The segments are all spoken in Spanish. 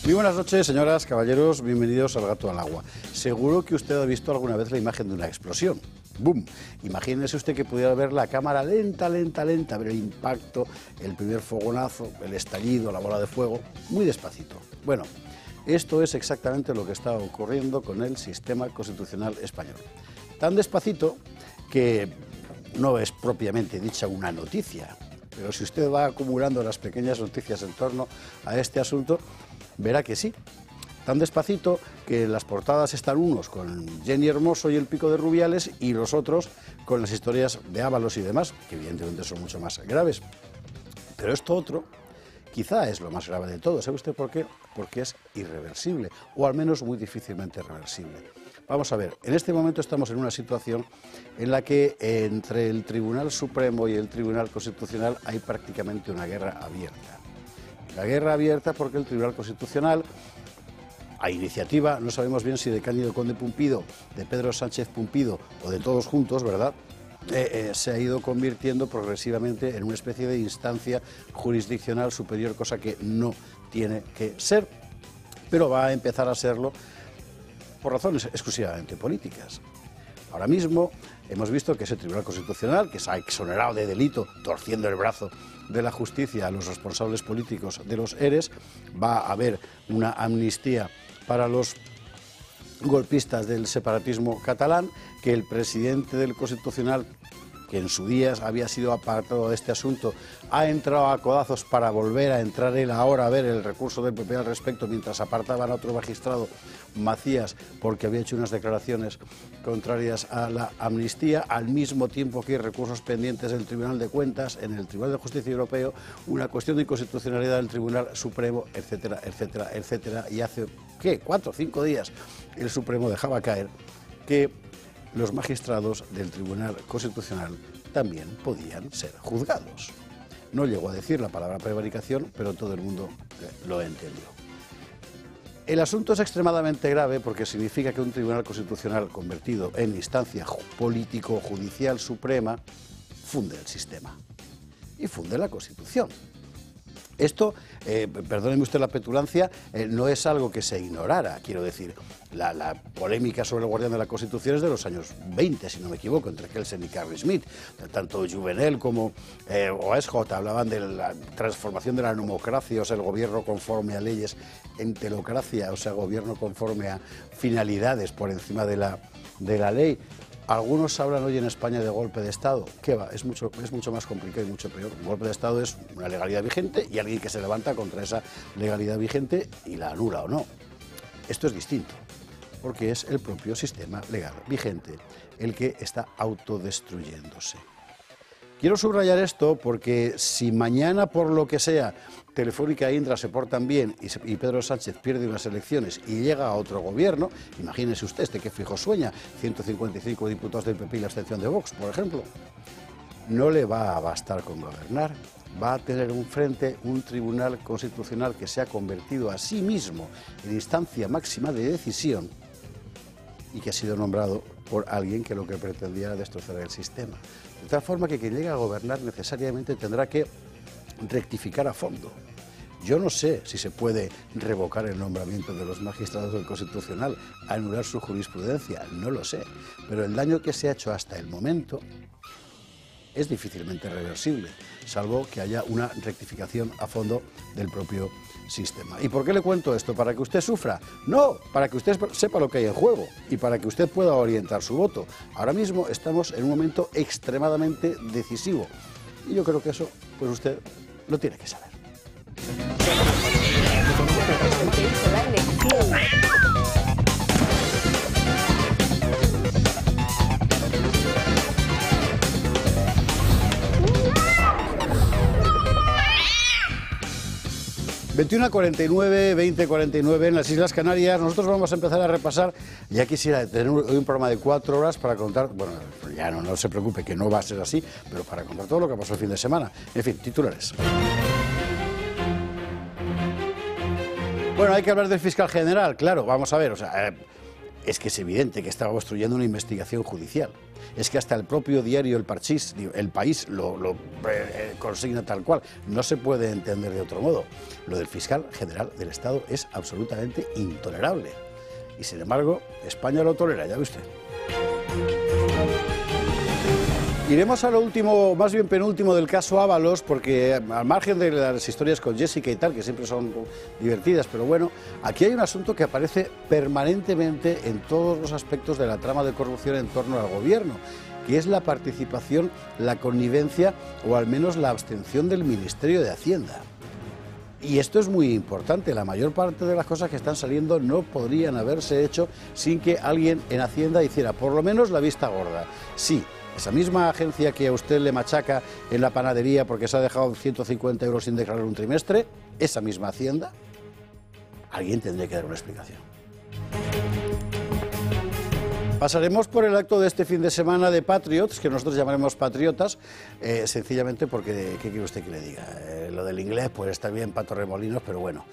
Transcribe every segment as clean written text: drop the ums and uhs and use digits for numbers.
Muy buenas noches, señoras, caballeros, bienvenidos al Gato al Agua. Seguro que usted ha visto alguna vez la imagen de una explosión. ¡Bum! Imagínese usted que pudiera ver la cámara lenta, ver el impacto, el primer fogonazo, el estallido, la bola de fuego, muy despacito. Bueno, esto es exactamente lo que está ocurriendo con el sistema constitucional español. Tan despacito que no es propiamente dicha una noticia, pero si usted va acumulando las pequeñas noticias en torno a este asunto, verá que sí. Tan despacito que las portadas están unos con Jenny Hermoso y el Pico de Rubiales y los otros con las historias de Ábalos y demás, que evidentemente son mucho más graves. Pero esto otro quizá es lo más grave de todo. ¿Sabe usted por qué? Porque es irreversible, o al menos muy difícilmente reversible. Vamos a ver, en este momento estamos en una situación en la que entre el Tribunal Supremo y el Tribunal Constitucional hay prácticamente una guerra abierta. La guerra abierta porque el Tribunal Constitucional, a iniciativa, no sabemos bien si de Cándido Conde Pumpido, de Pedro Sánchez Pumpido o de todos juntos, ¿verdad?, se ha ido convirtiendo progresivamente en una especie de instancia jurisdiccional superior, cosa que no tiene que ser, pero va a empezar a serlo por razones exclusivamente políticas. Ahora mismo hemos visto que ese Tribunal Constitucional, que se ha exonerado de delito, torciendo el brazo de la justicia a los responsables políticos de los ERES, va a haber una amnistía para los golpistas del separatismo catalán, que el presidente del Constitucional, que en su día había sido apartado de este asunto, ha entrado a codazos para volver a entrar él ahora a ver el recurso del PP al respecto, mientras apartaban a otro magistrado, Macías, porque había hecho unas declaraciones contrarias a la amnistía, al mismo tiempo que hay recursos pendientes del Tribunal de Cuentas, en el Tribunal de Justicia Europeo, una cuestión de inconstitucionalidad del Tribunal Supremo, etcétera, etcétera, etcétera. Y hace, ¿qué?, 4 o 5 días el Supremo dejaba caer que los magistrados del Tribunal Constitucional también podían ser juzgados. No llegó a decir la palabra prevaricación, pero todo el mundo lo entendió. El asunto es extremadamente grave porque significa que un Tribunal Constitucional convertido en instancia político-judicial suprema funde el sistema y funde la Constitución. Esto, perdóneme usted la petulancia, no es algo que se ignorara. Quiero decir, la polémica sobre el guardián de la Constitución es de los años 20, si no me equivoco, entre Kelsen y Carl Schmitt. Tanto Juvenel como Oeschot hablaban de la transformación de la nomocracia, o sea, el gobierno conforme a leyes, en telocracia, o sea, gobierno conforme a finalidades por encima de la ley. Algunos hablan hoy en España de golpe de Estado. ¿Qué va? Es mucho más complicado y mucho peor. Un golpe de Estado es una legalidad vigente y alguien que se levanta contra esa legalidad vigente y la anula o no. Esto es distinto, porque es el propio sistema legal vigente el que está autodestruyéndose. Quiero subrayar esto porque si mañana, por lo que sea, Telefónica e Indra se portan bien y Pedro Sánchez pierde unas elecciones y llega a otro gobierno, imagínese usted que fijo sueña, 155 diputados del PP y la abstención de Vox, por ejemplo, no le va a bastar con gobernar, va a tener enfrente un Tribunal Constitucional que se ha convertido a sí mismo en instancia máxima de decisión y que ha sido nombrado por alguien que lo que pretendía era destrozar el sistema. De tal forma que quien llegue a gobernar necesariamente tendrá que rectificar a fondo. Yo no sé si se puede revocar el nombramiento de los magistrados del Constitucional, anular su jurisprudencia, no lo sé, pero el daño que se ha hecho hasta el momento es difícilmente reversible, salvo que haya una rectificación a fondo del propio sistema. ¿Y por qué le cuento esto? ¿Para que usted sufra? No, para que usted sepa lo que hay en juego y para que usted pueda orientar su voto. Ahora mismo estamos en un momento extremadamente decisivo y yo creo que eso, pues usted lo tiene que saber. 21:49, 20:49 en las Islas Canarias. Nosotros vamos a empezar a repasar. Ya quisiera tener hoy un programa de 4 horas para contar, bueno, ya no se preocupe que no va a ser así, pero para contar todo lo que pasó el fin de semana. En fin, titulares. Bueno, hay que hablar del fiscal general, claro, vamos a ver, o sea, es que es evidente que estaba obstruyendo una investigación judicial. Es que hasta el propio diario El País lo consigna tal cual. No se puede entender de otro modo. Lo del fiscal general del Estado es absolutamente intolerable. Y sin embargo, España lo tolera, ya ve usted. Iremos a lo último, más bien penúltimo del caso Ábalos, porque al margen de las historias con Jessica y tal, que siempre son divertidas, pero bueno, aquí hay un asunto que aparece permanentemente en todos los aspectos de la trama de corrupción en torno al gobierno, que es la participación, la connivencia o al menos la abstención del Ministerio de Hacienda. Y esto es muy importante, la mayor parte de las cosas que están saliendo no podrían haberse hecho sin que alguien en Hacienda hiciera por lo menos la vista gorda. Sí, esa misma agencia que a usted le machaca en la panadería porque se ha dejado 150 euros sin declarar un trimestre, esa misma Hacienda, alguien tendría que dar una explicación. Pasaremos por el acto de este fin de semana de Patriots, que nosotros llamaremos patriotas, sencillamente porque, ¿qué quiere usted que le diga? Lo del inglés, pues está bien, Pato Remolinos, pero bueno,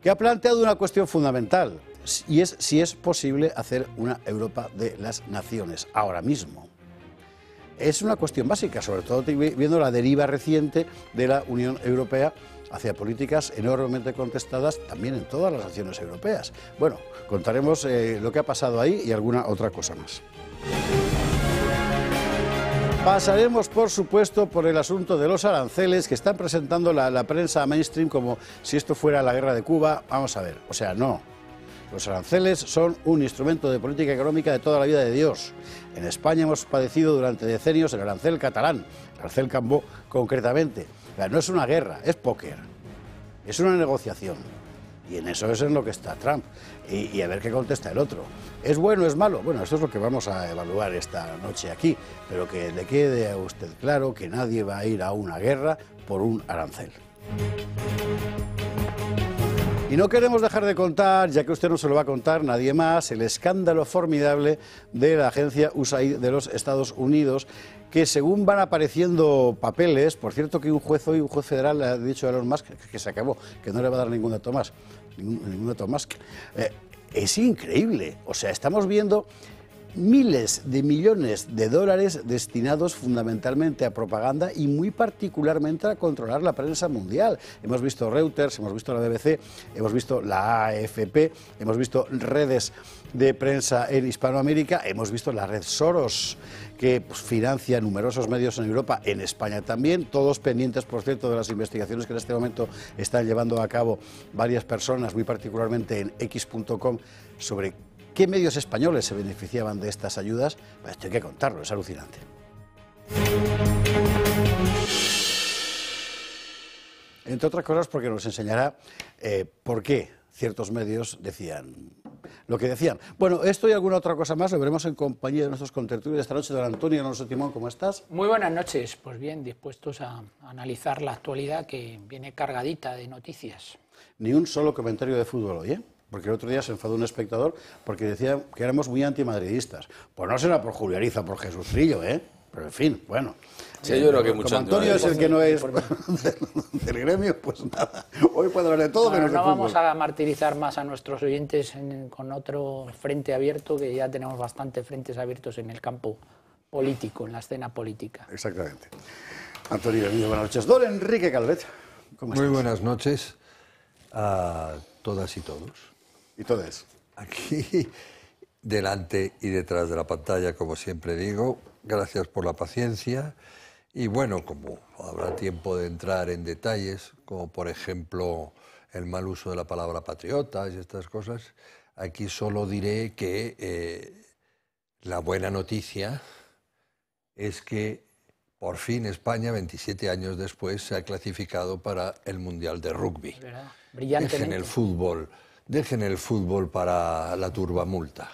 que ha planteado una cuestión fundamental, y es si es posible hacer una Europa de las naciones, ahora mismo. Es una cuestión básica, sobre todo viendo la deriva reciente de la Unión Europea hacia políticas enormemente contestadas también en todas las naciones europeas. Bueno, contaremos lo que ha pasado ahí y alguna otra cosa más. Pasaremos, por supuesto, por el asunto de los aranceles que están presentando la prensa mainstream como si esto fuera la guerra de Cuba. Vamos a ver, o sea, no. Los aranceles son un instrumento de política económica de toda la vida de Dios. En España hemos padecido durante decenios el arancel catalán, el arancel Cambó concretamente. No es una guerra, es póker, es una negociación. Y en eso es en lo que está Trump. Y a ver qué contesta el otro. ¿Es bueno, es malo? Bueno, eso es lo que vamos a evaluar esta noche aquí. Pero que le quede a usted claro que nadie va a ir a una guerra por un arancel. Y no queremos dejar de contar, ya que usted no se lo va a contar nadie más, el escándalo formidable de la agencia USAID de los Estados Unidos, que según van apareciendo papeles, por cierto que un juez federal le ha dicho a Elon Musk que se acabó, que no le va a dar ningún dato más, es increíble, o sea, estamos viendo miles de millones de dólares destinados fundamentalmente a propaganda y muy particularmente a controlar la prensa mundial. Hemos visto Reuters, hemos visto la BBC, hemos visto la AFP, hemos visto redes de prensa en Hispanoamérica, hemos visto la red Soros, que financia numerosos medios en Europa, en España también, todos pendientes, por cierto, de las investigaciones que en este momento están llevando a cabo varias personas, muy particularmente en x.com, sobre ¿qué medios españoles se beneficiaban de estas ayudas? Pues esto hay que contarlo, es alucinante. Entre otras cosas porque nos enseñará por qué ciertos medios decían lo que decían. Bueno, esto y alguna otra cosa más lo veremos en compañía de nuestros contertulios esta noche. Don Antonio Alonso Timón, ¿cómo estás? Muy buenas noches. Pues bien, dispuestos a analizar la actualidad que viene cargadita de noticias. Ni un solo comentario de fútbol hoy, ¿eh? Porque el otro día se enfadó un espectador porque decía que éramos muy antimadridistas. Pues no será por Julio Ariza, por Jesús Trillo, ¿eh? Pero en fin, bueno. Sí, yo creo que mucho. Como Antonio es el que no es del gremio, pues nada. Hoy puede hablar de todo menos de fútbol. No vamos a martirizar más a nuestros oyentes con otro frente abierto, que ya tenemos bastantes frentes abiertos en el campo político, en la escena política. Exactamente. Antonio, buenas noches. Don Enrique Calvet, ¿cómo estás? Muy buenas noches a todas y todos. Y todas. Aquí, delante y detrás de la pantalla, como siempre digo, gracias por la paciencia. Y bueno, como habrá tiempo de entrar en detalles, como por ejemplo el mal uso de la palabra patriotas y estas cosas, aquí solo diré que la buena noticia es que por fin España, 27 años después, se ha clasificado para el Mundial de Rugby. Es verdad, brillantemente. Dejen el fútbol para la turbamulta.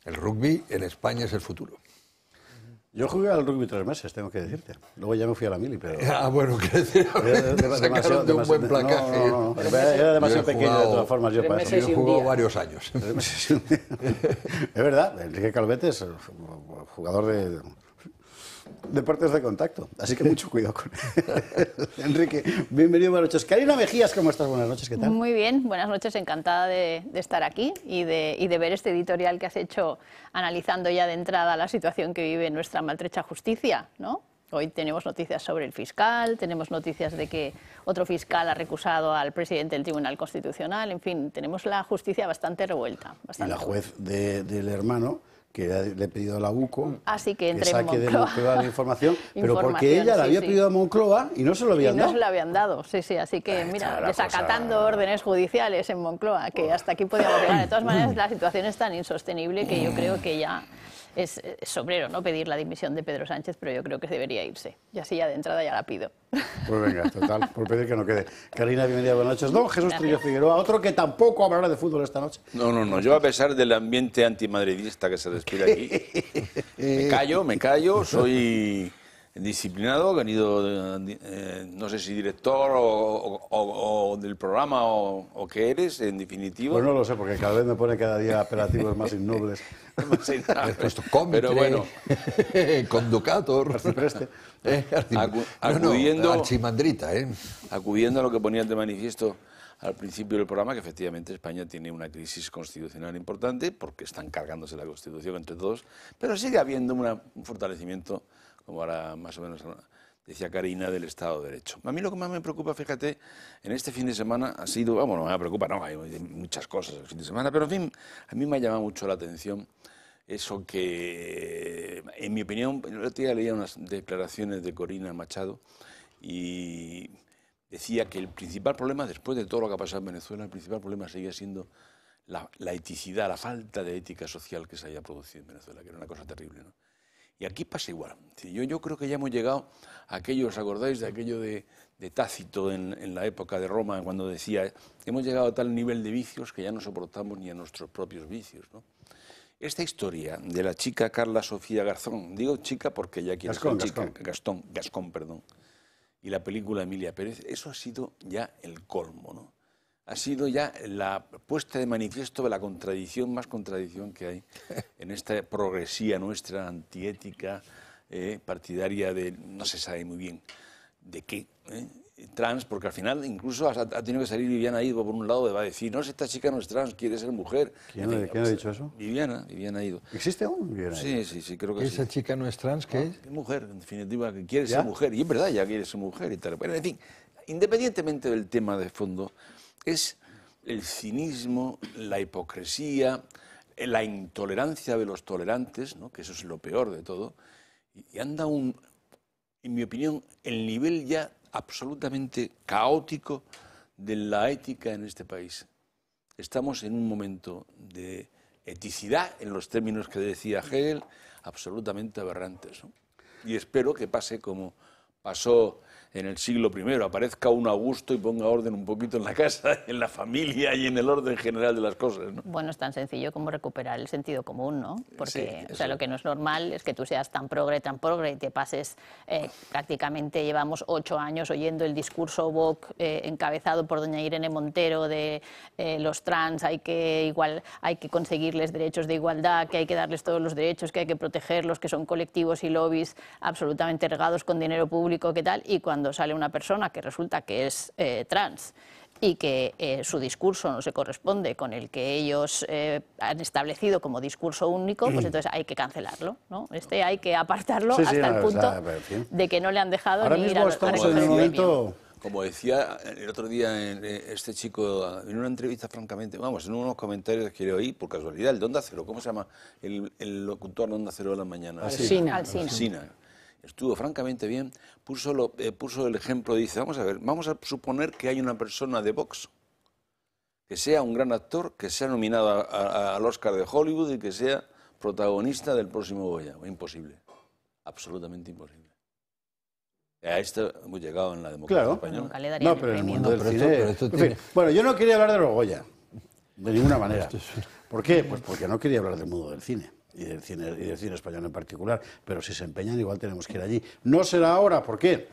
El rugby en España es el futuro. Yo jugué al rugby 3 meses, tengo que decirte. Luego ya me fui a la mili, pero... Bueno, quiero decir, sacaron de un buen placaje. No. Era demasiado pequeño de todas formas yo para eso. Yo he jugado varios años. Es verdad, Enrique Calvet es jugador deportes de contacto, así que mucho cuidado con él. Enrique, bienvenido, buenas noches. Karina Mejías, ¿cómo estás? Buenas noches, ¿qué tal? Muy bien, buenas noches, encantada de estar aquí y de ver este editorial que has hecho analizando ya de entrada la situación que vive nuestra maltrecha justicia, ¿no? Hoy tenemos noticias sobre el fiscal, tenemos noticias de que otro fiscal ha recusado al presidente del Tribunal Constitucional, en fin, tenemos la justicia bastante revuelta. Y la juez del hermano, que le he pedido a la UCO así que entre saque de Moncloa Moncloa la información, pero porque ella la había pedido a Moncloa y no se lo habían dado. Y no se lo habían dado, sí, sí, así que mira, desacatando órdenes judiciales en Moncloa, que hasta aquí podíamos llegar. De todas maneras, la situación es tan insostenible que yo creo que ya es sobrero, ¿no?, pedir la dimisión de Pedro Sánchez, pero yo creo que debería irse. Y así ya de entrada ya la pido. Pues venga, total, por pedir que no quede. Karina, bienvenida, buenas noches. Don Jesús Trillo Figueroa, otro que tampoco hablará de fútbol esta noche. No, yo a pesar del ambiente antimadridista que se respira aquí, me callo, soy disciplinado, he venido, no sé si director o del programa o qué eres, en definitiva. Pues no lo sé, porque cada vez me pone cada día apelativos más innobles. Pero bueno, conducator, Arcipreste. Acudiendo, archimandrita, acudiendo a lo que ponías de manifiesto al principio del programa, que efectivamente España tiene una crisis constitucional importante, porque están cargándose la Constitución entre todos, pero sigue habiendo un fortalecimiento, como ahora más o menos decía Karina, del Estado de Derecho. A mí lo que más me preocupa, fíjate, en este fin de semana ha sido, bueno, no me preocupa, no, hay muchas cosas el fin de semana, pero en fin, a mí me ha llamado mucho la atención eso que, en mi opinión, el otro día leía unas declaraciones de Corina Machado y decía que el principal problema, después de todo lo que ha pasado en Venezuela, el principal problema seguía siendo la eticidad, la falta de ética social que se haya producido en Venezuela, que era una cosa terrible, ¿no? Y aquí pasa igual. Yo creo que ya hemos llegado a aquello, ¿os acordáis de aquello de Tácito en la época de Roma, cuando decía, hemos llegado a tal nivel de vicios que ya no soportamos ni a nuestros propios vicios, ¿no? Esta historia de la chica Carla Sofía Garzón, digo chica porque ya quiere ser chica, Gascón, perdón, y la película Emilia Pérez, eso ha sido ya el colmo, ¿no? Ha sido ya la puesta de manifiesto de la contradicción, más contradicción que hay en esta progresía nuestra antiética, partidaria de, no se sabe muy bien de qué, trans, porque al final incluso ha tenido que salir Viviana Ido por un lado, va a decir, no, esta chica no es trans, quiere ser mujer. ¿Quién ha dicho eso? Viviana Ido. ¿Existe aún Viviana Ido? Sí, creo que sí. ¿Esa chica no es trans? ¿Qué es? Es mujer, en definitiva, que quiere ser mujer, y es verdad, ya quiere ser mujer y tal. Pero, en fin, independientemente del tema de fondo, es el cinismo, la hipocresía, la intolerancia de los tolerantes, ¿no?, que eso es lo peor de todo, y anda en mi opinión, el nivel ya absolutamente caótico de la ética en este país. Estamos en un momento de eticidad, en los términos que decía Hegel, absolutamente aberrantes, ¿no? Y espero que pase como pasó en el siglo I, aparezca un Augusto y ponga orden un poquito en la casa, en la familia y en el orden general de las cosas, ¿no? Bueno, es tan sencillo como recuperar el sentido común, ¿no? Porque sí, o sea, lo que no es normal es que tú seas tan progre y te pases, prácticamente llevamos 8 años oyendo el discurso woke encabezado por doña Irene Montero de los trans, hay que conseguirles derechos de igualdad, que hay que darles todos los derechos, que hay que protegerlos, que son colectivos y lobbies absolutamente regados con dinero público, ¿qué tal? Y cuando sale una persona que resulta que es trans y que su discurso no se corresponde con el que ellos han establecido como discurso único, pues entonces hay que cancelarlo, ¿no? Hay que apartarlo hasta el punto de que no le han dejado ahora ni ir mismo estamos en el momento. Como decía el otro día este chico, en una entrevista, francamente, vamos, en unos comentarios que le oí, por casualidad, el de Onda Cero, ¿cómo se llama el locutor de Onda Cero de la mañana? Alsina. Estuvo francamente bien, puso el ejemplo, dice, vamos a suponer que hay una persona de Vox que sea un gran actor, que sea nominado al Oscar de Hollywood y que sea protagonista del próximo Goya. Imposible, absolutamente imposible. A esto hemos llegado en la democracia española. Nunca le daría pero en el premio. mundo del cine... Bueno, yo no quería hablar de los Goya, de ninguna manera. ¿Por qué? Pues porque no quería hablar del mundo del cine. Y del cine español en particular, pero si se empeñan igual tenemos que ir allí. No será ahora, ¿por qué?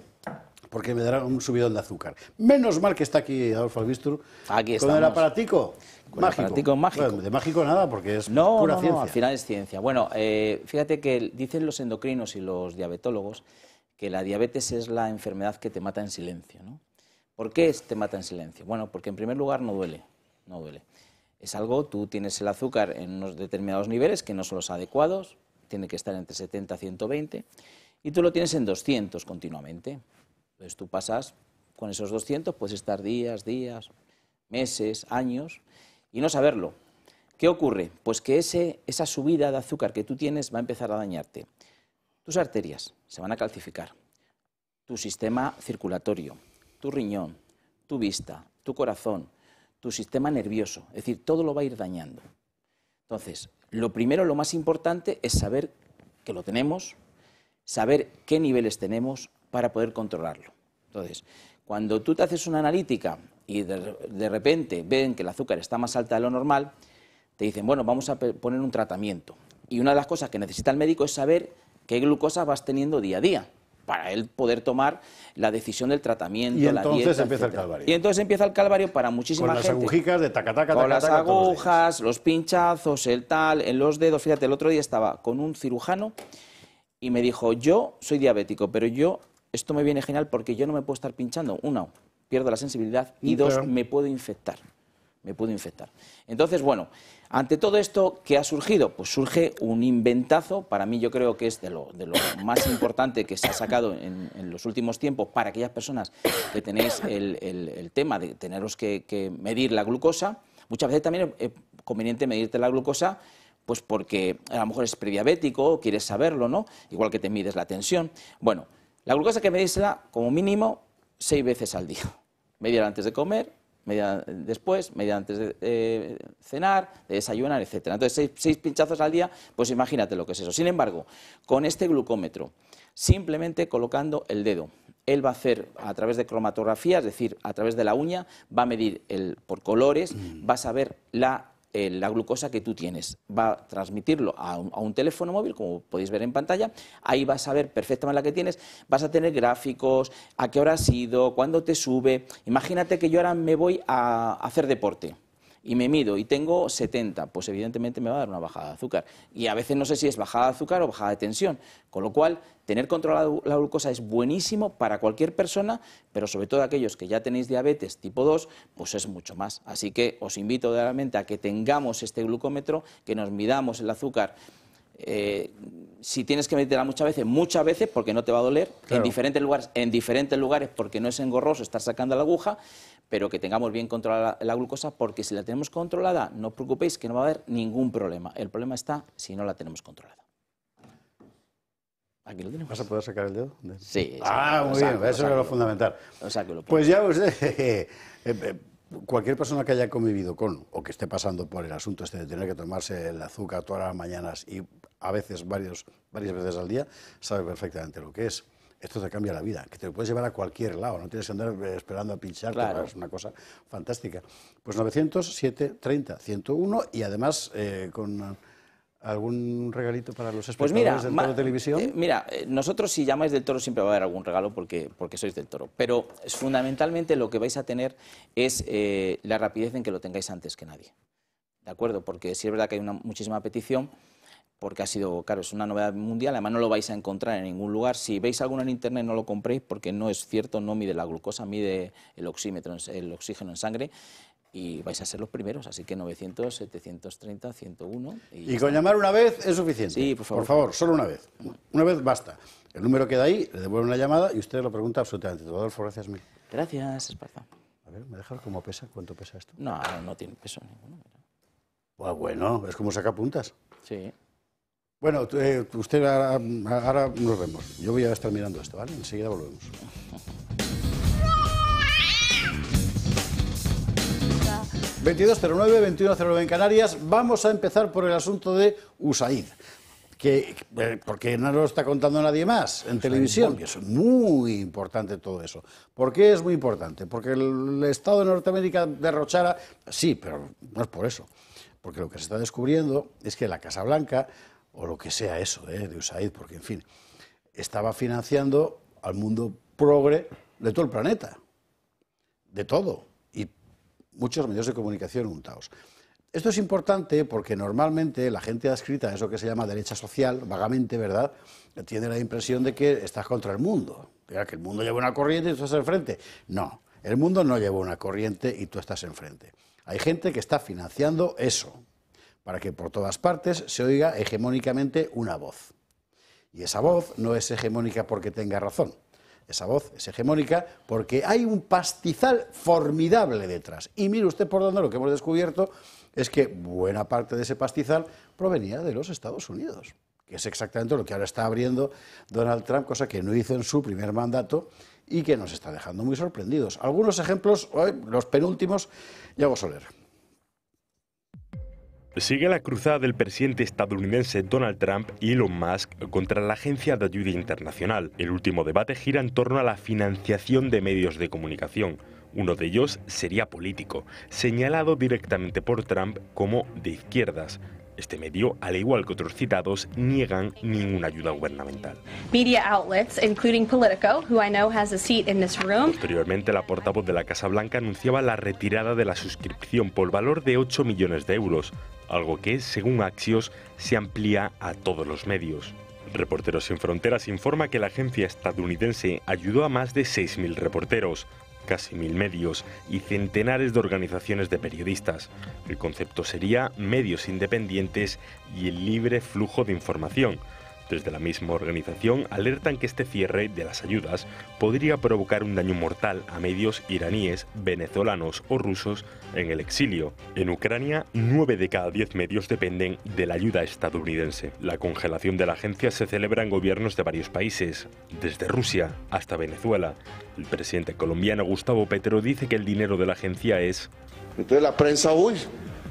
porque me dará un subidón de azúcar. Menos mal que está aquí Adolfo Albistru Aquí con el estamos. aparatico Con el aparatico mágico. Bueno, de mágico nada, porque es No, pura no, ciencia. no, al final es ciencia. Bueno, fíjate que dicen los endocrinos y los diabetólogos que la diabetes es la enfermedad que te mata en silencio, ¿no? ¿Por qué te mata en silencio? Bueno, porque en primer lugar no duele, no duele. Es algo, tú tienes el azúcar en unos determinados niveles que no son los adecuados, tiene que estar entre 70 y 120, y tú lo tienes en 200 continuamente. Entonces tú pasas con esos 200, puedes estar días, meses, años, y no saberlo. ¿Qué ocurre? Pues que esa subida de azúcar que tú tienes va a empezar a dañarte. Tus arterias se van a calcificar, tu sistema circulatorio, tu riñón, tu vista, tu corazón, tu sistema nervioso, es decir, todo lo va a ir dañando. Entonces, lo primero, lo más importante es saber que lo tenemos, saber qué niveles tenemos para poder controlarlo. Entonces, cuando tú te haces una analítica y de repente ven que el azúcar está más alta de lo normal, te dicen, bueno, vamos a poner un tratamiento. Y una de las cosas que necesita el médico es saber qué glucosa vas teniendo día a día, para él poder tomar la decisión del tratamiento, Y entonces la dieta, empieza el etcétera. calvario. Y entonces empieza el calvario para muchísima Con las gente. agujicas de taca-taca, Con las taca-taca, todos los días. agujas, los pinchazos, el tal, en los dedos. Fíjate, el otro día estaba con un cirujano y me dijo, yo soy diabético, pero esto me viene genial porque yo no me puedo estar pinchando. Uno, pierdo la sensibilidad y dos, Claro. me puedo infectar. Me puedo infectar. Entonces, bueno, ante todo esto, ¿qué ha surgido? Pues surge un inventazo, para mí yo creo que es de lo más importante que se ha sacado en los últimos tiempos para aquellas personas que tenéis el tema de teneros que medir la glucosa. Muchas veces también es conveniente medirte la glucosa, pues porque a lo mejor es prediabético, quieres saberlo, ¿no? Igual que te mides la tensión. Bueno, la glucosa hay que medírsela como mínimo 6 veces al día. Media antes de comer, media después, media antes de cenar, de desayunar, etc. Entonces, 6 pinchazos al día, pues imagínate lo que es eso. Sin embargo, con este glucómetro, simplemente colocando el dedo, él va a hacer a través de cromatografía, es decir, a través de la uña, va a medir por colores, vas a ver la glucosa que tú tienes. Va a transmitirlo a un teléfono móvil, como podéis ver en pantalla. Ahí vas a ver perfectamente la que tienes. Vas a tener gráficos, a qué hora has ido, cuándo te sube. Imagínate que yo ahora me voy a hacer deporte y me mido y tengo 70, pues evidentemente me va a dar una bajada de azúcar. Y a veces no sé si es bajada de azúcar o bajada de tensión. Con lo cual, tener controlada la glucosa es buenísimo para cualquier persona, pero sobre todo aquellos que ya tenéis diabetes tipo 2, pues es mucho más. Así que os invito realmente a que tengamos este glucómetro, que nos midamos el azúcar. Si tienes que meterla muchas veces porque no te va a doler, Claro. en diferentes lugares porque no es engorroso estar sacando la aguja, pero que tengamos bien controlada la glucosa, porque si la tenemos controlada, no os preocupéis que no va a haber ningún problema. El problema está si no la tenemos controlada. Aquí lo tenemos. ¿Vas a poder sacar el dedo? Sí. Ah, muy bien, eso era lo fundamental. O sea, que lo Pues ya usted, cualquier persona que haya convivido con o que esté pasando por el asunto este de tener que tomarse el azúcar todas las mañanas y a veces varias veces al día, sabe perfectamente lo que es. Esto te cambia la vida, que te lo puedes llevar a cualquier lado, no tienes que andar esperando a pincharte, Claro. es una cosa fantástica. Pues 907 30 101 y además con algún regalito para los Pues espectadores del Toro Televisión. Nosotros si llamáis del Toro siempre va a haber algún regalo porque sois del Toro, pero fundamentalmente lo que vais a tener es la rapidez en que lo tengáis antes que nadie, ¿de acuerdo? Porque sí es verdad que hay muchísima petición, porque ha sido, claro, es una novedad mundial, además no lo vais a encontrar en ningún lugar. Si veis alguno en internet no lo compréis porque no es cierto, no mide la glucosa, mide el oxímetro, el oxígeno en sangre, y vais a ser los primeros, así que 900, 730, 101. Y con llamar una vez es suficiente. Sí, por favor. Por favor, solo una vez. Una vez basta. El número queda ahí, le devuelve una llamada y usted lo pregunta absolutamente todo. Adolfo, gracias mil. Gracias, Esparza. A ver, ¿me deja ver cómo pesa? ¿Cuánto pesa esto? No tiene peso ninguno. Bueno, es como saca puntas. Sí. Bueno, usted ahora nos vemos. Yo voy a estar mirando esto, ¿vale? Enseguida volvemos. ...22:09 en Canarias. Vamos a empezar por el asunto de USAID. Porque no lo está contando nadie más en televisión. Y es muy importante todo eso. ¿Por qué es muy importante? Porque el Estado de Norteamérica derrochara... Sí, pero no es por eso. Porque lo que se está descubriendo es que la Casa Blanca, o lo que sea eso de USAID, porque en fin, estaba financiando al mundo progre de todo el planeta, de todo, y muchos medios de comunicación untados. Esto es importante porque normalmente la gente adscrita a eso que se llama derecha social, vagamente, ¿verdad?, tiene la impresión de que estás contra el mundo, que el mundo lleva una corriente y tú estás enfrente. No, el mundo no lleva una corriente y tú estás enfrente. Hay gente que está financiando eso, para que por todas partes se oiga hegemónicamente una voz. Y esa voz no es hegemónica porque tenga razón. Esa voz es hegemónica porque hay un pastizal formidable detrás. Y mire usted por dónde, lo que hemos descubierto es que buena parte de ese pastizal provenía de los Estados Unidos, que es exactamente lo que ahora está abriendo Donald Trump, cosa que no hizo en su primer mandato y que nos está dejando muy sorprendidos. Algunos ejemplos, los penúltimos, Yago Soler. Sigue la cruzada del presidente estadounidense Donald Trump y Elon Musk contra la Agencia de Ayuda Internacional. El último debate gira en torno a la financiación de medios de comunicación. Uno de ellos sería político, señalado directamente por Trump como de izquierdas. Este medio, al igual que otros citados, niegan ninguna ayuda gubernamental. Media outlets, including Politico, who I know has a seat in this room. Posteriormente, la portavoz de la Casa Blanca anunciaba la retirada de la suscripción por valor de 8 millones de euros, algo que, según Axios, se amplía a todos los medios. Reporteros Sin Fronteras informa que la agencia estadounidense ayudó a más de 6.000 reporteros, casi 1.000 medios y centenares de organizaciones de periodistas. El concepto sería medios independientes y el libre flujo de información. Desde la misma organización alertan que este cierre de las ayudas podría provocar un daño mortal a medios iraníes, venezolanos o rusos en el exilio. En Ucrania, 9 de cada 10 medios dependen de la ayuda estadounidense. La congelación de la agencia se celebra en gobiernos de varios países, desde Rusia hasta Venezuela. El presidente colombiano Gustavo Petro dice que el dinero de la agencia es... Entonces la prensa, uy,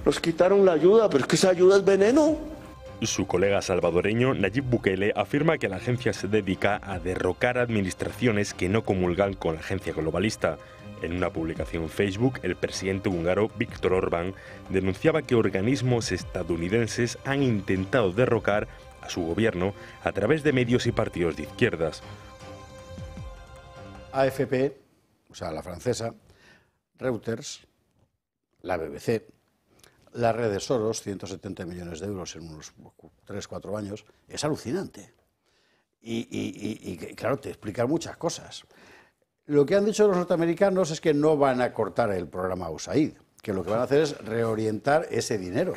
nos quitaron la ayuda, pero es que esa ayuda es veneno. Su colega salvadoreño Nayib Bukele afirma que la agencia se dedica a derrocar administraciones que no comulgan con la agencia globalista. En una publicación en Facebook, el presidente húngaro Viktor Orbán denunciaba que organismos estadounidenses han intentado derrocar a su gobierno a través de medios y partidos de izquierdas. AFP, o sea, la francesa, Reuters, la BBC, la red de Soros, 170 millones de euros en unos 3-4 años, es alucinante. Y claro, te explican muchas cosas. Lo que han dicho los norteamericanos es que no van a cortar el programa USAID, que lo que van a hacer es reorientar ese dinero.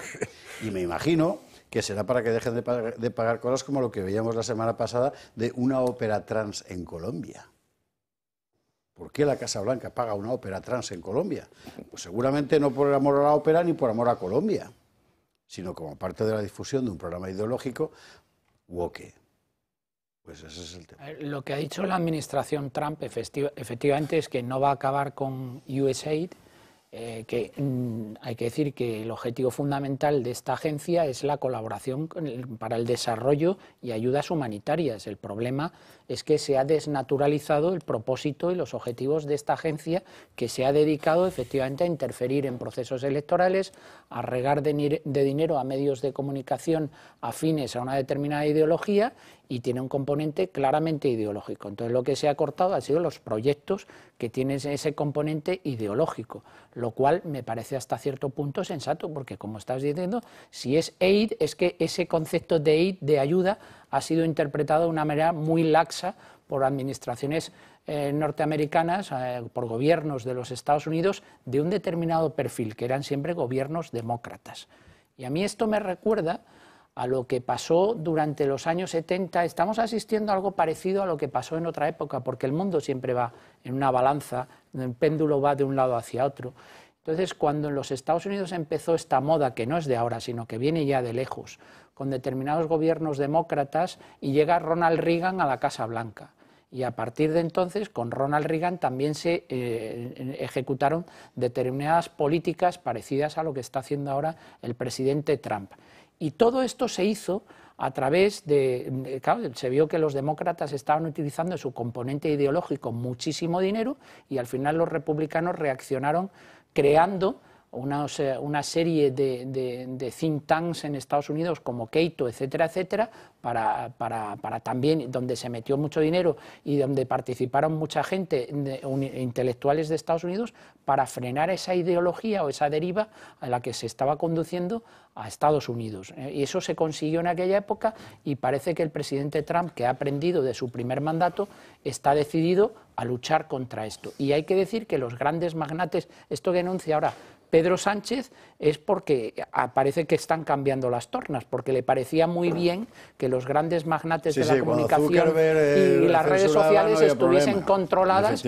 Y me imagino que será para que dejen de pagar cosas como lo que veíamos la semana pasada de una ópera trans en Colombia. ¿Por qué la Casa Blanca paga una ópera trans en Colombia? Pues seguramente no por amor a la ópera ni por amor a Colombia, sino como parte de la difusión de un programa ideológico woke. Pues ese es el tema. Lo que ha dicho la administración Trump efectivamente es que no va a acabar con USAID, hay que decir que el objetivo fundamental de esta agencia es la colaboración para el desarrollo y ayudas humanitarias. El problema es que se ha desnaturalizado el propósito y los objetivos de esta agencia, que se ha dedicado efectivamente a interferir en procesos electorales, a regar de dinero a medios de comunicación afines a una determinada ideología, y tiene un componente claramente ideológico. Entonces lo que se ha cortado han sido los proyectos que tienen ese componente ideológico, lo cual me parece hasta cierto punto sensato, porque como estás diciendo, si es aid, es que ese concepto de aid, de ayuda, ha sido interpretado de una manera muy laxa por administraciones norteamericanas, por gobiernos de los Estados Unidos, de un determinado perfil, que eran siempre gobiernos demócratas. Y a mí esto me recuerda a lo que pasó durante los años 70, estamos asistiendo a algo parecido a lo que pasó en otra época, porque el mundo siempre va en una balanza, el péndulo va de un lado hacia otro. Entonces, cuando en los Estados Unidos empezó esta moda, que no es de ahora, sino que viene ya de lejos, con determinados gobiernos demócratas, y llega Ronald Reagan a la Casa Blanca. Y a partir de entonces, con Ronald Reagan también se ejecutaron determinadas políticas parecidas a lo que está haciendo ahora el presidente Trump. Y todo esto se hizo a través de, claro, se vio que los demócratas estaban utilizando en su componente ideológico muchísimo dinero, y al final los republicanos reaccionaron creando una serie de think tanks en Estados Unidos como Cato, etcétera, etcétera, para también, donde se metió mucho dinero y donde participaron mucha gente, intelectuales de Estados Unidos, para frenar esa ideología o esa deriva a la que se estaba conduciendo a Estados Unidos. Y eso se consiguió en aquella época y parece que el presidente Trump, que ha aprendido de su primer mandato, está decidido a luchar contra esto. Y hay que decir que los grandes magnates, esto que anuncia ahora Pedro Sánchez, es porque parece que están cambiando las tornas, porque le parecía muy bien que los grandes magnates de la comunicación y las redes sociales estuviesen controladas,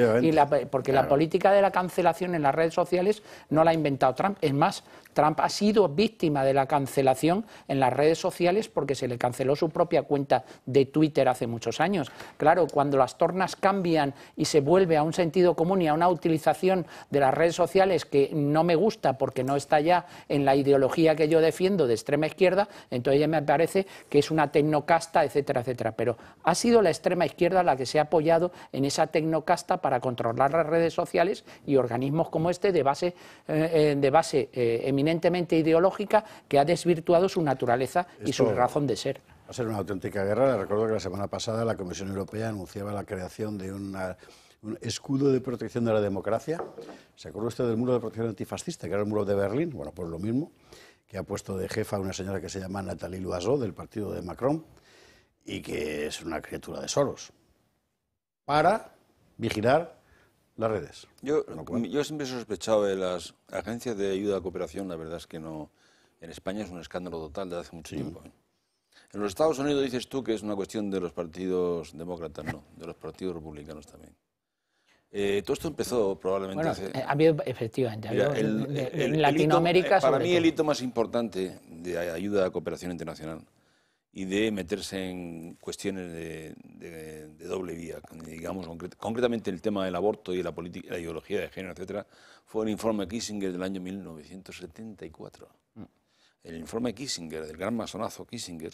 porque la política de la cancelación en las redes sociales no la ha inventado Trump. Es más, Trump ha sido víctima de la cancelación en las redes sociales porque se le canceló su propia cuenta de Twitter hace muchos años. Claro, cuando las tornas cambian y se vuelve a un sentido común y a una utilización de las redes sociales que no me gusta porque no está ya en la ideología que yo defiendo de extrema izquierda, entonces ya me parece que es una tecnocasta, etcétera, etcétera. Pero ha sido la extrema izquierda la que se ha apoyado en esa tecnocasta para controlar las redes sociales y organismos como este de base eminentemente ideológica que ha desvirtuado su naturaleza y su razón de ser. Va a ser una auténtica guerra. Les recuerdo que la semana pasada la Comisión Europea anunciaba la creación de un escudo de protección de la democracia. ¿Se acuerda usted del muro de protección antifascista, que era el muro de Berlín? Bueno, pues lo mismo, que ha puesto de jefa a una señora que se llama Nathalie Loiseau, del partido de Macron, y que es una criatura de Soros, para vigilar las redes. Yo siempre he sospechado de las agencias de ayuda a cooperación, la verdad es que no. En España es un escándalo total desde hace mucho tiempo. En los Estados Unidos dices tú que es una cuestión de los partidos demócratas, no, de los partidos republicanos también. Todo esto empezó probablemente hace... Efectivamente, Mira, en Latinoamérica para mí el hito más importante de ayuda a cooperación internacional y de meterse en cuestiones de doble vía, digamos, concretamente el tema del aborto y la ideología de género, etcétera, fue el informe Kissinger del año 1974. El informe Kissinger, del gran masonazo Kissinger,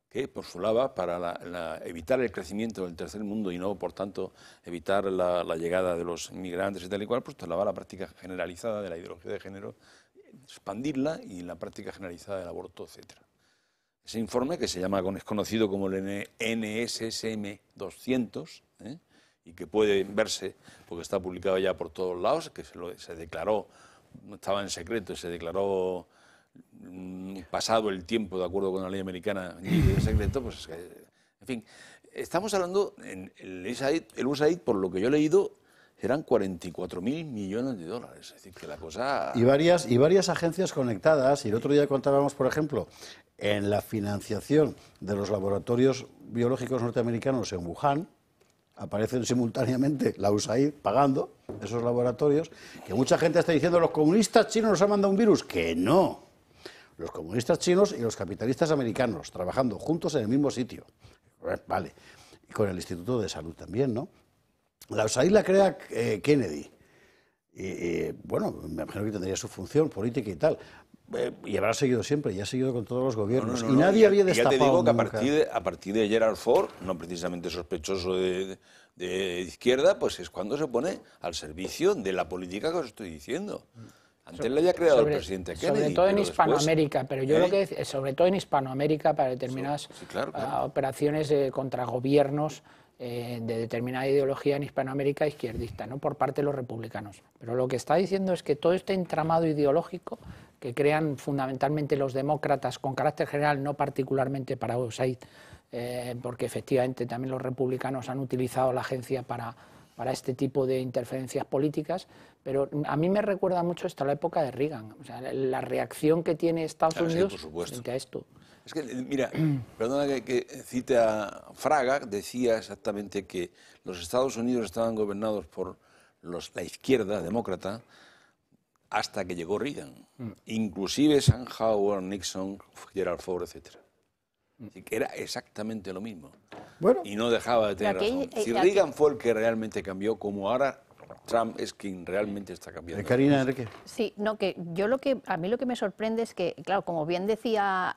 que postulaba para evitar el crecimiento del tercer mundo y no, por tanto, evitar la llegada de los inmigrantes y tal y cual, postulaba la práctica generalizada de la ideología de género, expandirla y la práctica generalizada del aborto, etcétera. Ese informe, que se llama, es conocido como el NSSM 200, y que puede verse, porque está publicado ya por todos lados, que se declaró, estaba en secreto, se declaró pasado el tiempo, de acuerdo con la ley americana, en secreto, pues, en fin, estamos hablando, el USAID, por lo que yo he leído, eran 44.000 millones de dólares, es decir, que la cosa... Y varias agencias conectadas, y el otro día contábamos, por ejemplo, en la financiación de los laboratorios biológicos norteamericanos en Wuhan, aparecen simultáneamente la USAID pagando esos laboratorios, que mucha gente está diciendo los comunistas chinos nos han mandado un virus, que no. Los comunistas chinos y los capitalistas americanos trabajando juntos en el mismo sitio. Vale. Y con el Instituto de Salud también, ¿no? La USAID la crea Kennedy. Y bueno, me imagino que tendría su función política y tal. Y habrá seguido siempre, y ha seguido con todos los gobiernos. Y nadie había destapado. Ya te digo que nunca. a partir de Gerald Ford, no precisamente sospechoso de izquierda, pues es cuando se pone al servicio de la política que os estoy diciendo. Antes le había creado el presidente Kennedy. Sobre todo en Hispanoamérica, pero yo lo que decía, sobre todo en Hispanoamérica, para determinadas operaciones contra gobiernos de determinada ideología en Hispanoamérica izquierdista, ¿no?, por parte de los republicanos. Pero lo que está diciendo es que todo este entramado ideológico que crean fundamentalmente los demócratas con carácter general, no particularmente para USAID, porque efectivamente también los republicanos han utilizado la agencia para este tipo de interferencias políticas, pero a mí me recuerda mucho esto a la época de Reagan, o sea, la reacción que tiene Estados Unidos frente a esto. Es que, mira, perdona que cite a Fraga, decía exactamente que los Estados Unidos estaban gobernados por la izquierda demócrata hasta que llegó Reagan, inclusive Eisenhower, Nixon, Gerald Ford, etcétera. Así que era exactamente lo mismo. Bueno, y no dejaba de tener razón. Si Reagan fue el que realmente cambió, como ahora Trump es quien realmente está cambiando. Karina, Enrique. Sí, no, que a mí lo que me sorprende es que, claro, como bien decía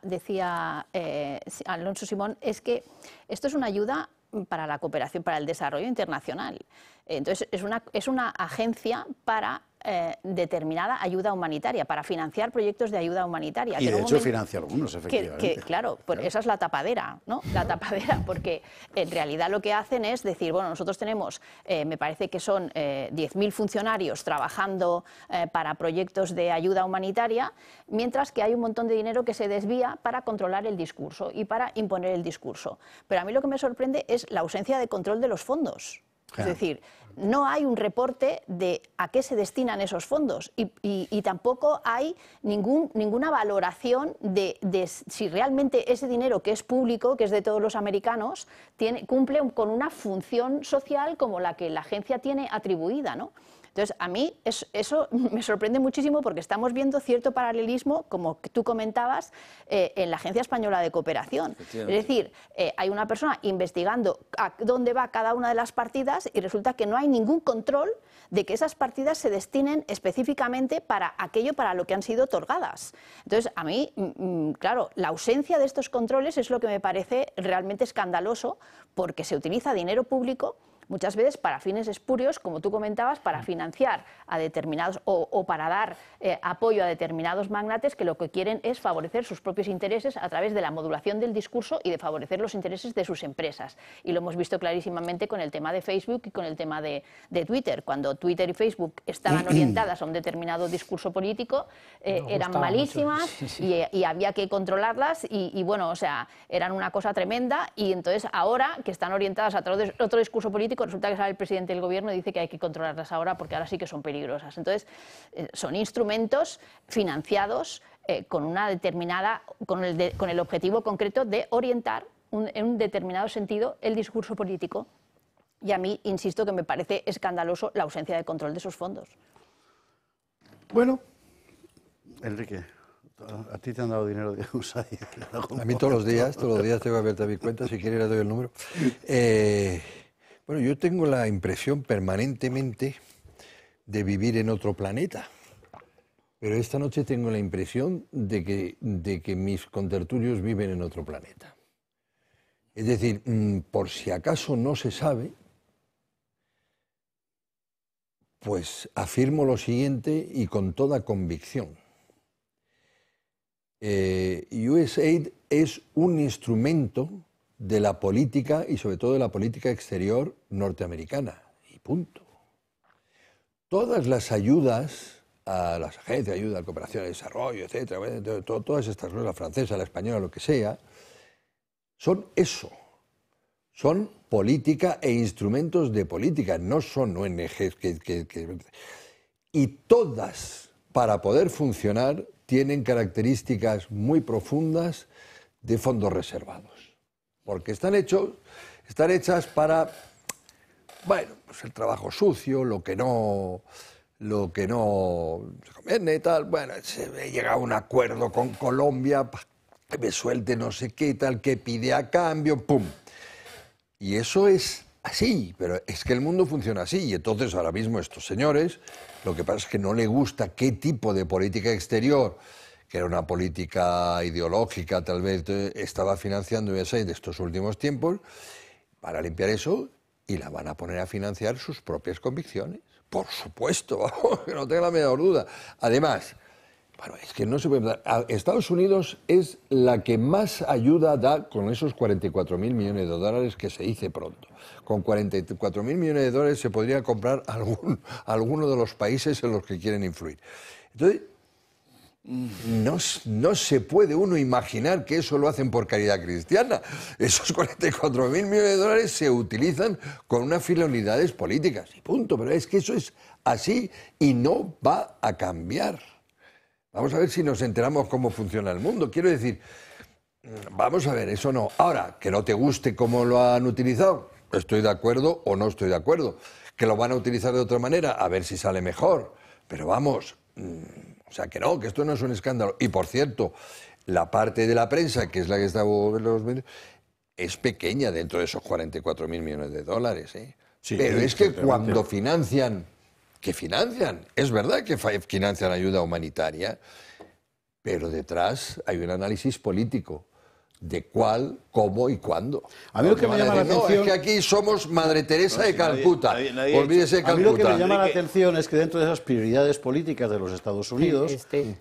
Alonso Simón, es que esto es una ayuda para la cooperación, para el desarrollo internacional. Entonces, es una agencia para determinada ayuda humanitaria, para financiar proyectos de ayuda humanitaria. Y de hecho financia algunos, efectivamente. Claro, pues esa es la tapadera, ¿no? La tapadera, porque en realidad lo que hacen es decir, bueno, nosotros tenemos, me parece que son 10.000 funcionarios trabajando para proyectos de ayuda humanitaria, mientras que hay un montón de dinero que se desvía para controlar el discurso y para imponer el discurso. Pero a mí lo que me sorprende es la ausencia de control de los fondos. Es decir, no hay un reporte de a qué se destinan esos fondos y tampoco hay ninguna valoración de si realmente ese dinero que es público, que es de todos los americanos, cumple con una función social como la que la agencia tiene atribuida, ¿no? Entonces, a mí eso me sorprende muchísimo porque estamos viendo cierto paralelismo, como tú comentabas, en la Agencia Española de Cooperación. Es decir, hay una persona investigando a dónde va cada una de las partidas y resulta que no hay ningún control de que esas partidas se destinen específicamente para aquello para lo que han sido otorgadas. Entonces, a mí, claro, la ausencia de estos controles es lo que me parece realmente escandaloso, porque se utiliza dinero público muchas veces para fines espurios, como tú comentabas, para financiar a determinados o para dar apoyo a determinados magnates que lo que quieren es favorecer sus propios intereses a través de la modulación del discurso y de favorecer los intereses de sus empresas. Y lo hemos visto clarísimamente con el tema de Facebook y con el tema de Twitter. Cuando Twitter y Facebook estaban orientadas a un determinado discurso político, eran malísimas y había que controlarlas y bueno, o sea, eran una cosa tremenda, y entonces ahora que están orientadas a través de otro discurso político, resulta que sale el presidente del gobierno y dice que hay que controlarlas ahora porque ahora sí que son peligrosas. Entonces, son instrumentos financiados con una determinada, con el objetivo concreto de orientar en un determinado sentido el discurso político. Y a mí, insisto, que me parece escandaloso la ausencia de control de esos fondos. Bueno, Enrique, ¿a ti te han dado dinero de USAID? A mí todos los días tengo abierta mi cuenta, si quieres le doy el número. Bueno, yo tengo la impresión permanentemente de vivir en otro planeta, pero esta noche tengo la impresión de que mis contertulios viven en otro planeta. Es decir, por si acaso no se sabe, pues afirmo lo siguiente y con toda convicción. USAID es un instrumento de la política y sobre todo de la política exterior norteamericana, y punto. Todas las ayudas a las agencias de ayuda, a cooperación, de desarrollo, etcétera, todas estas cosas, la francesa, la española, lo que sea, son eso, son política e instrumentos de política, no son ONGs y todas, para poder funcionar, tienen características muy profundas de fondos reservados. Porque están hechas para, bueno, pues el trabajo sucio, lo que no se conviene y tal. Bueno, se llega a un acuerdo con Colombia, que me suelte no sé qué tal, que pide a cambio, ¡pum! Y eso es así, pero es que el mundo funciona así. Y entonces ahora mismo estos señores, lo que pasa es que no les gusta qué tipo de política exterior, que era una política ideológica, tal vez estaba financiando USAID de estos últimos tiempos, para limpiar eso, y la van a poner a financiar sus propias convicciones. Por supuesto, que no tenga la menor duda. Además, bueno, es que no se puede dar. Estados Unidos es la que más ayuda da con esos 44.000 millones de dólares que se dice pronto. Con 44.000 millones de dólares se podría comprar alguno de los países en los que quieren influir. Entonces, no se puede uno imaginar que eso lo hacen por caridad cristiana. Esos 44.000 millones de dólares se utilizan con unas finalidades políticas y punto. Pero es que eso es así y no va a cambiar. Vamos a ver si nos enteramos cómo funciona el mundo. Quiero decir, vamos a ver, eso no. Ahora, que no te guste cómo lo han utilizado, estoy de acuerdo o no estoy de acuerdo. Que lo van a utilizar de otra manera, a ver si sale mejor. Pero vamos... O sea, que no, que esto no es un escándalo. Y, por cierto, la parte de la prensa, que es la que está en los medios, es pequeña dentro de esos 44.000 millones de dólares. Sí, pero es que cuando financian, es verdad que financian ayuda humanitaria, pero detrás hay un análisis político de cuál, cómo y cuándo. A mí lo que me llama la No, atención... es que aquí somos Madre Teresa de Calcuta. Olvídese de A mí lo que Calcuta. me llama la atención es que dentro de esas prioridades políticas de los Estados Unidos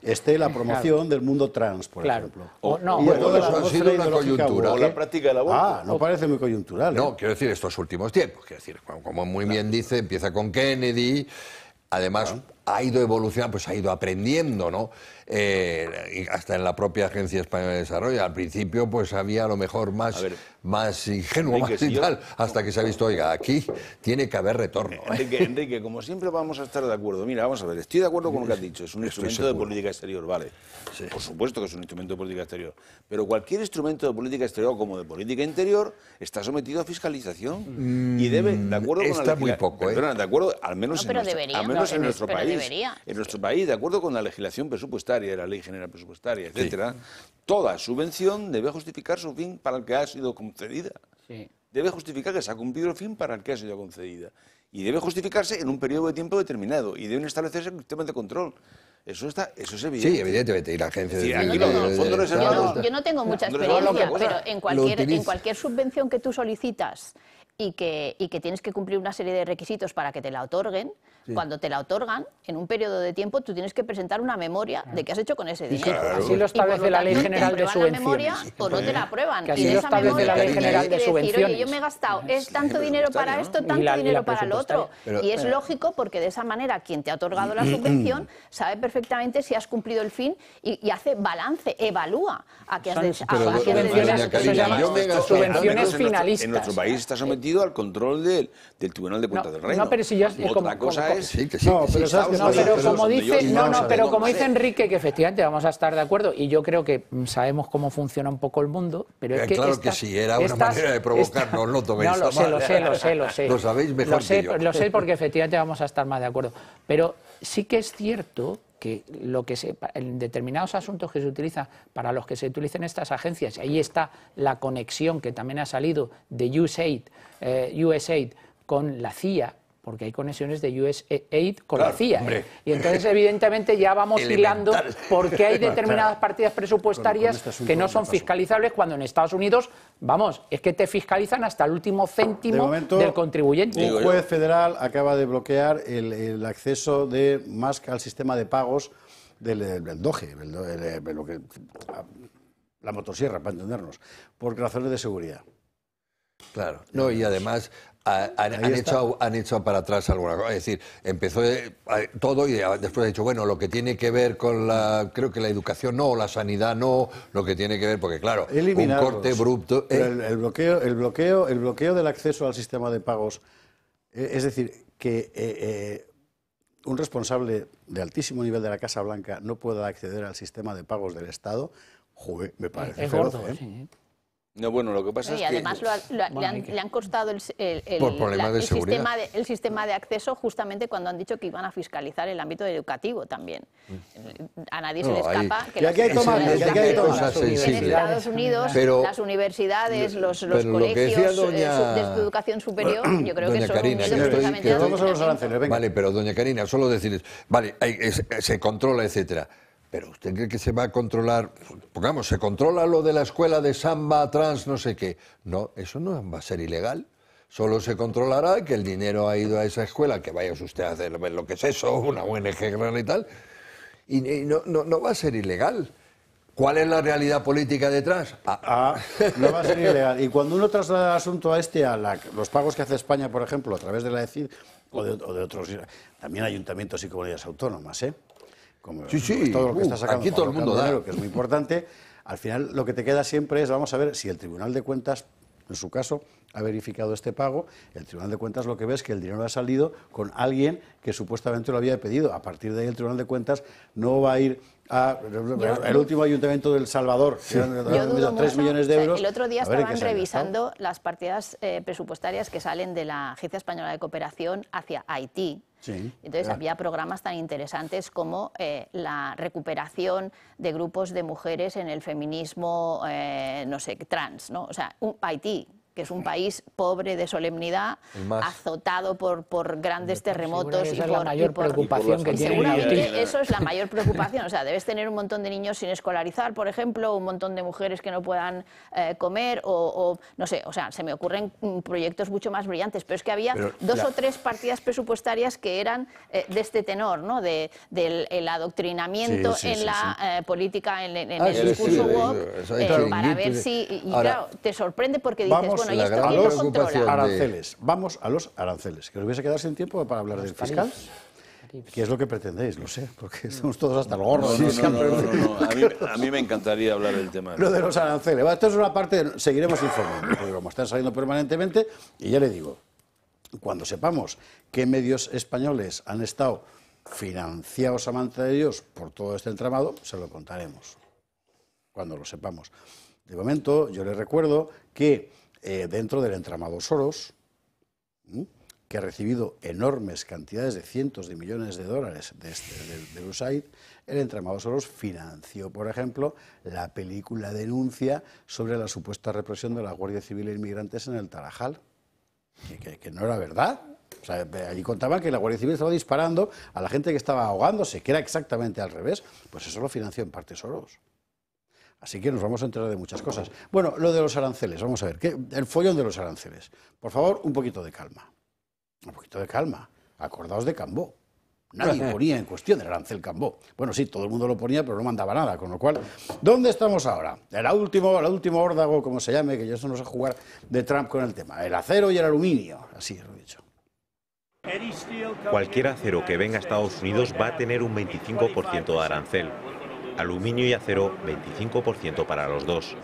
esté la promoción del mundo trans, por ejemplo. No, Y bueno, toda la eso ha sido atmósfera una ideológica coyuntura. woke. O la práctica del aborto. No parece muy coyuntural. No, quiero decir, estos últimos tiempos. Quiero decir, como muy bien dice, empieza con Kennedy, además ha ido evolucionando, pues ha ido aprendiendo, ¿no? Y hasta en la propia Agencia Española de Desarrollo. Al principio, pues había a lo mejor más ingenuo, Enrique, más y tal, hasta que se ha visto, oiga, aquí tiene que haber retorno. Enrique, como siempre vamos a estar de acuerdo. Mira, vamos a ver, estoy de acuerdo con lo que has dicho, es un instrumento de política exterior, vale. Sí. Por supuesto que es un instrumento de política exterior, pero cualquier instrumento de política exterior como de política interior está sometido a fiscalización y debe, de acuerdo con está muy poco, perdona, de acuerdo, al menos en nuestro país, debería. en nuestro país, de acuerdo con la legislación presupuestaria, la Ley General Presupuestaria, etcétera, toda subvención debe justificar su fin para el que ha sido concedida. Sí. Debe justificar que se ha cumplido el fin para el que ha sido concedida. Y debe justificarse en un periodo de tiempo determinado. Y deben establecerse sistemas de control. Eso es evidente. Sí, evidentemente. Y la agencia Sí, aquí los fondos reservados... Yo no tengo mucha No, experiencia, no, pero en cualquier subvención que tú solicitas y que tienes que cumplir una serie de requisitos para que te la otorguen, cuando te la otorgan, en un periodo de tiempo tú tienes que presentar una memoria de qué has hecho con ese dinero. Claro. Así lo establece la Ley General de Subvenciones. ¿Te aprueban la memoria o no te la aprueban? Que así y en lo esa establece memoria la Ley General de decir, Subvenciones. oye, yo me he gastado tanto dinero para esto, tanto dinero para lo otro. Y es lógico porque de esa manera quien te ha otorgado la subvención sabe perfectamente si has cumplido el fin y hace balance, evalúa a qué has subvenciones finalistas. En nuestro país está sometido al control del Tribunal de Cuentas del Reino. No, pero si yo... Otra cosa es... Pero como dice Enrique, que efectivamente vamos a estar de acuerdo, y yo creo que sabemos cómo funciona un poco el mundo, pero es que... Claro que sí, era una manera de provocarnos, no toméis lo sé. Lo sabéis mejor que yo. Lo sé porque efectivamente vamos a estar más de acuerdo. Pero sí que es cierto que en determinados asuntos que se utilizan, para los que se utilicen estas agencias, ahí está la conexión que también ha salido de USAID con la CIA, porque hay conexiones de USAID con la CIA. Hombre. Y entonces, evidentemente, ya vamos hilando porque hay determinadas partidas presupuestarias que no son fiscalizables cuando en Estados Unidos, vamos, es que te fiscalizan hasta el último céntimo del contribuyente. Un juez federal acaba de bloquear el acceso de Musk al sistema de pagos del DOGE, la motosierra, para entendernos, por razones de seguridad. Claro, no, y además han hecho para atrás alguna cosa. Es decir, empezó todo y después ha dicho, bueno, lo que tiene que ver con creo que la educación no, la sanidad no, lo que tiene que ver, porque claro, un corte abrupto... El bloqueo del acceso al sistema de pagos, es decir, que un responsable de altísimo nivel de la Casa Blanca no pueda acceder al sistema de pagos del Estado, joder, me parece feroz, gordo, sí. No, bueno, lo que pasa es que... además le han costado el sistema de acceso justamente cuando han dicho que iban a fiscalizar el ámbito educativo también. A nadie se le escapa que en Estados Unidos las universidades, los colegios de educación superior, yo creo que son precisamente... Vamos a los aranceles, venga. Vale, pero doña Karina, solo decirles, vale, se controla, etcétera. Pero ¿usted cree que se va a controlar? Pongamos, ¿se controla lo de la escuela de samba, trans, no sé qué? No, eso no va a ser ilegal. Solo se controlará que el dinero ha ido a esa escuela, que vaya usted a hacer lo que es eso, una ONG grande y tal, y no va a ser ilegal. ¿Cuál es la realidad política detrás? No va a ser ilegal. Y cuando uno traslada el asunto a los pagos que hace España, por ejemplo, a través de la ECID o de otros, también ayuntamientos y comunidades autónomas, como todo lo que está sacando aquí todo el mundo da, que es muy importante, al final lo que te queda siempre es, vamos a ver si el Tribunal de Cuentas, en su caso, ha verificado este pago. El Tribunal de Cuentas lo que ve es que el dinero ha salido con alguien que supuestamente lo había pedido. A partir de ahí el Tribunal de Cuentas no va a ir el último ayuntamiento de El Salvador, yo dudo 3 millones de euros. El otro día estaban revisando las partidas presupuestarias que salen de la Agencia Española de Cooperación hacia Haití. Sí, entonces había programas tan interesantes como la recuperación de grupos de mujeres en el feminismo, no sé, trans, ¿no? O sea, Haití, que es un país pobre de solemnidad, azotado por grandes terremotos. Esa es la mayor preocupación que tiene. Seguramente eso es la mayor preocupación. O sea, debes tener un montón de niños sin escolarizar, por ejemplo, un montón de mujeres que no puedan comer, o no sé, o sea, se me ocurren proyectos mucho más brillantes, pero es que había dos o tres partidas presupuestarias que eran de este tenor, ¿no? Del adoctrinamiento en la política, en el discurso woke, para ver si... Y claro, te sorprende porque dices, bueno, ¿y esto quién lo controla? Aranceles. Vamos a los aranceles. Que os vais a quedar sin tiempo para hablar del fiscal. ¿Qué es lo que pretendéis? Lo sé, porque estamos todos hasta el gorro. A mí me encantaría hablar del tema. Lo de los aranceles. Esto es una parte, seguiremos informando, porque como están saliendo permanentemente, y ya le digo, cuando sepamos qué medios españoles han estado financiados a manta de Dios por todo este entramado, se lo contaremos, cuando lo sepamos. De momento, yo les recuerdo que dentro del entramado Soros, que ha recibido enormes cantidades de cientos de millones de dólares de USAID, el entramado Soros financió, por ejemplo, la película Denuncia sobre la supuesta represión de la Guardia Civil e inmigrantes en el Tarajal, que no era verdad. O sea, allí contaban que la Guardia Civil estaba disparando a la gente que estaba ahogándose, que era exactamente al revés. Pues eso lo financió en parte Soros. Así que nos vamos a enterar de muchas cosas. Bueno, lo de los aranceles, vamos a ver, el follón de los aranceles. Por favor, un poquito de calma. Un poquito de calma. Acordaos de Cambó. Nadie ponía en cuestión el arancel Cambó. Bueno, sí, todo el mundo lo ponía, pero no mandaba nada. Con lo cual, ¿dónde estamos ahora? El último órdago, como se llame, que ya eso no sé jugar de Trump con el tema. El acero y el aluminio. Así lo he dicho. Cualquier acero que venga a Estados Unidos va a tener un 25% de arancel. Aluminio y acero, 25% para los dos.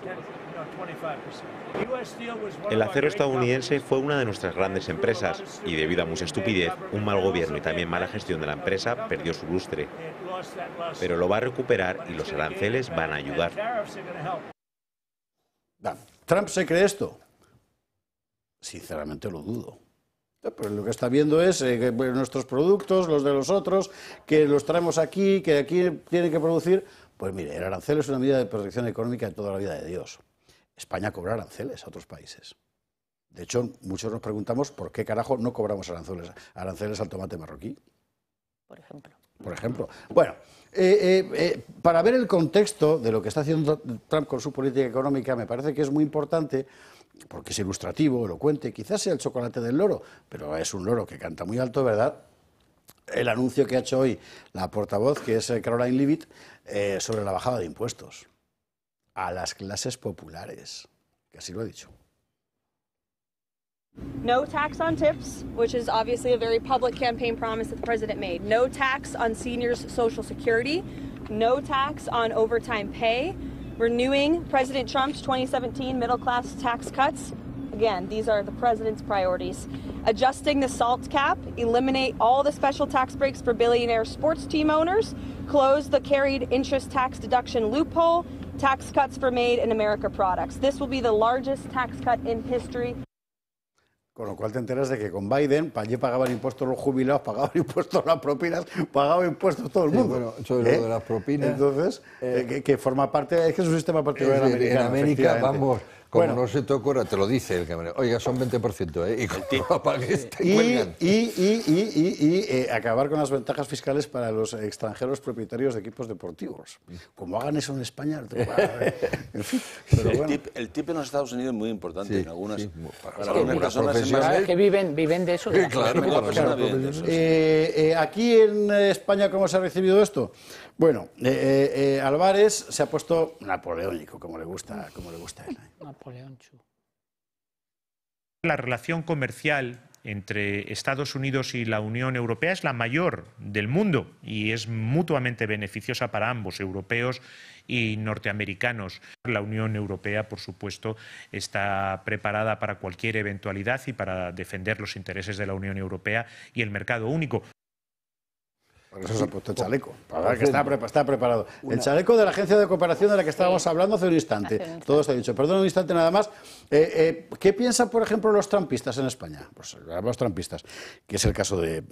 El acero estadounidense fue una de nuestras grandes empresas y debido a mucha estupidez, un mal gobierno y también mala gestión de la empresa perdió su lustre. Pero lo va a recuperar y los aranceles van a ayudar. ¿Trump se cree esto? Sinceramente lo dudo. Pues lo que está viendo es que nuestros productos, los de los otros, que los traemos aquí, que aquí tienen que producir. Pues mire, el arancel es una medida de protección económica de toda la vida de Dios. España cobra aranceles a otros países. De hecho, muchos nos preguntamos por qué carajo no cobramos aranceles al tomate marroquí. Por ejemplo. Por ejemplo. Bueno, para ver el contexto de lo que está haciendo Trump con su política económica, me parece que es muy importante, porque es ilustrativo, elocuente, quizás sea el chocolate del loro, pero es un loro que canta muy alto, ¿verdad? El anuncio que ha hecho hoy la portavoz, que es Caroline Leavitt, sobre la bajada de impuestos a las clases populares, que así lo ha dicho. No tax on tips, which is obviously a very public campaign promise that the president made. No tax on seniors' Social Security. No tax on overtime pay. Renewing President Trump's 2017 middle-class tax cuts. Again, these are the president's priorities. Adjusting the SALT cap, eliminate all the special tax breaks for billionaire sports team owners, close the carried interest tax deduction loophole, tax cuts for Made in America products. This will be the largest tax cut in history. Con lo cual te enteras de que con Biden, allí pagaban impuestos los jubilados, pagaban impuestos las propinas, pagaba impuestos todo el mundo. Bueno, sobre lo de las propinas... Entonces, que forma parte, es que es un sistema particular americano. En América, vamos, como no se te ocurra, te lo dice el camarero. Oiga, son 20%, ¿eh? Y como lo pagues, te cuelgan. Y acabar con las ventajas fiscales para los extranjeros propietarios de equipos deportivos. Como hagan eso en España... En fin, pero bueno. El tip en los Estados Unidos es muy importante. En algunas, para algunas personas que viven de eso. Sí, claro. Aquí en España, ¿cómo se ha recibido esto? Bueno, Álvarez se ha puesto napoleónico, como le gusta a él. La relación comercial entre Estados Unidos y la Unión Europea es la mayor del mundo y es mutuamente beneficiosa para ambos, europeos y norteamericanos. La Unión Europea, por supuesto, está preparada para cualquier eventualidad y para defender los intereses de la Unión Europea y el mercado único. Por eso se ha puesto el chaleco, para ver que está preparado. El chaleco de la Agencia de Cooperación de la que estábamos hablando hace un instante. Todo está dicho. Perdón, un instante nada más. ¿Qué piensan, por ejemplo, los trumpistas en España? Pues los trumpistas, que es el caso de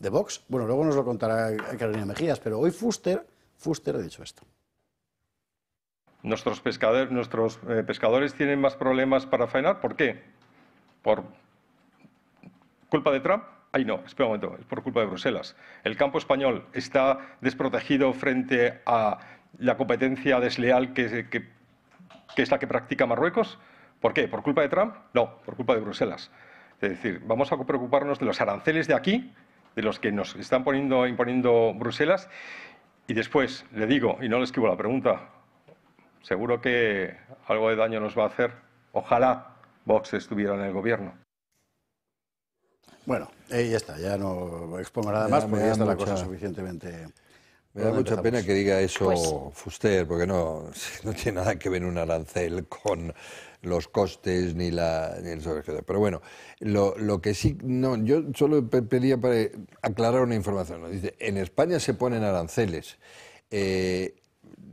Vox. Bueno, luego nos lo contará Carolina Mejías, pero hoy Fuster ha dicho esto. Nuestros pescadores tienen más problemas para faenar. ¿Por qué? ¿Por culpa de Trump? Ay, no, espera un momento, es por culpa de Bruselas. El campo español está desprotegido frente a la competencia desleal que es la que practica Marruecos. ¿Por qué? ¿Por culpa de Trump? No, por culpa de Bruselas. Es decir, vamos a preocuparnos de los aranceles de aquí, de los que nos están imponiendo Bruselas. Y después, le digo, y no le esquivo la pregunta, seguro que algo de daño nos va a hacer. Ojalá Vox estuviera en el gobierno. Bueno, ya está, ya no expongo nada más porque ya está la cosa suficientemente... Me da mucha pena que diga eso Fuster, porque no tiene nada que ver un arancel con los costes ni el sobreprecio. Pero bueno, lo que sí... No, yo solo pedía para aclarar una información, ¿no? Dice, en España se ponen aranceles.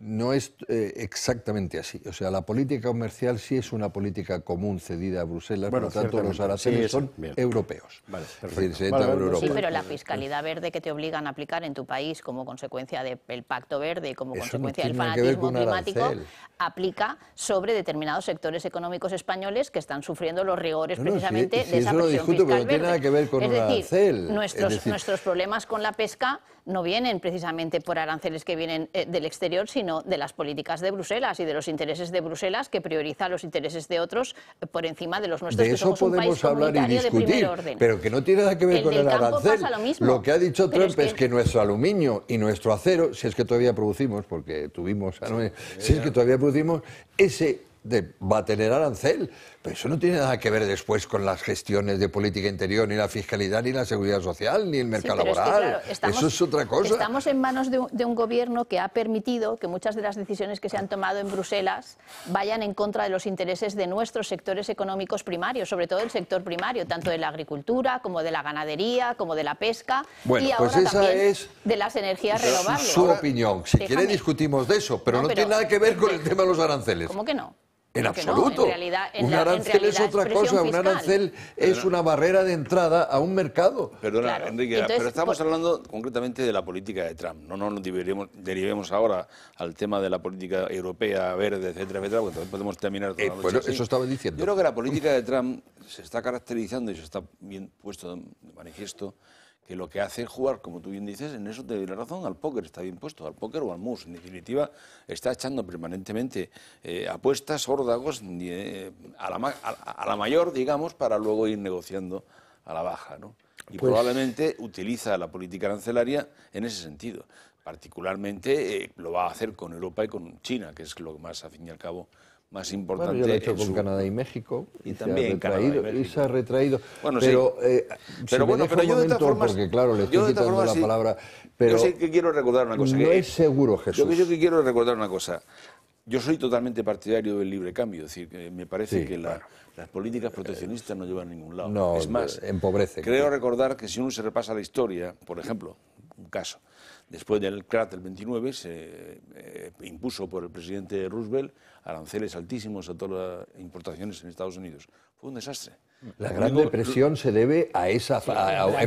No es exactamente así. O sea, la política comercial sí es una política común cedida a Bruselas, por lo tanto los aranceles son europeos. Vale, es decir, se entra por Europa. Sí, pero la fiscalidad verde que te obligan a aplicar en tu país como consecuencia del Pacto Verde y como consecuencia del fanatismo climático aplica sobre determinados sectores económicos españoles que están sufriendo los rigores precisamente de esa presión fiscal verde. Tiene nada que ver con un arancel. Nuestros problemas con la pesca no vienen precisamente por aranceles que vienen del exterior, sino de las políticas de Bruselas y de los intereses de Bruselas, que prioriza los intereses de otros por encima de los nuestros, que somos un país comunitario de primer orden. Pero que no tiene nada que ver con el arancel. Lo que ha dicho Trump es que nuestro aluminio y nuestro acero, si es que todavía producimos, porque tuvimos, si es que todavía producimos, ese va a tener arancel. Pero eso no tiene nada que ver después con las gestiones de política interior, ni la fiscalidad, ni la seguridad social, ni el mercado laboral. Es que, claro, eso es otra cosa. Estamos en manos de un gobierno que ha permitido que muchas de las decisiones que se han tomado en Bruselas vayan en contra de los intereses de nuestros sectores económicos primarios, sobre todo el sector primario, tanto de la agricultura, como de la ganadería, como de la pesca, bueno, y ahora pues esa también es de las energías renovables. Su opinión. Si quiere discutimos de eso, pero no tiene nada que ver con el tema de los aranceles. ¿Cómo que no? En absoluto. No, un arancel es otra cosa. Un arancel es una barrera de entrada a un mercado. Perdona, claro. Enrique, entonces, pero estamos hablando concretamente de la política de Trump. No nos derivemos ahora al tema de la política europea, verde, etcétera, etcétera, porque también podemos terminar toda la noche así. Eso estaba diciendo. Yo creo que la política de Trump se está caracterizando y se está bien puesto de manifiesto que lo que hace es jugar, como tú bien dices, en eso te doy la razón, al póker, está bien puesto, al póker o al mus. En definitiva, está echando permanentemente apuestas, órdagos a la mayor, digamos, para luego ir negociando a la baja, ¿no? Y probablemente utiliza la política arancelaria en ese sentido. Particularmente lo va a hacer con Europa y con China, que es lo más, al fin y al cabo, más importante. Bueno, yo lo he hecho con Canadá y México y también se ha retraído. Bueno, pero pero yo de todas formas, porque claro, le estoy quitando la palabra. Pero yo sí que quiero recordar una cosa. No es seguro, Jesús. Yo que quiero recordar una cosa. Yo soy totalmente partidario del libre cambio, es decir, que me parece que las políticas proteccionistas no llevan a ningún lado. No, es más, empobrecen. Creo recordar que si uno se repasa la historia, por ejemplo, un caso, después del crash del 29 se impuso por el presidente Roosevelt aranceles altísimos a todas las importaciones en Estados Unidos. Fue un desastre. La Gran Depresión se debe a esa,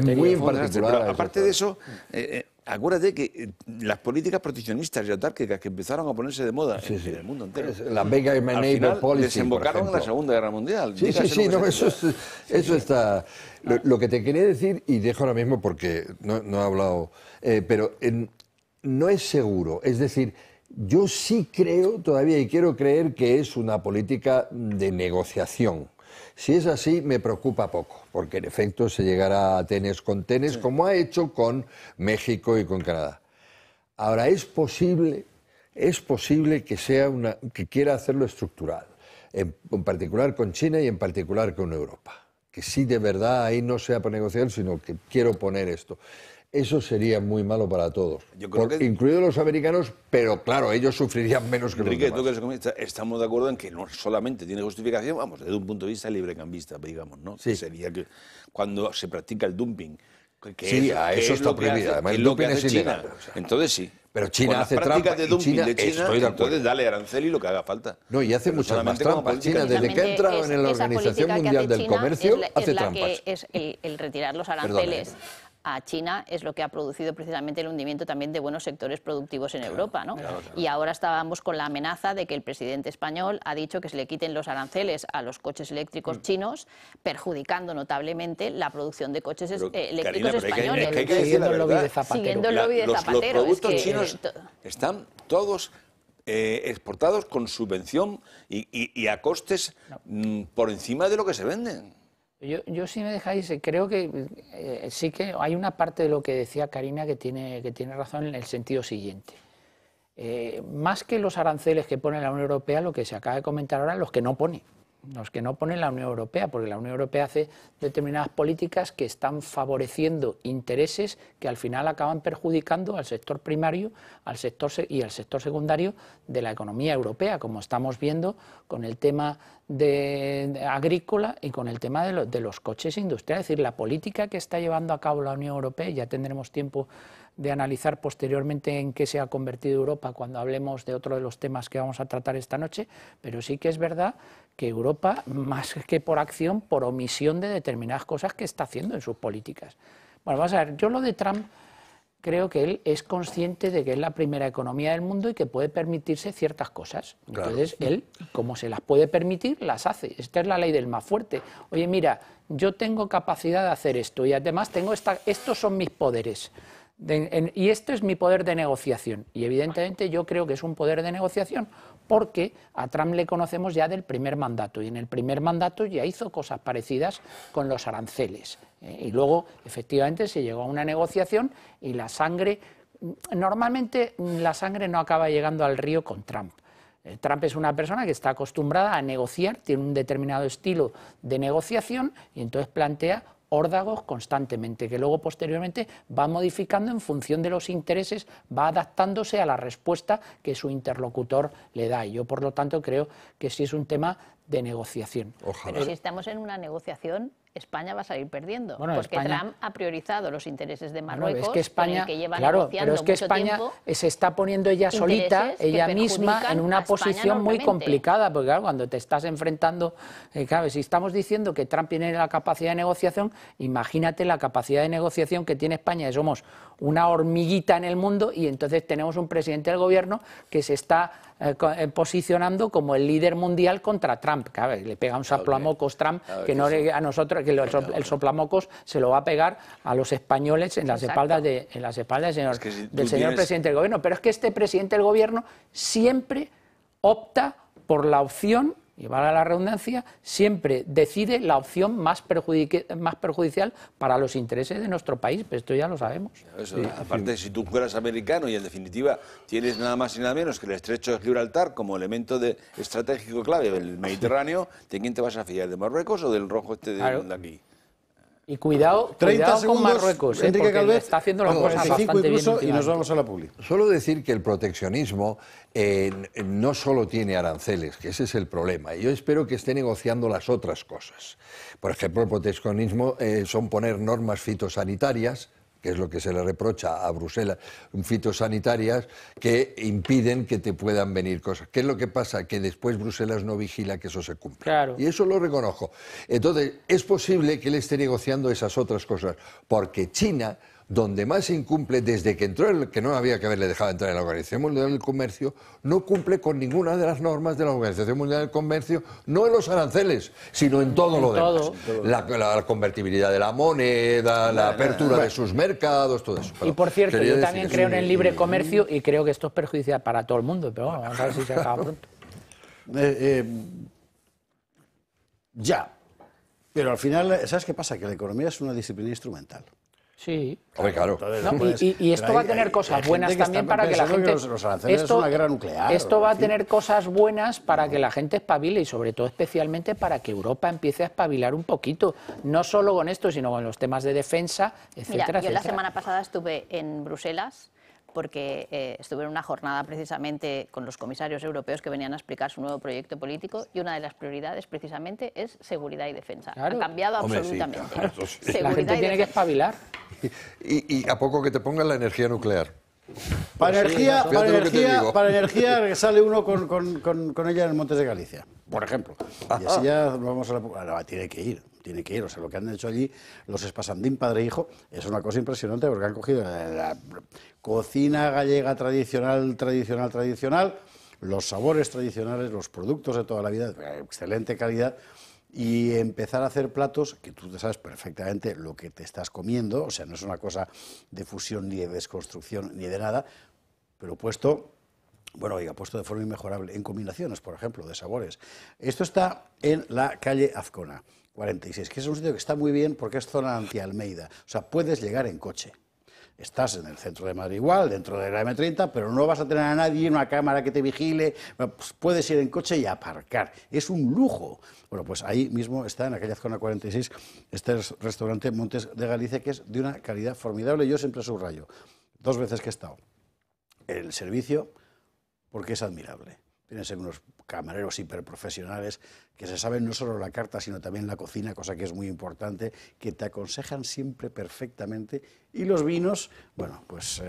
muy en particular. Pero aparte de eso, acuérdate que las políticas proteccionistas y autárquicas que empezaron a ponerse de moda en el mundo entero, la Big Enabler Policy, desembocaron en la Segunda Guerra Mundial. Eso está. Lo que te quería decir, y dejo ahora mismo porque no he hablado, pero no es seguro. Es decir, yo sí creo todavía y quiero creer que es una política de negociación. Si es así, me preocupa poco, porque en efecto se llegará a tenes con tenes, como ha hecho con México y con Canadá. Ahora, es posible que quiera hacerlo estructural, en particular con China y en particular con Europa. Que sí, de verdad, ahí no sea por negociar, sino que quiero poner esto. Eso sería muy malo para todos, incluidos los americanos, pero claro, ellos sufrirían menos que Enrique, los demás. tú que eres economista, estamos de acuerdo en que no solamente tiene justificación, vamos, desde un punto de vista librecambista, digamos, ¿no? Sí. Que sería que cuando se practica el dumping, eso está prohibido. Además, el dumping es ilegal. Entonces sí. Pero China hace trampas. De dumping de China, entonces dale arancel y lo que haga falta. No, y hace muchas más trampas. China, desde que ha entrado en la Organización Mundial del Comercio, hace trampas. Es el retirar los aranceles a China es lo que ha producido precisamente el hundimiento también de buenos sectores productivos en Europa, ¿no? Y ahora estábamos con la amenaza de que el presidente español ha dicho que se le quiten los aranceles a los coches eléctricos chinos, perjudicando notablemente la producción de coches eléctricos españoles. Siguiendo el lobby de Zapatero. Los productos chinos están todos exportados con subvención y a costes por encima de lo que se venden. Yo si me dejáis, creo que sí que hay una parte de lo que decía Karina que tiene razón en el sentido siguiente. Más que los aranceles que pone la Unión Europea, lo que se acaba de comentar ahora, los que no pone la Unión Europea, porque la Unión Europea hace determinadas políticas que están favoreciendo intereses que al final acaban perjudicando al sector primario al sector secundario de la economía europea, como estamos viendo con el tema agrícola y con el tema de los coches industriales. Es decir, la política que está llevando a cabo la Unión Europea, ya tendremos tiempo de analizar posteriormente en qué se ha convertido Europa cuando hablemos de otro de los temas que vamos a tratar esta noche, pero sí que es verdad que Europa, más que por acción, por omisión de determinadas cosas que está haciendo en sus políticas. Bueno, vamos a ver, yo lo de Trump creo que él es consciente de que es la primera economía del mundo y que puede permitirse ciertas cosas. Entonces, él, como se las puede permitir, las hace. Esta es la ley del más fuerte. Oye, mira, yo tengo capacidad de hacer esto y además tengo estos son mis poderes. Y esto es mi poder de negociación. Y evidentemente yo creo que es un poder de negociación porque a Trump le conocemos ya del primer mandato. Y en el primer mandato ya hizo cosas parecidas con los aranceles. Y luego, efectivamente, se llegó a una negociación y la sangre... Normalmente la sangre no acaba llegando al río con Trump. Trump es una persona que está acostumbrada a negociar, tiene un determinado estilo de negociación y entonces plantea órdagos constantemente, que luego posteriormente va modificando en función de los intereses, va adaptándose a la respuesta que su interlocutor le da. Y yo, por lo tanto, creo que sí es un tema de negociación. Ojalá. Pero si estamos en una negociación, España va a salir perdiendo, porque España... Trump ha priorizado los intereses de Marruecos, es que España, con el que lleva pero es que España se está poniendo ella solita, ella misma, en una posición muy complicada, porque claro, cuando te estás enfrentando, claro, si estamos diciendo que Trump tiene la capacidad de negociación, imagínate la capacidad de negociación que tiene España, que somos una hormiguita en el mundo y entonces tenemos un presidente del gobierno que se está posicionando como el líder mundial contra Trump. Claro, le pega un soplamocos Trump que no a nosotros, que el soplamocos se lo va a pegar a los españoles en las espaldas del señor presidente del gobierno. Pero es que este presidente del gobierno siempre opta por la opción, y vale la redundancia, siempre decide la opción más perjudicial para los intereses de nuestro país, pero esto ya lo sabemos. Eso, sí, aparte, si tú fueras americano y en definitiva tienes nada más y nada menos que el estrecho de Gibraltar como elemento estratégico clave del Mediterráneo, ¿de quién te vas a fiar? ¿De Marruecos o del rojo de aquí? Y cuidado con Marruecos, Enrique Calvet, está haciendo las cosas bastante bien y nos vamos a la publi. Solo decir que el proteccionismo no solo tiene aranceles, que ese es el problema. Yo espero que esté negociando las otras cosas. Por ejemplo, el proteccionismo son poner normas fitosanitarias, que es lo que se le reprocha a Bruselas, fitosanitarias que impiden que te puedan venir cosas. ¿Qué es lo que pasa? Que después Bruselas no vigila que eso se cumpla. Claro. Y eso lo reconozco. Entonces, es posible que él esté negociando esas otras cosas, porque China, donde más incumple desde que entró, que no había que haberle dejado entrar en la Organización Mundial del Comercio, no cumple con ninguna de las normas de la Organización Mundial del Comercio, no en los aranceles, sino en todo lo demás. La convertibilidad de la moneda, la apertura de sus mercados, todo eso. Y por cierto, yo también creo en el libre comercio y creo que esto es perjudicial para todo el mundo, pero bueno, vamos a ver si se acaba pronto. Ya, pero al final, ¿sabes qué pasa? Que la economía es una disciplina instrumental. Sí. Hombre, claro. Y esto va a tener cosas buenas también para que la gente... Los aranceles es una guerra nuclear. Esto va a tener cosas buenas para que la gente espabile y sobre todo especialmente para que Europa empiece a espabilar un poquito. No solo con esto, sino con los temas de defensa, etcétera, Mira, yo la etcétera. semana pasada estuve en Bruselas porque estuve en una jornada precisamente con los comisarios europeos que venían a explicar su nuevo proyecto político y una de las prioridades precisamente es seguridad y defensa. Claro. Ha cambiado absolutamente. Sí, claro, sí. La gente tiene que espabilar. Y a poco que te pongan la energía nuclear. Para energía sale uno con ella en el Montes de Galicia, por ejemplo. Y así ya nos vamos a la... Ahora tiene que ir. tiene que ir. O sea, lo que han hecho allí los Espasandín, padre e hijo, es una cosa impresionante porque han cogido la cocina gallega tradicional, los sabores tradicionales, los productos de toda la vida, de excelente calidad, y empezar a hacer platos que tú sabes perfectamente lo que te estás comiendo, o sea, no es una cosa de fusión ni de desconstrucción ni de nada, pero puesto de forma inmejorable, en combinaciones, por ejemplo, de sabores. Esto está en la calle Azcona 46, que es un sitio que está muy bien porque es zona anti-Almeida, o sea, puedes llegar en coche. Estás en el centro de Madrid igual, dentro de la M30, pero no vas a tener a nadie, una cámara que te vigile, pues puedes ir en coche y aparcar. Es un lujo. Bueno, pues ahí mismo está, en aquella zona 46, este restaurante Montes de Galicia, que es de una calidad formidable. Yo siempre subrayo, 2 veces que he estado, el servicio, porque es admirable. Tienen que ser unos camareros hiperprofesionales que se saben no solo la carta, sino también la cocina, cosa que es muy importante, que te aconsejan siempre perfectamente. Y los vinos, bueno, pues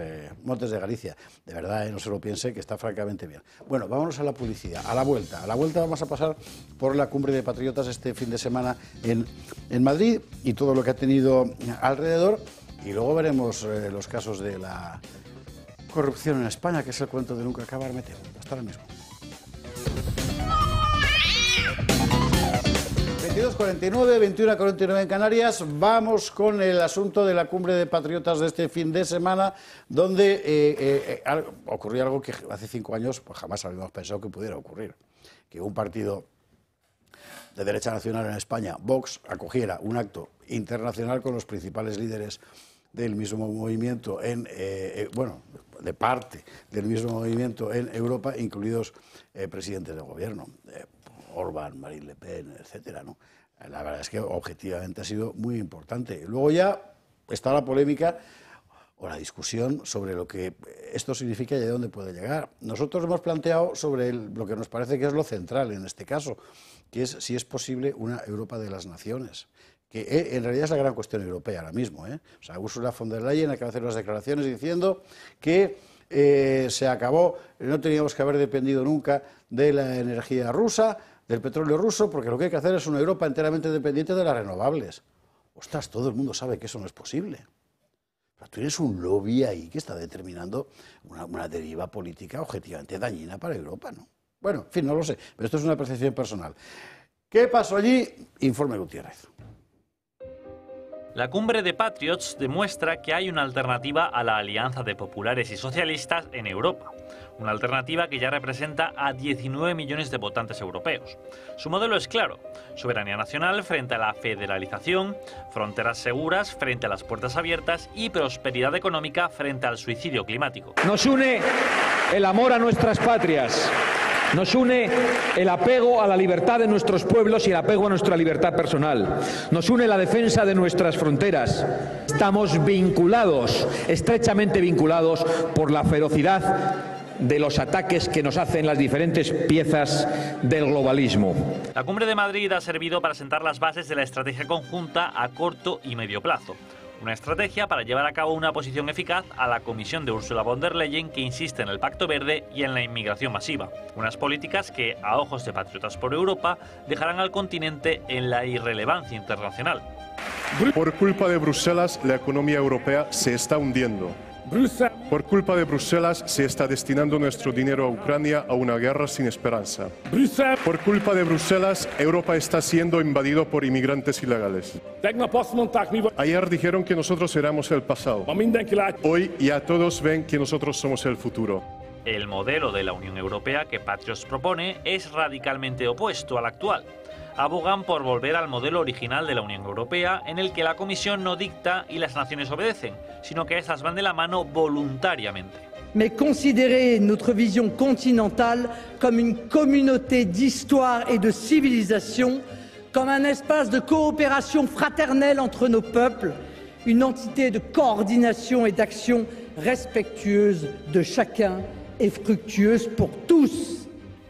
Montes de Galicia, de verdad, no se lo piense, que está francamente bien. Bueno, vámonos a la publicidad. A la vuelta vamos a pasar por la Cumbre de Patriotas este fin de semana en Madrid y todo lo que ha tenido alrededor. Y luego veremos los casos de la corrupción en España, que es el cuento de nunca acabar, me temo. Hasta ahora mismo. 22:49, 21:49 en Canarias. Vamos con el asunto de la Cumbre de Patriotas de este fin de semana, donde ocurrió algo que hace 5 años pues jamás habíamos pensado que pudiera ocurrir. Que un partido de derecha nacional en España, Vox, acogiera un acto internacional con los principales líderes del mismo movimiento, de parte del mismo movimiento en Europa, incluidos presidentes de gobierno. Orbán, Marine Le Pen, etcétera, ¿no? La verdad es que objetivamente ha sido muy importante. Luego ya está la polémica o la discusión sobre lo que esto significa y de dónde puede llegar. Nosotros hemos planteado sobre lo que nos parece que es lo central en este caso, que es si es posible una Europa de las naciones, que en realidad es la gran cuestión europea ahora mismo, O sea, Ursula von der Leyen acaba de hacer unas declaraciones diciendo que se acabó, no teníamos que haber dependido nunca de la energía rusa, del petróleo ruso, porque lo que hay que hacer es una Europa enteramente dependiente de las renovables. Ostras, todo el mundo sabe que eso no es posible. Pero tú tienes un lobby ahí que está determinando una deriva política objetivamente dañina para Europa, ¿no? Bueno, en fin, no lo sé, pero esto es una percepción personal. ¿Qué pasó allí? Informe Gutiérrez. La Cumbre de Patriots demuestra que hay una alternativa a la alianza de populares y socialistas en Europa. Una alternativa que ya representa a 19 millones de votantes europeos. Su modelo es claro: soberanía nacional frente a la federalización, fronteras seguras frente a las puertas abiertas y prosperidad económica frente al suicidio climático. Nos une el amor a nuestras patrias. Nos une el apego a la libertad de nuestros pueblos y el apego a nuestra libertad personal. Nos une la defensa de nuestras fronteras. Estamos vinculados, estrechamente vinculados, por la ferocidad de los ataques que nos hacen las diferentes piezas del globalismo. La Cumbre de Madrid ha servido para sentar las bases de la estrategia conjunta a corto y medio plazo. Una estrategia para llevar a cabo una oposición eficaz a la comisión de Ursula von der Leyen, que insiste en el Pacto Verde y en la inmigración masiva. Unas políticas que, a ojos de Patriotas por Europa, dejarán al continente en la irrelevancia internacional. Por culpa de Bruselas, la economía europea se está hundiendo. Por culpa de Bruselas se está destinando nuestro dinero a Ucrania a una guerra sin esperanza. Por culpa de Bruselas, Europa está siendo invadido por inmigrantes ilegales. Ayer dijeron que nosotros éramos el pasado. Hoy ya todos ven que nosotros somos el futuro. El modelo de la Unión Europea que Patriots propone es radicalmente opuesto al actual. Abogan por volver al modelo original de la Unión Europea, en el que la Comisión no dicta y las naciones obedecen, sino que estas van de la mano voluntariamente. Mais considérer notre vision continentale comme une communauté d'histoire et de civilisation, comme un espace de coopération fraternelle entre nos peuples, une entité de coordination et d'action respectueuse de chacun et fructueuse pour tous.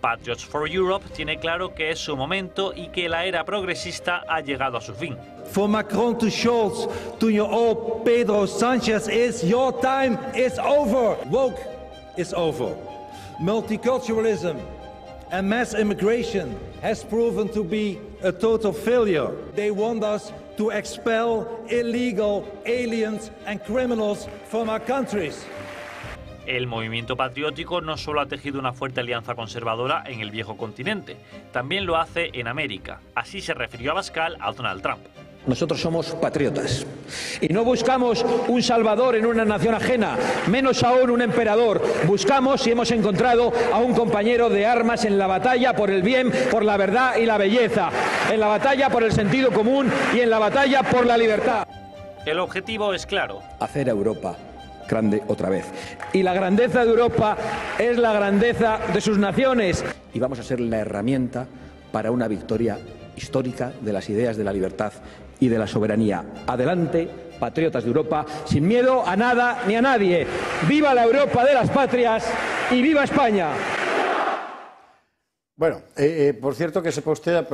Patriots for Europe tiene claro que es su momento y que la era progresista ha llegado a su fin. For Macron to Scholz, to your old Pedro Sánchez, is your time is over. Woke is over. Multiculturalism and mass immigration has proven to be a total failure. They want us to expel illegal aliens and criminals from our countries. El movimiento patriótico no solo ha tejido una fuerte alianza conservadora en el viejo continente, también lo hace en América. Así se refirió Abascal a Donald Trump. Nosotros somos patriotas y no buscamos un salvador en una nación ajena, menos aún un emperador. Buscamos y hemos encontrado a un compañero de armas en la batalla por el bien, por la verdad y la belleza, en la batalla por el sentido común y en la batalla por la libertad. El objetivo es claro: hacer a Europa grande otra vez. Y la grandeza de Europa es la grandeza de sus naciones. Y vamos a ser la herramienta para una victoria histórica de las ideas de la libertad y de la soberanía. Adelante, patriotas de Europa, sin miedo a nada ni a nadie. ¡Viva la Europa de las patrias y viva España! Bueno, por cierto, que sepa usted,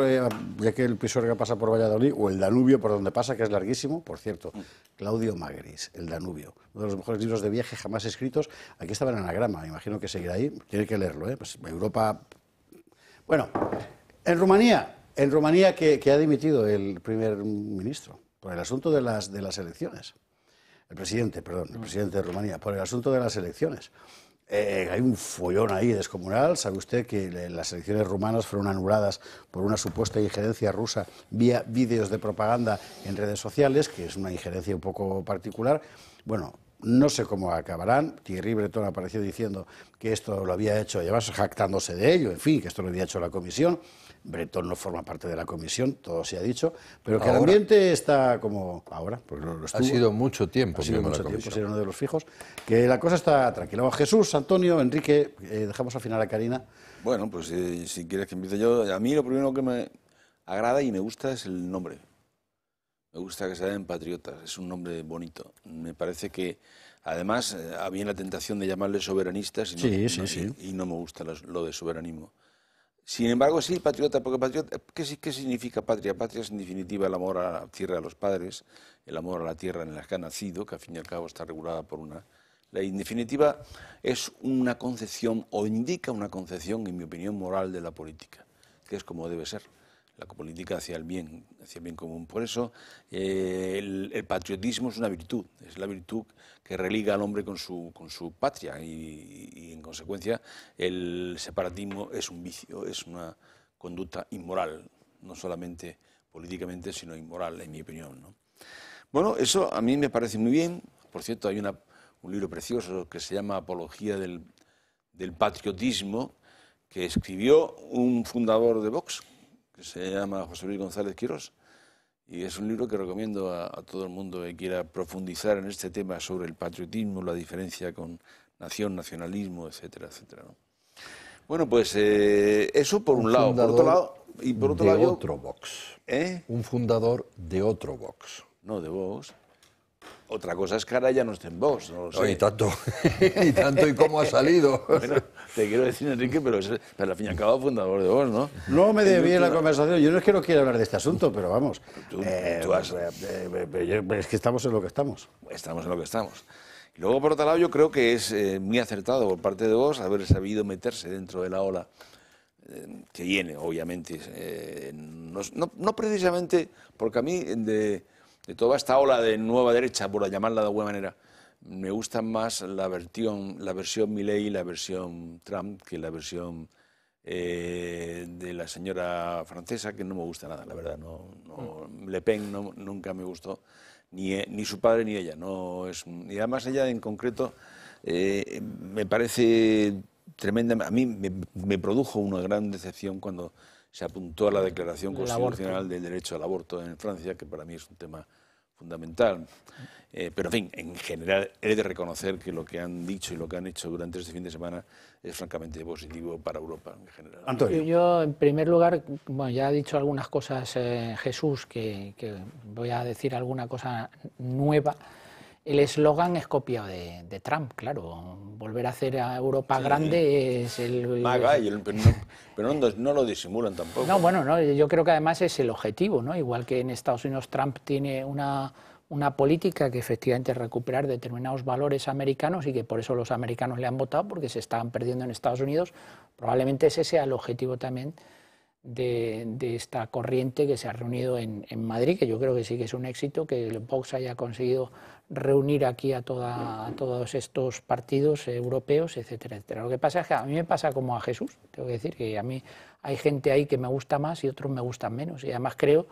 ya que el Pisuerga pasa por Valladolid, o el Danubio por donde pasa, que es larguísimo, por cierto, Claudio Magris, El Danubio, uno de los mejores libros de viaje jamás escritos. Aquí estaba en anagrama, me imagino que seguirá ahí, tiene que leerlo, ¿eh? Pues Europa... Bueno, en Rumanía que ha dimitido el primer ministro por el asunto de las elecciones, el presidente de Rumanía, por el asunto de las elecciones. Hay un follón ahí descomunal. Sabe usted que las elecciones rumanas fueron anuladas por una supuesta injerencia rusa vía vídeos de propaganda en redes sociales, que es una injerencia un poco particular. Bueno, no sé cómo acabarán. Thierry Breton apareció diciendo que esto lo había hecho, además jactándose de ello, en fin, que esto lo había hecho la comisión. Breton no forma parte de la comisión, todo se ha dicho, pero que ahora, el ambiente está como ahora, porque lo estuvo. Ha sido mucho tiempo. Ha sido mucho tiempo, ser uno de los fijos. Que la cosa está tranquila. Jesús, Antonio, Enrique, dejamos al final a Karina. Bueno, pues si quieres que empiece yo, a mí lo primero que me agrada y me gusta es el nombre. Me gusta que se llamen patriotas, es un nombre bonito. Me parece que, además, había la tentación de llamarles soberanistas y no me gusta lo de soberanismo. Sin embargo, sí, patriota, porque patriota, ¿qué significa patria? Patria es, en definitiva, el amor a la tierra de los padres, el amor a la tierra en la que ha nacido, que al fin y al cabo está regulada por una ley. En definitiva, es una concepción, o indica una concepción, en mi opinión, moral de la política, que es como debe ser. La política hacia el bien común. Por eso, el patriotismo es una virtud, es la virtud que religa al hombre con su patria y en consecuencia, el separatismo es un vicio, es una conducta inmoral, no solamente políticamente, sino inmoral, en mi opinión, ¿no? Bueno, eso a mí me parece muy bien. Por cierto, hay un libro precioso que se llama Apología del patriotismo, que escribió un fundador de Vox, que se llama José Luis González Quirós, y es un libro que recomiendo a todo el mundo que quiera profundizar en este tema sobre el patriotismo, la diferencia con nación, nacionalismo, etcétera, etcétera, ¿no? Bueno, pues eso por un lado. Por otro lado, y por otro lado, otro Vox. Un fundador de otro Vox. No, de Vox. Otra cosa es que ahora ya no esté en Vox, no lo sé. Y tanto, y cómo ha salido. Bueno, te quiero decir, Enrique, pero al fin y al cabo fundador de Vox, ¿no? No me desvíe la conversación. Yo no es que no quiera hablar de este asunto, pero vamos. Es que estamos en lo que estamos. Estamos en lo que estamos. Y luego, por otro lado, yo creo que es muy acertado por parte de Vox haber sabido meterse dentro de la ola que viene, obviamente. No precisamente, porque a mí de toda esta ola de nueva derecha, por llamarla de alguna manera, me gusta más la versión Milei y la versión Trump que la versión de la señora francesa, que no me gusta nada, la verdad. Le Pen nunca me gustó, ni su padre ni ella. Y además ella en concreto me parece tremenda. A mí me produjo una gran decepción cuando se apuntó a la Declaración Constitucional del Derecho al Aborto en Francia, que para mí es un tema fundamental. Pero, en fin, en general he de reconocer que lo que han dicho y lo que han hecho durante este fin de semana es francamente positivo para Europa en general. Antonio. Yo, en primer lugar, bueno, ya ha dicho algunas cosas Jesús, que voy a decir alguna cosa nueva. El eslogan es copiado de Trump, claro. Volver a hacer a Europa grande es pero no lo disimulan tampoco. No, bueno, no, yo creo que además es el objetivo, ¿no? Igual que en Estados Unidos Trump tiene una una política que efectivamente recuperar determinados valores americanos y que por eso los americanos le han votado, porque se estaban perdiendo en Estados Unidos. Probablemente ese sea el objetivo también de esta corriente que se ha reunido en Madrid, que yo creo que sí que es un éxito, que el Vox haya conseguido reunir aquí a todos estos partidos europeos, etcétera, etcétera. Lo que pasa es que a mí me pasa como a Jesús, tengo que decir que a mí hay gente ahí que me gusta más y otros me gustan menos, y además creo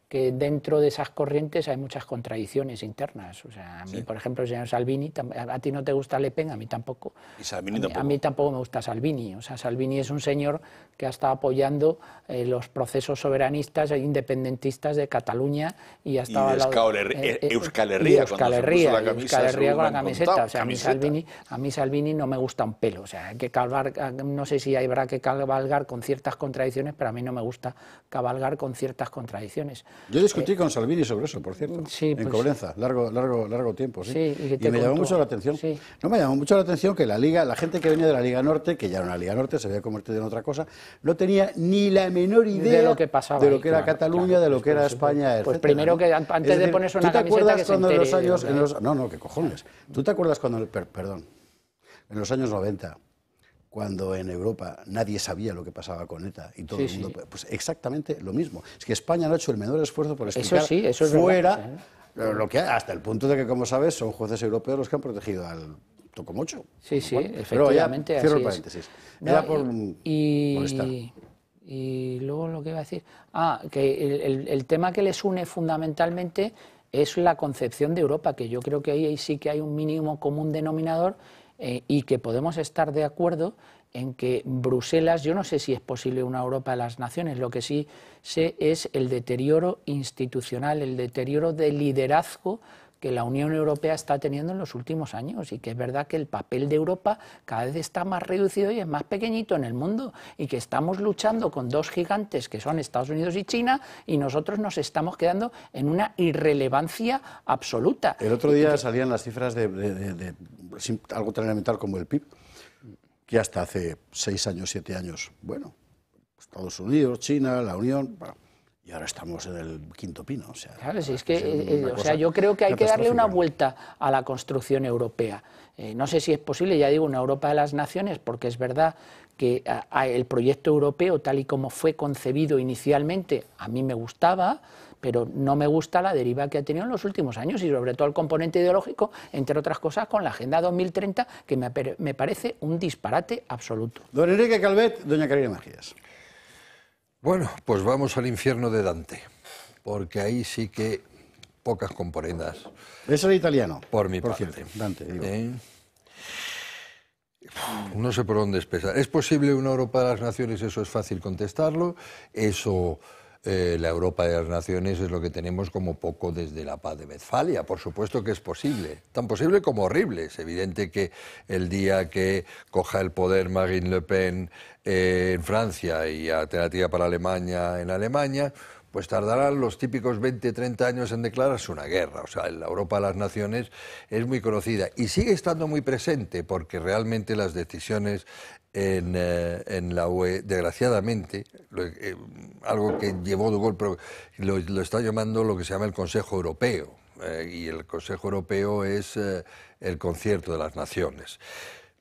que dentro de esas corrientes hay muchas contradicciones internas. O sea, a mí, por ejemplo, el señor Salvini, a ti no te gusta Le Pen, a mí tampoco. Y Salvini tampoco. A mí tampoco me gusta Salvini. O sea, Salvini es un señor que ha estado apoyando los procesos soberanistas e independentistas de Cataluña y ha estado Euskal Herria con la camiseta. O sea, a mí Salvini no me gusta un pelo. O sea, hay que no sé si habrá que cabalgar con ciertas contradicciones, pero a mí no me gusta cabalgar con ciertas contradicciones. Yo discutí con Salvini sobre eso, por cierto, en Coblenza, largo tiempo, sí. Y me llamó mucho la atención. Sí. No, me llamó mucho la atención que la gente que venía de la Liga Norte, que ya era una Liga Norte, se había convertido en otra cosa, no tenía ni la menor idea de lo que pasaba, de lo que era Cataluña, de lo que era España, etc. Pues primero, que antes de ponerse una camiseta, que se entere. No, qué cojones. ¿Tú te acuerdas cuando, en los años 90, cuando en Europa nadie sabía lo que pasaba con ETA y todo el mundo, pues exactamente lo mismo? Es que España no ha hecho el menor esfuerzo por explicar eso es fuera lo que hasta el punto de que, como sabes, son jueces europeos los que han protegido al Tocomocho. Sí, efectivamente. Cierro el paréntesis. Era por molestar. Y luego lo que iba a decir, que el tema que les une fundamentalmente es la concepción de Europa, que yo creo que ahí sí que hay un mínimo común denominador, y que podemos estar de acuerdo en que Bruselas, yo no sé si es posible una Europa de las naciones, lo que sí sé es el deterioro institucional, el deterioro de liderazgo que la Unión Europea está teniendo en los últimos años, y que es verdad que el papel de Europa cada vez está más reducido y es más pequeñito en el mundo, y que estamos luchando con dos gigantes que son Estados Unidos y China, y nosotros nos estamos quedando en una irrelevancia absoluta. El otro día salían las cifras de algo tan elemental como el PIB, que hasta hace 6 años, 7 años, bueno, Estados Unidos, China, la Unión... Y ahora estamos en el quinto pino. O sea, claro, si es que yo creo que hay que darle una vuelta a la construcción europea. No sé si es posible, ya digo, una Europa de las naciones, porque es verdad que el proyecto europeo, tal y como fue concebido inicialmente, a mí me gustaba, pero no me gusta la deriva que ha tenido en los últimos años, y sobre todo el componente ideológico, entre otras cosas, con la Agenda 2030, que me parece un disparate absoluto. Don Enrique Calvet, doña Carina Mejías. Bueno, pues vamos al infierno de Dante, porque ahí sí que pocas componendas. Es el italiano, por mi parte. Cierto, Dante, digo. No sé por dónde empezar. ¿Es posible una Europa de las Naciones? Eso es fácil contestarlo. Eso, la Europa de las Naciones es lo que tenemos como poco desde la paz de Westfalia. Por supuesto que es posible. Tan posible como horrible. Es evidente que el día que coja el poder Marine Le Pen en Francia y Alternativa para Alemania en Alemania, pues tardarán los típicos 20, 30 años en declararse una guerra. O sea, la Europa de las Naciones es muy conocida y sigue estando muy presente, porque realmente las decisiones en la UE, desgraciadamente, algo que llevó de golpe, lo está llamando lo que se llama el Consejo Europeo, y el Consejo Europeo es el concierto de las naciones.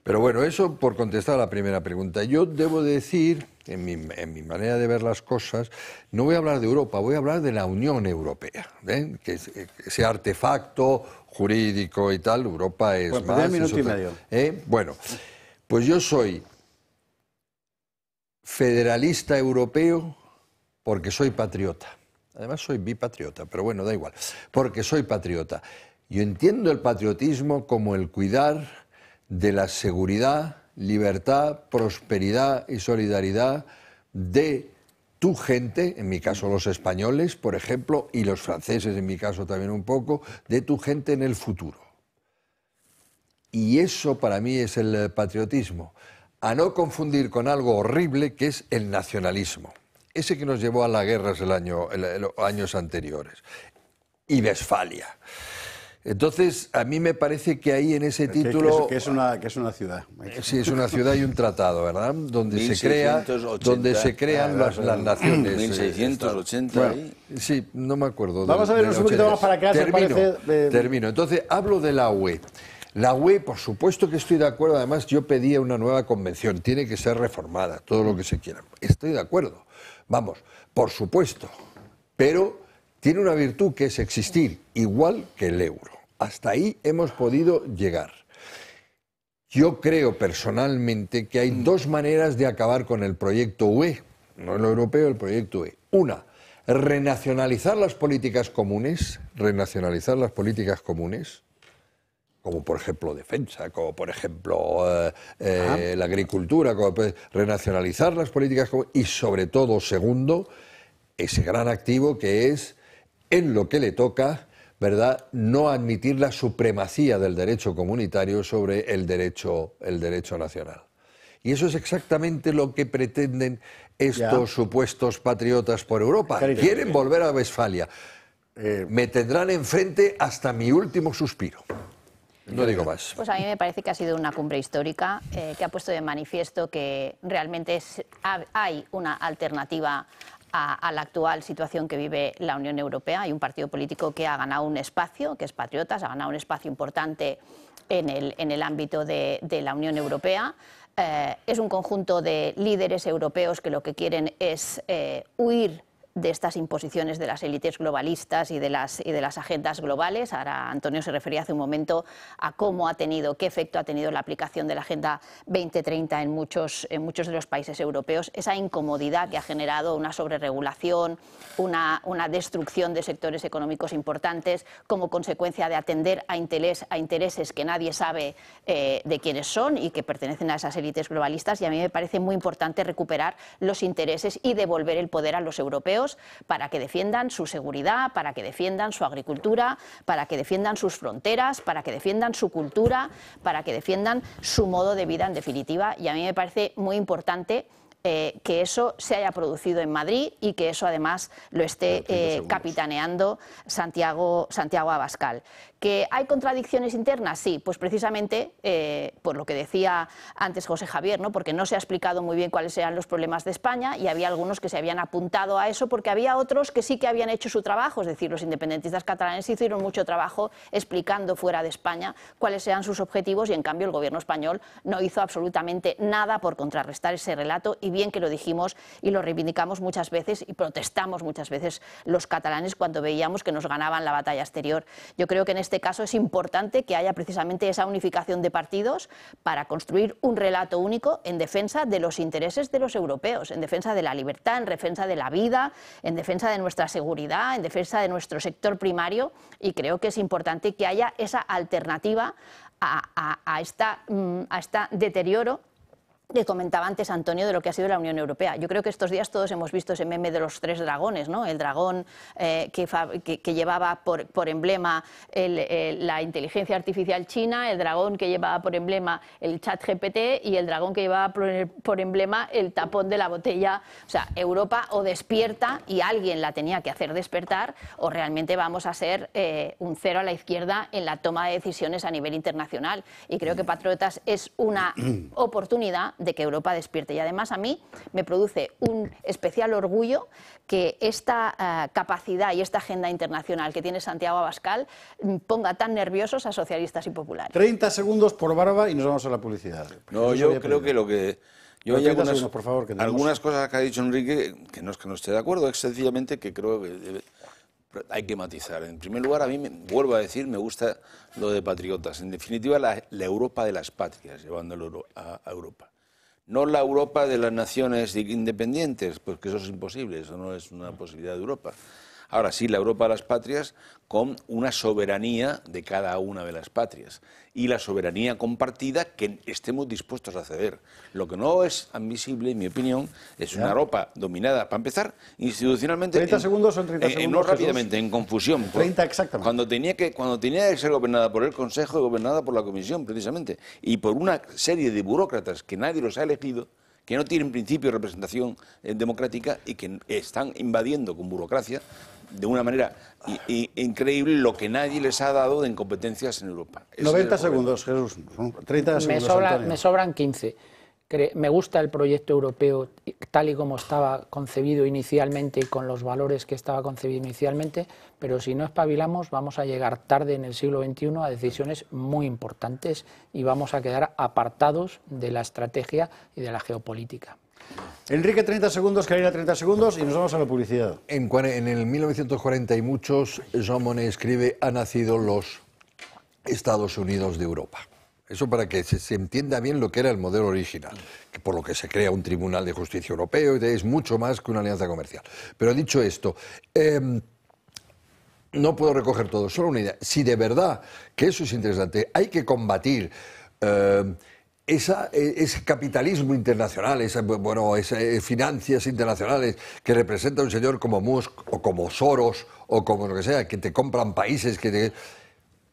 Pero bueno, eso por contestar a la primera pregunta. Yo debo decir, en mi manera de ver las cosas, no voy a hablar de Europa, voy a hablar de la Unión Europea, que ese artefacto jurídico y tal. Europa es pues más... minuto y medio. Bueno, pues yo soy federalista europeo porque soy patriota. Además soy bipatriota, pero bueno, da igual, porque soy patriota. Yo entiendo el patriotismo como el cuidar de la seguridad, libertad, prosperidad y solidaridad de tu gente, en mi caso los españoles, por ejemplo, y los franceses, en mi caso también un poco, de tu gente en el futuro. Y eso para mí es el patriotismo, a no confundir con algo horrible que es el nacionalismo, ese que nos llevó a las guerras años anteriores, y Westfalia. Entonces, a mí me parece que ahí en ese título... Que es una ciudad. Sí, es una ciudad y un tratado, ¿verdad? Donde se crean las naciones. 1680. Bueno, sí, no me acuerdo. Vamos a ver un poquito más para acá, Termino. Entonces, hablo de la UE. La UE, por supuesto que estoy de acuerdo. Además, yo pedía una nueva convención. Tiene que ser reformada, todo lo que se quiera. Estoy de acuerdo. Vamos, por supuesto. Pero tiene una virtud que es existir, igual que el euro. Hasta ahí hemos podido llegar. Yo creo personalmente que hay dos maneras de acabar con el proyecto UE, no el europeo, el proyecto UE. Una, renacionalizar las políticas comunes, como por ejemplo defensa, como por ejemplo la agricultura, renacionalizar las políticas comunes y sobre todo, segundo, ese gran activo que es, en lo que le toca, ¿verdad?, no admitir la supremacía del derecho comunitario sobre el derecho nacional. Y eso es exactamente lo que pretenden estos supuestos patriotas por Europa. Quieren volver a Westfalia. Me tendrán enfrente hasta mi último suspiro. No digo más. Pues a mí me parece que ha sido una cumbre histórica que ha puesto de manifiesto que realmente hay una alternativa a la actual situación que vive la Unión Europea. Hay un partido político que ha ganado un espacio, que es Patriotas, ha ganado un espacio importante en el ámbito de la Unión Europea. Es un conjunto de líderes europeos que lo que quieren es huir de estas imposiciones de las élites globalistas y de las agendas globales. Ahora Antonio se refería hace un momento a qué efecto ha tenido la aplicación de la Agenda 2030 en muchos de los países europeos. Esa incomodidad que ha generado una sobreregulación, una destrucción de sectores económicos importantes como consecuencia de atender a intereses que nadie sabe de quiénes son y que pertenecen a esas élites globalistas. Y a mí me parece muy importante recuperar los intereses y devolver el poder a los europeos para que defiendan su seguridad, para que defiendan su agricultura, para que defiendan sus fronteras, para que defiendan su cultura, para que defiendan su modo de vida en definitiva. Y a mí me parece muy importante que eso se haya producido en Madrid y que eso además lo esté capitaneando Santiago Abascal. ¿Que hay contradicciones internas? Sí, pues precisamente por lo que decía antes José Javier, ¿no? Porque no se ha explicado muy bien cuáles eran los problemas de España y había algunos que se habían apuntado a eso porque había otros que sí que habían hecho su trabajo, es decir, los independentistas catalanes hicieron mucho trabajo explicando fuera de España cuáles eran sus objetivos y en cambio el gobierno español no hizo absolutamente nada por contrarrestar ese relato y bien que lo dijimos y lo reivindicamos muchas veces y protestamos muchas veces los catalanes cuando veíamos que nos ganaban la batalla exterior. Yo creo que en este caso es importante que haya precisamente esa unificación de partidos para construir un relato único en defensa de los intereses de los europeos, en defensa de la libertad, en defensa de la vida, en defensa de nuestra seguridad, en defensa de nuestro sector primario y creo que es importante que haya esa alternativa a este deterioro que comentaba antes Antonio de lo que ha sido la Unión Europea. Yo creo que estos días todos hemos visto ese meme de los 3 dragones, ¿no? El dragón que llevaba por emblema la inteligencia artificial china, el dragón que llevaba por emblema el chat GPT y el dragón que llevaba por emblema el tapón de la botella. O sea, Europa o despierta y alguien la tenía que hacer despertar o realmente vamos a ser un cero a la izquierda en la toma de decisiones a nivel internacional. Y creo que Patriotas es una oportunidad de que Europa despierte. Y además a mí me produce un especial orgullo que esta capacidad y esta agenda internacional que tiene Santiago Abascal ponga tan nerviosos a socialistas y populares. 30 segundos por Barba y nos vamos a la publicidad. No, yo creo que lo que... Yo hay algunas cosas que ha dicho Enrique que no es que no esté de acuerdo, es sencillamente que creo que hay que matizar. En primer lugar, a mí, vuelvo a decir, me gusta lo de patriotas. En definitiva, la Europa de las patrias, llevándolo a Europa. No la Europa de las naciones independientes, porque eso es imposible, eso no es una posibilidad de Europa. Ahora sí, la Europa de las patrias con una soberanía de cada una de las patrias y la soberanía compartida que estemos dispuestos a ceder. Lo que no es admisible, en mi opinión, es una Europa dominada, para empezar, institucionalmente... 30 segundos son 30 segundos. No rápidamente, en confusión. 30 exactamente. Cuando tenía que ser gobernada por el Consejo y gobernada por la Comisión, precisamente, y por una serie de burócratas que nadie los ha elegido, que no tienen principio de representación democrática y que están invadiendo con burocracia de una manera increíble lo que nadie les ha dado en competencias en Europa. 90 segundos, Jesús. 30 segundos, me sobran 15. Me gusta el proyecto europeo tal y como estaba concebido inicialmente y con los valores que estaba concebido inicialmente, pero si no espabilamos vamos a llegar tarde en el siglo XXI a decisiones muy importantes y vamos a quedar apartados de la estrategia y de la geopolítica. Enrique, 30 segundos, Karina, 30 segundos y nos vamos a la publicidad. En el 1940 y muchos, Jean Monnet escribe: ha nacido los Estados Unidos de Europa. Eso para que se entienda bien lo que era el modelo original, que por lo que se crea un Tribunal de Justicia Europeo, es mucho más que una alianza comercial. Pero dicho esto, no puedo recoger todo, solo una idea. Si de verdad que eso es interesante, hay que combatir ese capitalismo internacional, esas finanzas internacionales que representa un señor como Musk o como Soros o como lo que sea, que te compran países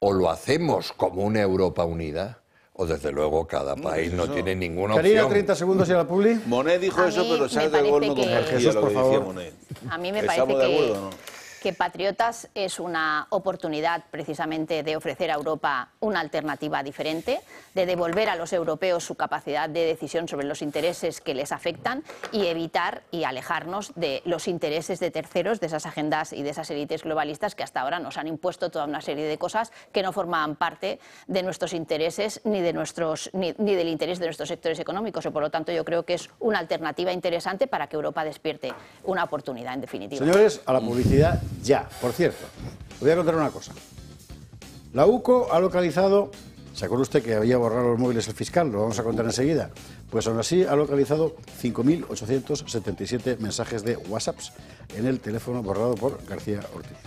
o lo hacemos como una Europa unida, o desde luego cada país no tiene ninguna opción. Karina, 30 segundos y a la publi. Monet dijo eso, pero Charles de Gaulle no compartía Jesús, lo por que favor. decía Monet. A mí me parece ¿Estamos de acuerdo o no? que Patriotas es una oportunidad precisamente de ofrecer a Europa una alternativa diferente, de devolver a los europeos su capacidad de decisión sobre los intereses que les afectan y evitar y alejarnos de los intereses de terceros, de esas agendas y de esas élites globalistas que hasta ahora nos han impuesto toda una serie de cosas que no formaban parte de nuestros intereses ni del interés de nuestros sectores económicos y por lo tanto yo creo que es una alternativa interesante para que Europa despierte una oportunidad en definitiva. Señores, a la publicidad ya. Por cierto, os voy a contar una cosa. La UCO ha localizado, ¿se acuerda usted que había borrado los móviles el fiscal? Lo vamos a contar enseguida. Pues aún así ha localizado 5.877 mensajes de WhatsApps en el teléfono borrado por García Ortiz.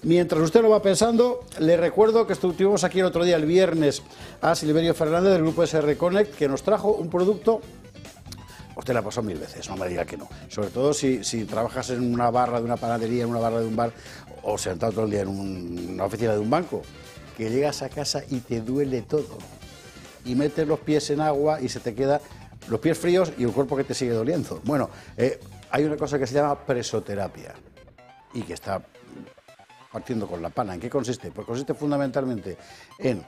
Mientras usted lo va pensando, le recuerdo que estuvimos aquí el otro día, el viernes, a Silverio Fernández del grupo SR Connect, que nos trajo un producto. Usted la pasó 1000 veces, no me diga que no. Sobre todo si trabajas en una barra de una panadería, en una barra de un bar, o sentado todo el día en una oficina de un banco, que llegas a casa y te duele todo. Y metes los pies en agua y se te quedan los pies fríos y el cuerpo que te sigue doliendo. Bueno, hay una cosa que se llama presoterapia y que está partiendo con la pana. ¿En qué consiste? Pues consiste fundamentalmente en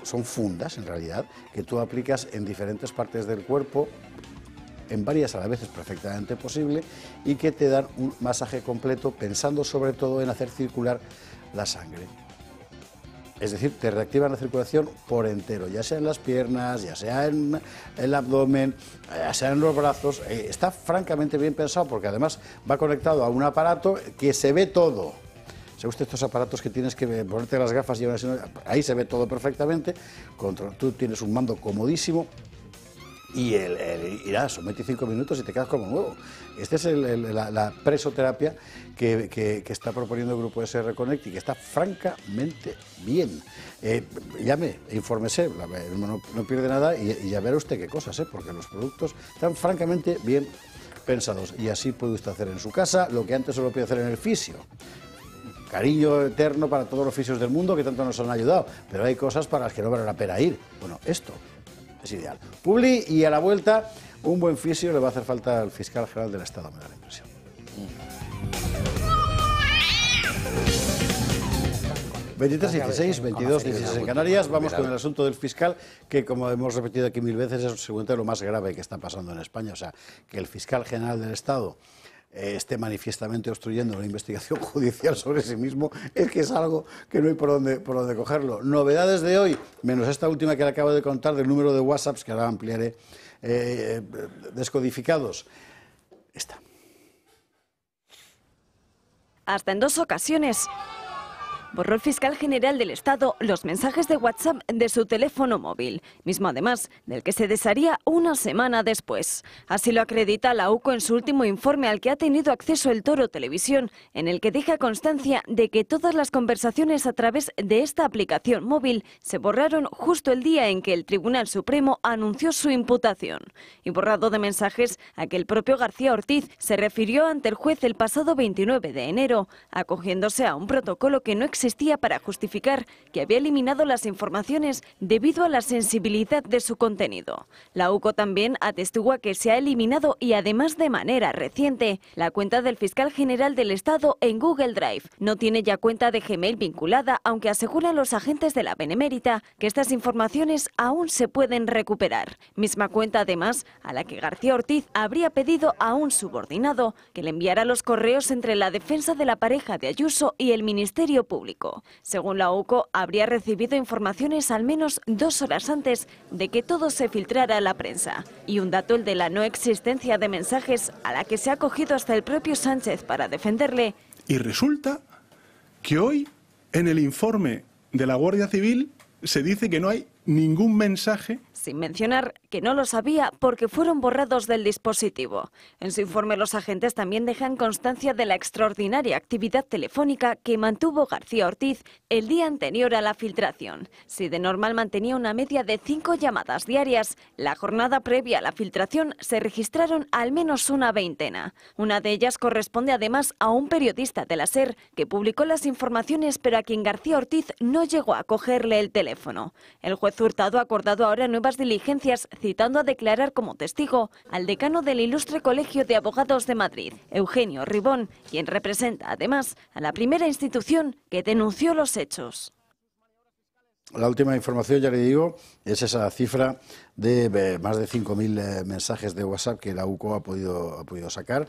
son fundas, en realidad, que tú aplicas en diferentes partes del cuerpo, en varias a la vez es perfectamente posible, y que te dan un masaje completo, pensando sobre todo en hacer circular la sangre. Es decir, te reactivan la circulación por entero, ya sea en las piernas, ya sea en el abdomen, ya sea en los brazos. Está francamente bien pensado porque además va conectado a un aparato que se ve todo. ¿Sabe usted estos aparatos que tienes que ponerte las gafas y ahí se ve todo perfectamente? Tú tienes un mando comodísimo y irá, son 25 minutos y te quedas como nuevo. Esta es la presoterapia que está proponiendo el grupo SR Connect y que está francamente bien. Llame, infórmese, no pierde nada y ya verá usted qué cosas, porque los productos están francamente bien pensados y así puede usted hacer en su casa lo que antes solo podía hacer en el fisio. Cariño eterno para todos los fisios del mundo que tanto nos han ayudado, pero hay cosas para las que no vale la pena ir. Bueno, esto es ideal. Publi y a la vuelta, un buen fisio le va a hacer falta al fiscal general del Estado, me da la impresión. 23:16, 22:16 en Canarias. Vamos con el asunto del fiscal, que como hemos repetido aquí 1000 veces, es seguramente lo más grave que está pasando en España. O sea, que el fiscal general del Estado esté manifiestamente obstruyendo una investigación judicial sobre sí mismo, es que es algo que no hay por dónde cogerlo. Novedades de hoy, menos esta última que le acabo de contar del número de WhatsApps, que ahora ampliaré, descodificados. Esta. Hasta en 2 ocasiones borró el fiscal general del Estado los mensajes de WhatsApp de su teléfono móvil, mismo además del que se desharía una semana después. Así lo acredita la UCO en su último informe al que ha tenido acceso el Toro Televisión, en el que deja constancia de que todas las conversaciones a través de esta aplicación móvil se borraron justo el día en que el Tribunal Supremo anunció su imputación. Y borrado de mensajes a que el propio García Ortiz se refirió ante el juez el pasado 29 de enero, acogiéndose a un protocolo que no existe existía para justificar que había eliminado las informaciones debido a la sensibilidad de su contenido. La UCO también atestigua que se ha eliminado, y además de manera reciente, la cuenta del fiscal general del Estado en Google Drive. No tiene ya cuenta de Gmail vinculada, aunque aseguran los agentes de la Benemérita que estas informaciones aún se pueden recuperar. Misma cuenta, además, a la que García Ortiz habría pedido a un subordinado que le enviara los correos entre la defensa de la pareja de Ayuso y el Ministerio Público. Según la UCO, habría recibido informaciones al menos 2 horas antes de que todo se filtrara a la prensa. Y un dato, el de la no existencia de mensajes, a la que se ha acogido hasta el propio Sánchez para defenderle. Y resulta que hoy, en el informe de la Guardia Civil, se dice que no hay ningún mensaje. Sin mencionar que no lo sabía porque fueron borrados del dispositivo. En su informe los agentes también dejan constancia de la extraordinaria actividad telefónica que mantuvo García Ortiz el día anterior a la filtración. Si de normal mantenía una media de 5 llamadas diarias, la jornada previa a la filtración se registraron al menos una veintena. Una de ellas corresponde además a un periodista de la SER que publicó las informaciones, pero a quien García Ortiz no llegó a cogerle el teléfono. El juez Hurtado ha acordado ahora nuevas diligencias, citando a declarar como testigo al decano del Ilustre Colegio de Abogados de Madrid, Eugenio Ribón, quien representa además a la primera institución que denunció los hechos. La última información, ya le digo, es esa cifra de más de 5.000 mensajes de WhatsApp que la UCO ha podido sacar.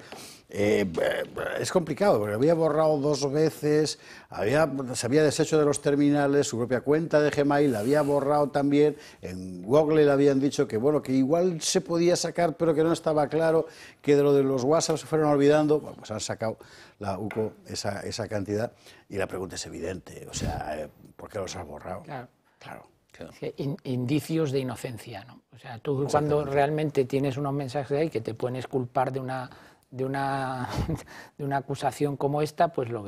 Es complicado, porque había borrado 2 veces, se había deshecho de los terminales, su propia cuenta de Gmail la había borrado también, en Google le habían dicho que bueno, que igual se podía sacar, pero que no estaba claro, que de lo de los WhatsApp se fueron olvidando. Bueno, pues han sacado la UCO esa cantidad, y la pregunta es evidente, o sea, ¿por qué los has borrado? Claro. Indicios de inocencia, ¿no? O sea, tú cuando realmente tienes unos mensajes ahí que te pueden exculpar de una acusación como esta, pues lo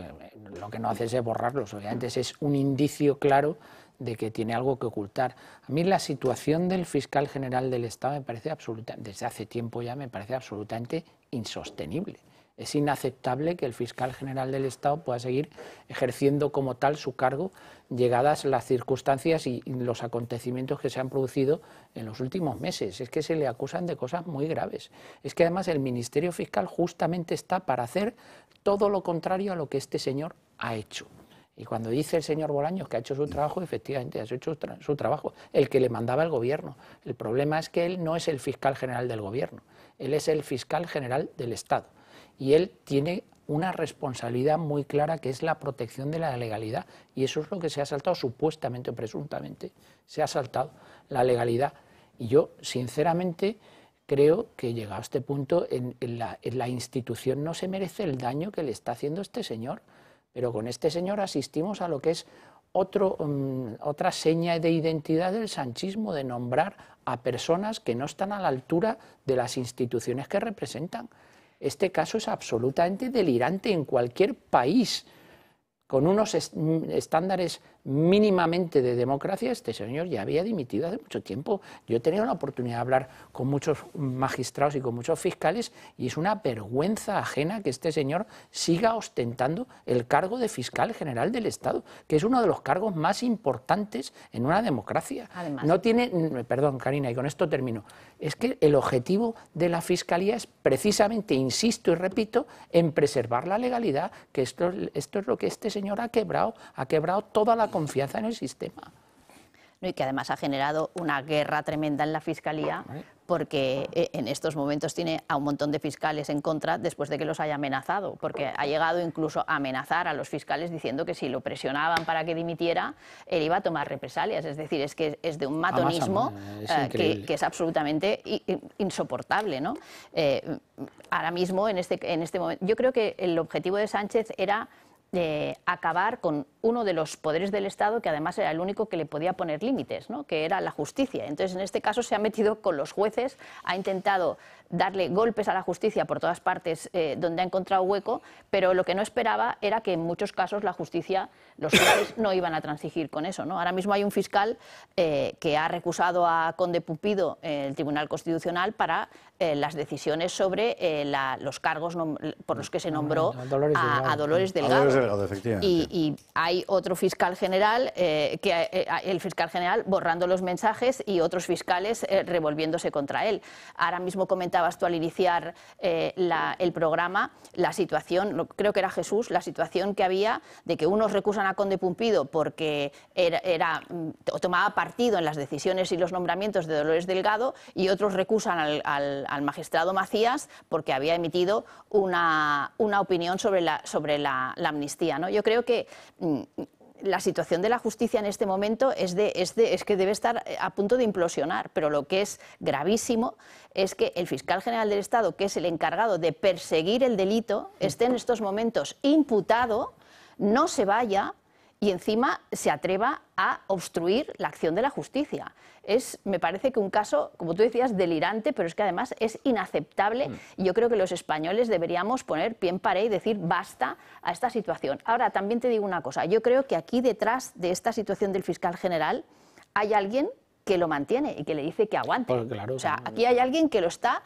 que no haces es borrarlos. Obviamente es un indicio claro de que tiene algo que ocultar. A mí la situación del fiscal general del Estado me parece desde hace tiempo ya me parece absolutamente insostenible. Es inaceptable que el fiscal general del Estado pueda seguir ejerciendo como tal su cargo, llegadas las circunstancias y los acontecimientos que se han producido en los últimos meses. Es que se le acusan de cosas muy graves. Es que además el Ministerio Fiscal justamente está para hacer todo lo contrario a lo que este señor ha hecho. Y cuando dice el señor Bolaños que ha hecho su trabajo, efectivamente ha hecho su trabajo, el que le mandaba el gobierno. El problema es que él no es el fiscal general del gobierno, él es el fiscal general del Estado. Y él tiene una responsabilidad muy clara, que es la protección de la legalidad. Y eso es lo que se ha saltado, supuestamente o presuntamente, se ha saltado la legalidad. Y yo, sinceramente, creo que llegado a este punto, en la institución no se merece el daño que le está haciendo este señor. Pero con este señor asistimos a lo que es otra seña de identidad del sanchismo, de nombrar a personas que no están a la altura de las instituciones que representan. Este caso es absolutamente delirante. En cualquier país con unos estándares mínimamente de democracia, este señor ya había dimitido hace mucho tiempo. Yo he tenido la oportunidad de hablar con muchos magistrados y con muchos fiscales, y es una vergüenza ajena que este señor siga ostentando el cargo de fiscal general del Estado, que es uno de los cargos más importantes en una democracia. Además, no tiene, perdón, Karina, y con esto termino, es que el objetivo de la Fiscalía es precisamente, insisto y repito, en preservar la legalidad, que esto es lo que este señor ha quebrado toda la confianza en el sistema. Y que además ha generado una guerra tremenda en la Fiscalía, porque en estos momentos tiene a un montón de fiscales en contra después de que los haya amenazado, porque ha llegado incluso a amenazar a los fiscales diciendo que si lo presionaban para que dimitiera, él iba a tomar represalias. Es decir, es que es de un matonismo que es absolutamente insoportable, ¿no? Ahora mismo, en este momento, yo creo que el objetivo de Sánchez era acabar con uno de los poderes del Estado, que además era el único que le podía poner límites, ¿no? Que era la justicia. Entonces, en este caso se ha metido con los jueces, ha intentado darle golpes a la justicia por todas partes donde ha encontrado hueco, pero lo que no esperaba era que en muchos casos la justicia, los jueces no iban a transigir con eso, ¿no? Ahora mismo hay un fiscal que ha recusado a Conde Pupido en el Tribunal Constitucional para las decisiones sobre los cargos por los que se nombró a Dolores Delgado. Delgado, efectivamente. Y hay otro fiscal general, el fiscal general borrando los mensajes y otros fiscales revolviéndose contra él. Ahora mismo comentabas tú al iniciar el programa la situación, creo que era Jesús, la situación que había de que unos recusan a Conde Pumpido porque tomaba partido en las decisiones y los nombramientos de Dolores Delgado, y otros recusan al magistrado Macías porque había emitido una opinión sobre la amnistía, ¿no? Yo creo que la situación de la justicia en este momento es que debe estar a punto de implosionar, pero lo que es gravísimo es que el fiscal general del Estado, que es el encargado de perseguir el delito, esté en estos momentos imputado, no se vaya y encima se atreva a obstruir la acción de la justicia. Me parece que un caso, como tú decías, delirante, pero es que además es inaceptable, y yo creo que los españoles deberíamos poner pie en pared y decir basta a esta situación. Ahora, también te digo una cosa, yo creo que aquí detrás de esta situación del fiscal general hay alguien que lo mantiene y que le dice que aguante. Pues claro, o sea, aquí hay alguien que lo está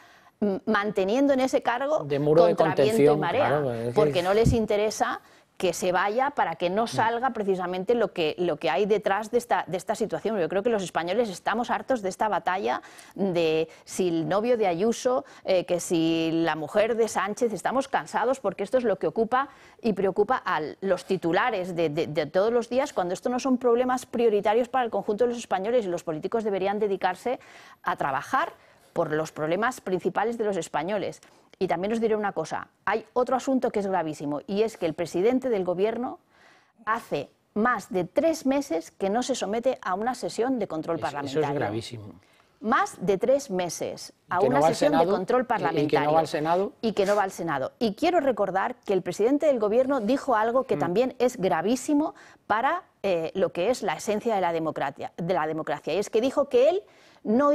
manteniendo en ese cargo de muro de contra viento y marea, claro, porque no les interesa que se vaya para que no salga precisamente lo que hay detrás de esta situación. Yo creo que los españoles estamos hartos de esta batalla de si el novio de Ayuso, que si la mujer de Sánchez, estamos cansados porque esto es lo que ocupa y preocupa a los titulares de todos los días, cuando esto no son problemas prioritarios para el conjunto de los españoles, y los políticos deberían dedicarse a trabajar por los problemas principales de los españoles. Y también os diré una cosa, hay otro asunto que es gravísimo, y es que el presidente del Gobierno hace más de 3 meses que no se somete a una sesión de control parlamentario. Eso es gravísimo. Más de 3 meses a una sesión de control parlamentario. Y que no va al Senado. Y que no va al Senado. Y quiero recordar que el presidente del Gobierno dijo algo que también es gravísimo para lo que es la esencia de la democracia. Y es que dijo que él no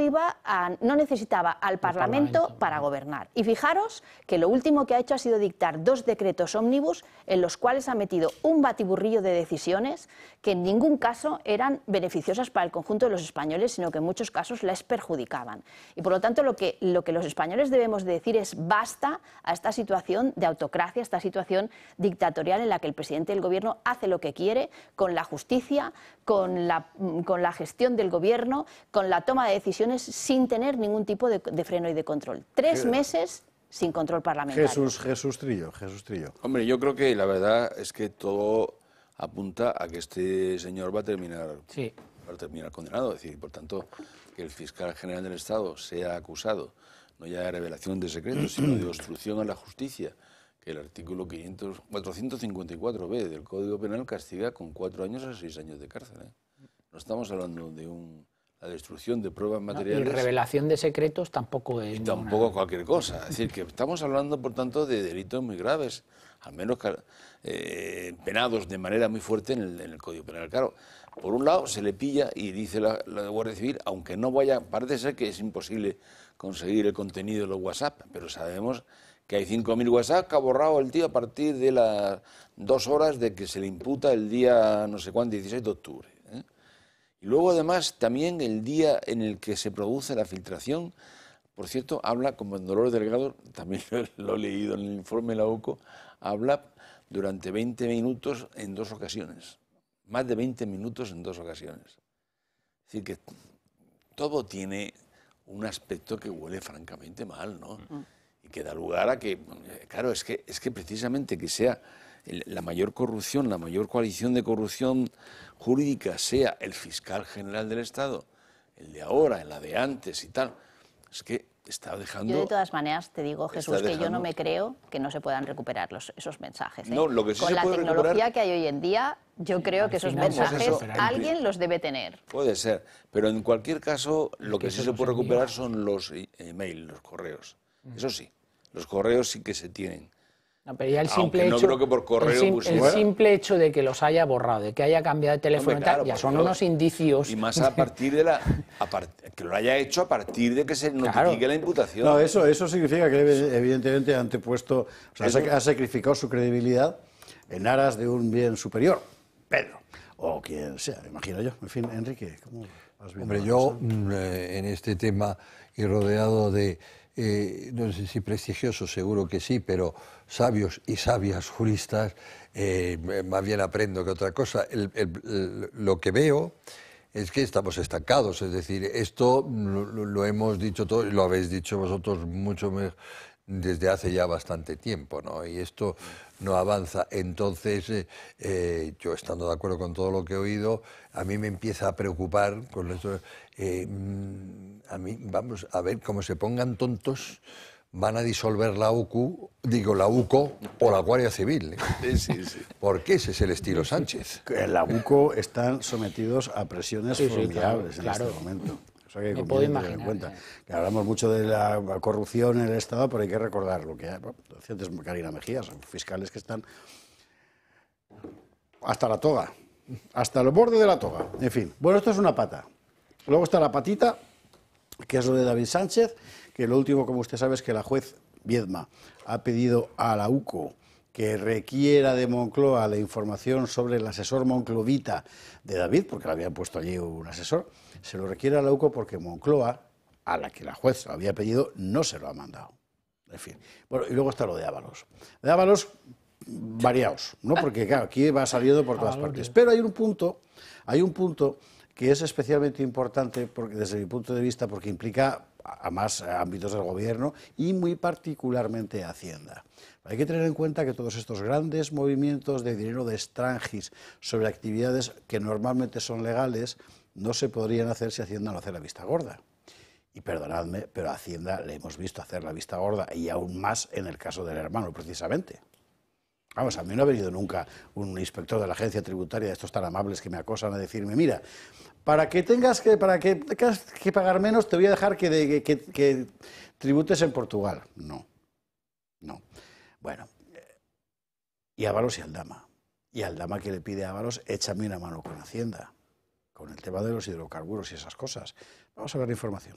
necesitaba al Parlamento para gobernar. Y fijaros que lo último que ha hecho ha sido dictar 2 decretos ómnibus en los cuales ha metido un batiburrillo de decisiones que en ningún caso eran beneficiosas para el conjunto de los españoles, sino que en muchos casos les perjudicaban. Y por lo tanto lo que los españoles debemos de decir es basta a esta situación de autocracia, esta situación dictatorial en la que el presidente del Gobierno hace lo que quiere con la justicia, con la gestión del Gobierno, con la toma de decisiones sin tener ningún tipo de freno y de control. 3 meses sin control parlamentario. Jesús Trillo. Hombre, yo creo que la verdad es que todo apunta a que este señor va a terminar condenado. Es decir, por tanto, que el fiscal general del Estado sea acusado no ya de revelación de secretos, sino de obstrucción a la justicia, que el artículo 454b del Código Penal castiga con 4 años a 6 años de cárcel. No estamos hablando de la destrucción de pruebas materiales. Y revelación de secretos tampoco es... Y tampoco cualquier cosa. Es decir, que estamos hablando, por tanto, de delitos muy graves, al menos penados de manera muy fuerte en el Código Penal. Claro, por un lado se le pilla y dice la Guardia Civil, aunque no vaya, parece ser que es imposible conseguir el contenido de los WhatsApp, pero sabemos que hay 5.000 WhatsApp que ha borrado el tío a partir de las 2 horas de que se le imputa el día, no sé cuándo, 16 de octubre. Y luego, además, también el día en el que se produce la filtración, por cierto, habla, como en Dolores Delgado, también lo he leído en el informe de la UCO, habla durante 20 minutos en 2 ocasiones. Más de 20 minutos en 2 ocasiones. Es decir, que todo tiene un aspecto que huele francamente mal, ¿no? Y que da lugar a que, claro, es que precisamente que sea la mayor corrupción, la mayor coalición de corrupción jurídica sea el fiscal general del Estado, el de ahora, la de antes y tal, es que está dejando... Yo de todas maneras te digo, Jesús, que yo no me creo que no se puedan recuperar esos mensajes. No, lo que sí con se la puede tecnología recuperar... que hay hoy en día, yo creo que esos mensajes alguien los debe tener. Puede ser, pero en cualquier caso lo que sí se puede recuperar son los emails, los correos. Eso sí, los correos sí que se tienen. No, pero ya el simple Aunque hecho, no creo que por correo el simple hecho de que los haya borrado, de que haya cambiado de teléfono, claro, ya son unos indicios. Y más a partir de que lo haya hecho a partir de que se notifique la imputación. No, eso significa que evidentemente ha antepuesto, o sea, ha sacrificado su credibilidad en aras de un bien superior, Pedro, o quien sea, me imagino yo. En fin, Enrique, ¿cómo has visto? Hombre, yo en este tema y rodeado de no sé si prestigiosos, seguro que sí, pero sabios y sabias juristas, más bien aprendo que otra cosa. Lo que veo es que estamos estancados, es decir, esto lo hemos dicho todos, lo habéis dicho vosotros mucho mejor, desde hace ya bastante tiempo, ¿no? Y esto no avanza. Entonces, yo estando de acuerdo con todo lo que he oído, a mí me empieza a preocupar con esto. A mí, vamos a ver, como se pongan tontos, van a disolver la UCO o la Guardia Civil. Sí. ¿Por qué ese es el estilo Sánchez? En la UCO están sometidos a presiones formidables claro. en este momento. Eso hay que Me puedo tener imaginar, en cuenta. Que hablamos mucho de la corrupción en el Estado, pero hay que recordar lo que hay. Bueno, decía antes Karina Mejía, son fiscales que están hasta la toga, hasta el borde de la toga. En fin, bueno, esto es una pata. Luego está la patita, que es lo de David Sánchez, que lo último, como usted sabe, es que la juez Viedma ha pedido a la UCO que requiera de Moncloa la información sobre el asesor monclovita de David, porque le habían puesto allí un asesor, se lo requiere a la UCO porque Moncloa, a la que la juez lo había pedido, no se lo ha mandado. En fin. Bueno, y luego está lo de Ábalos. De Ábalos, variados, ¿no? Porque claro, aquí va saliendo por todas partes. Pero hay un punto que es especialmente importante porque, desde mi punto de vista, porque implica a más ámbitos del gobierno y muy particularmente a Hacienda. Hay que tener en cuenta que todos estos grandes movimientos de dinero de extranjis sobre actividades que normalmente son legales no se podrían hacer si Hacienda no hace la vista gorda. Y perdonadme, pero a Hacienda le hemos visto hacer la vista gorda y aún más en el caso del hermano, precisamente. Vamos, a mí no ha venido nunca un inspector de la agencia tributaria de estos tan amables que me acosan a decirme, mira, para que tengas que pagar menos te voy a dejar que tributes en Portugal. No. Bueno, y Ábalos y Aldama. Y Aldama que le pide a Ábalos, échame una mano con Hacienda, con el tema de los hidrocarburos y esas cosas. Vamos a ver la información.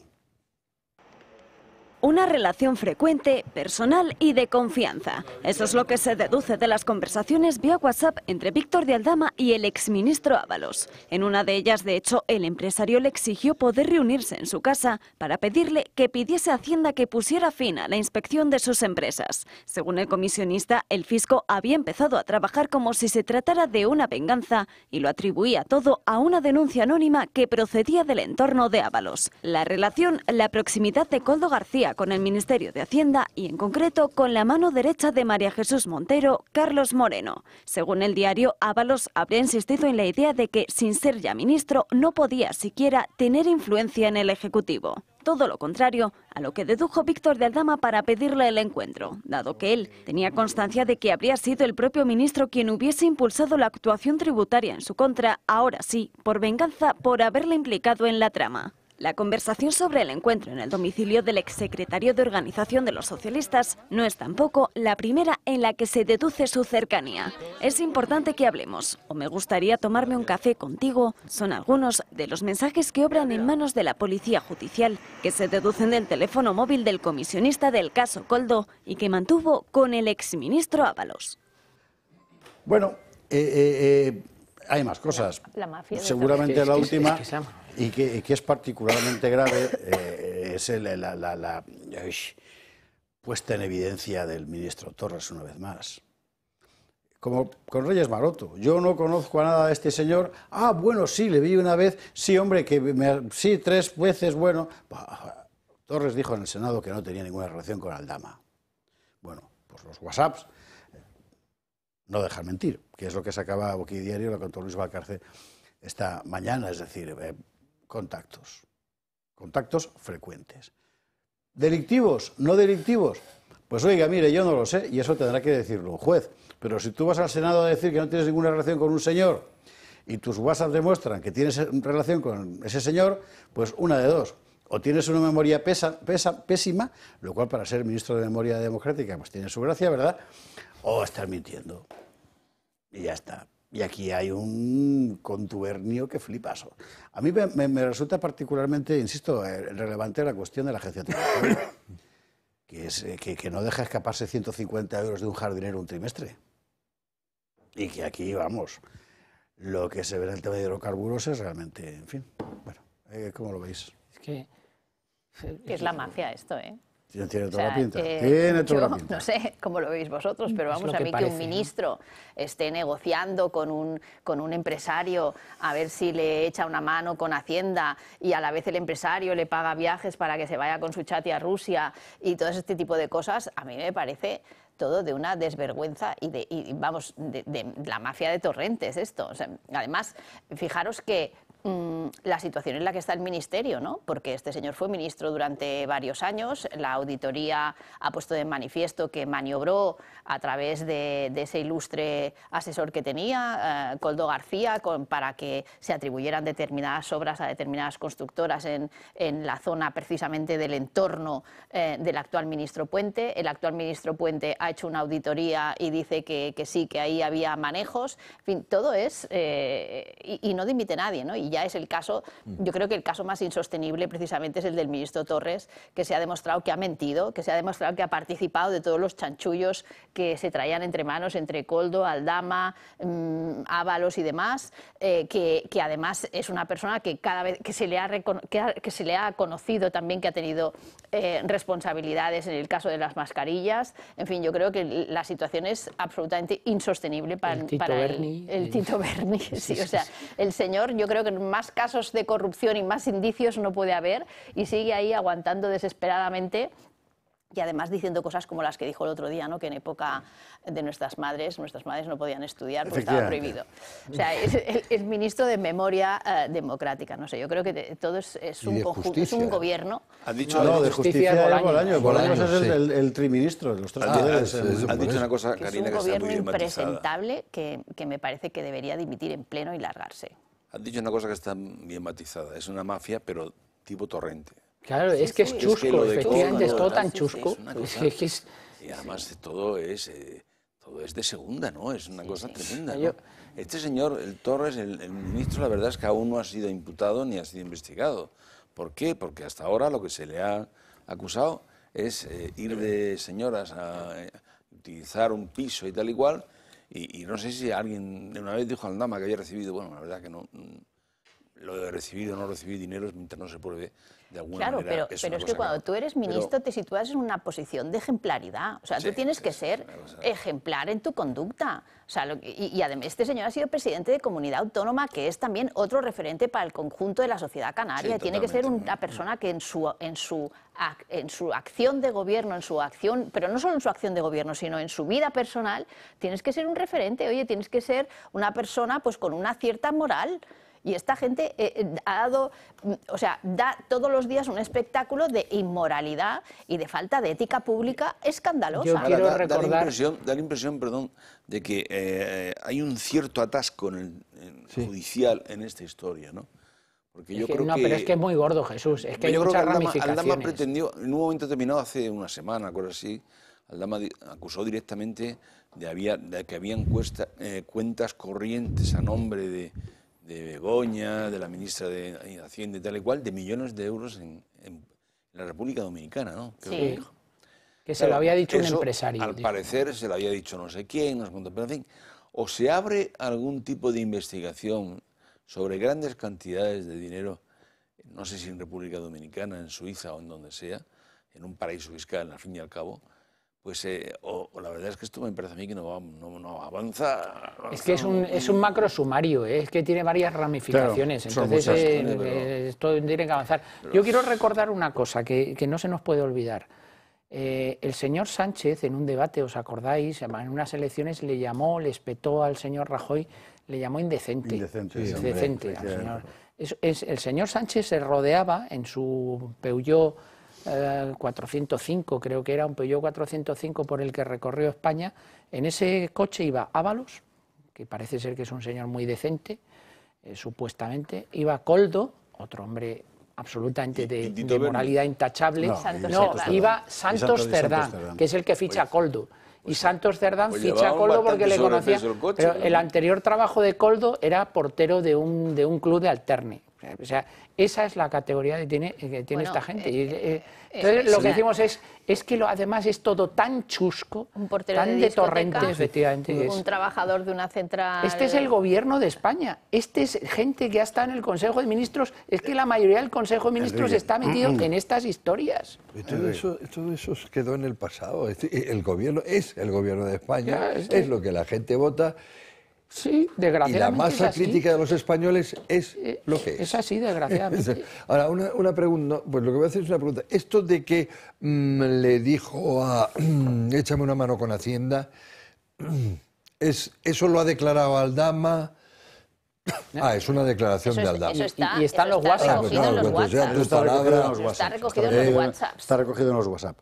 Una relación frecuente, personal y de confianza. Eso es lo que se deduce de las conversaciones vía WhatsApp entre Víctor de Aldama y el exministro Ábalos. En una de ellas, de hecho, el empresario le exigió poder reunirse en su casa para pedirle que pidiese a Hacienda que pusiera fin a la inspección de sus empresas. Según el comisionista, el fisco había empezado a trabajar como si se tratara de una venganza y lo atribuía todo a una denuncia anónima que procedía del entorno de Ábalos. La relación, la proximidad de Koldo García con el Ministerio de Hacienda y en concreto con la mano derecha de María Jesús Montero, Carlos Moreno. Según el diario, Ábalos habría insistido en la idea de que, sin ser ya ministro, no podía siquiera tener influencia en el Ejecutivo. Todo lo contrario a lo que dedujo Víctor de Aldama para pedirle el encuentro, dado que él tenía constancia de que habría sido el propio ministro quien hubiese impulsado la actuación tributaria en su contra, ahora sí, por venganza por haberle implicado en la trama. La conversación sobre el encuentro en el domicilio del exsecretario de Organización de los Socialistas no es tampoco la primera en la que se deduce su cercanía. Es importante que hablemos, o me gustaría tomarme un café contigo, son algunos de los mensajes que obran en manos de la Policía Judicial, que se deducen del teléfono móvil del comisionista del caso Koldo y que mantuvo con el exministro Ábalos. Bueno, hay más cosas. La mafia. Seguramente la última, y que es particularmente grave, es la puesta en evidencia del ministro Torres una vez más. Como con Reyes Maroto. Yo no conozco a nada de este señor. Ah, bueno, sí, le vi una vez. Sí, hombre, sí, 3 veces, bueno. Torres dijo en el Senado que no tenía ninguna relación con Aldama. Bueno, pues los WhatsApps no dejan mentir, que es lo que sacaba Boquidiario, lo contó Luis Valcarce esta mañana, es decir, contactos frecuentes. ¿Delictivos? ¿No delictivos? Pues oiga, mire, yo no lo sé, y eso tendrá que decirlo un juez. Pero si tú vas al Senado a decir que no tienes ninguna relación con un señor y tus WhatsApp demuestran que tienes relación con ese señor, pues una de dos. O tienes una memoria pésima, lo cual para ser ministro de Memoria Democrática pues tiene su gracia, ¿verdad? O estás mintiendo. Y ya está. Y aquí hay un contubernio que flipas. A mí me resulta particularmente, insisto, relevante la cuestión de la agencia tributaria, que no deja escaparse 150 euros de un jardinero un trimestre. Y que aquí, vamos, lo que se ve en el tema de hidrocarburos es realmente, en fin, bueno, ¿cómo lo veis? Que es la mafia esto, ¿eh? Tiene toda la pinta. Tiene toda la pinta. No sé cómo lo veis vosotros, pero vamos, a mí que un ministro esté negociando con un empresario a ver si le echa una mano con Hacienda y a la vez el empresario le paga viajes para que se vaya con su chati a Rusia y todo este tipo de cosas, a mí me parece todo de una desvergüenza y de la mafia de Torrentes esto. O sea, además, fijaros que la situación en la que está el ministerio, ¿no? Porque este señor fue ministro durante varios años, la auditoría ha puesto de manifiesto que maniobró a través de ese ilustre asesor que tenía, Koldo García, para que se atribuyeran determinadas obras a determinadas constructoras en la zona precisamente del entorno del actual ministro Puente. El actual ministro Puente ha hecho una auditoría y dice que sí, que ahí había manejos. En fin, todo es... y no dimite nadie, ¿no? Y ya es el caso, yo creo que el caso más insostenible precisamente es el del ministro Torres, que se ha demostrado que ha mentido, que se ha demostrado que ha participado de todos los chanchullos que se traían entre manos entre Koldo, Aldama, Ábalos y demás, que además es una persona que cada vez que se le ha conocido también que ha tenido responsabilidades en el caso de las mascarillas. En fin, yo creo que la situación es absolutamente insostenible para el Tito Berni. Sí, o sea, el señor, yo creo que más casos de corrupción y más indicios no puede haber y sigue ahí aguantando desesperadamente y además diciendo cosas como las que dijo el otro día, ¿no? Que en época de nuestras madres no podían estudiar porque estaba prohibido. O sea, es el ministro de Memoria Democrática, no sé, yo creo que todo es un conjunto, es un gobierno. Han dicho de justicia es Bolaños es el triministro de los tres poderes. Han dicho una cosa, que Karina, es un que está muy gobierno matizada. impresentable que me parece que debería dimitir en pleno y largarse. Han dicho una cosa que está bien matizada, es una mafia, pero tipo Torrente. Claro, es que es chusco, efectivamente, es todo tan chusco. Y además todo es de segunda, ¿no? Es una cosa tremenda, ¿no? Este señor, el Torres, el ministro, la verdad es que aún no ha sido imputado ni ha sido investigado. ¿Por qué? Porque hasta ahora lo que se le ha acusado es ir de señoras a utilizar un piso y tal y cual. Y no sé si alguien de una vez dijo al Aldama que había recibido, bueno, la verdad que no, lo de recibir o no recibir dinero mientras no se pruebe de alguna manera. Claro, pero es que cuando tú eres ministro te sitúas en una posición de ejemplaridad. O sea, tú tienes que ser ejemplar en tu conducta. O sea, y además este señor ha sido presidente de comunidad autónoma, que es también otro referente para el conjunto de la sociedad canaria. Tiene que ser una persona que en su acción de gobierno, pero no solo en su acción de gobierno, sino en su vida personal, tienes que ser un referente. Oye, tienes que ser una persona pues con una cierta moral. Y esta gente da todos los días un espectáculo de inmoralidad y de falta de ética pública escandalosa. Yo quiero recordar... Da la impresión, perdón, de que hay un cierto atasco judicial en esta historia, ¿no? Porque yo creo pero es que es muy gordo, Jesús, es que hay muchas ramificaciones. Aldama pretendió, en un momento determinado, hace una semana, algo así, Aldama acusó directamente de que habían cuentas corrientes a nombre de Begoña, de la ministra de Hacienda y tal y cual, de millones de euros en la República Dominicana, ¿no? Sí, que se lo había dicho un empresario. Al parecer se lo había dicho no sé quién, no sé cuánto, pero en fin, o se abre algún tipo de investigación sobre grandes cantidades de dinero, no sé si en República Dominicana, en Suiza o en donde sea, en un paraíso fiscal, al fin y al cabo, pues la verdad es que esto me parece a mí que no avanza. Es que es un macro sumario, es que tiene varias ramificaciones, claro, entonces esto tiene que avanzar. Yo quiero recordar una cosa que no se nos puede olvidar. El señor Sánchez, en un debate, ¿os acordáis? En unas elecciones le espetó al señor Rajoy, le llamó indecente. Indecente al señor. El señor Sánchez se rodeaba en su Peugeot 405, creo que era un Peugeot 405 por el que recorrió España. En ese coche iba Ábalos, que parece ser que es un señor muy decente, supuestamente. Iba Koldo, otro hombre absolutamente de moralidad intachable. Iba Santos Cerdán, que es el que ficha a Koldo. Y Santos Cerdán ficha a Koldo porque le conocía. Pero el anterior trabajo de Koldo era portero de un club de Alterne. O sea, esa es la categoría que tiene Bueno, esta gente. Entonces, lo que decimos es que además es todo tan chusco, un portero tan de torrente, efectivamente. Un trabajador de una central... Este es el gobierno de España. Este es gente que ha estado en el Consejo de Ministros. Es que la mayoría del Consejo de Ministros está metido en estas historias. Todo eso quedó en el pasado. El gobierno es el gobierno de España, es lo que la gente vota. Sí, desgraciadamente. Y la masa crítica de los españoles es lo que es. Es así, desgraciadamente. Ahora, una pregunta, pues lo que voy a hacer es una pregunta. Esto de que le dijo a échame una mano con Hacienda, ¿eso lo ha declarado Aldama? Es una declaración de Aldama. Y están los WhatsApp. Está recogido en los WhatsApp. Está recogido en los WhatsApp.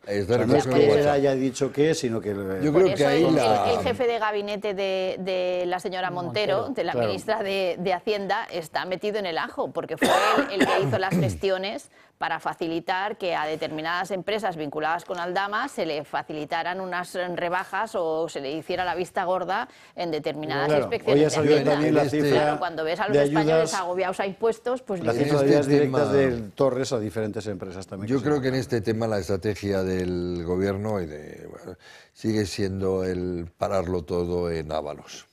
No es que él haya dicho que es, sino que... Yo creo que ahí el jefe de gabinete de la señora Montero, de la ministra de Hacienda, está metido en el ajo, porque fue él el que hizo las gestiones para facilitar que a determinadas empresas vinculadas con Aldama se le facilitaran unas rebajas o se le hiciera la vista gorda en determinadas inspecciones de Hacienda. Claro, cuando ves a los españoles agobiados a impuestos, pues... Las cifras directas de Torres a diferentes empresas también. Yo creo que en este tema la estrategia del gobierno sigue siendo el pararlo todo en Ábalos.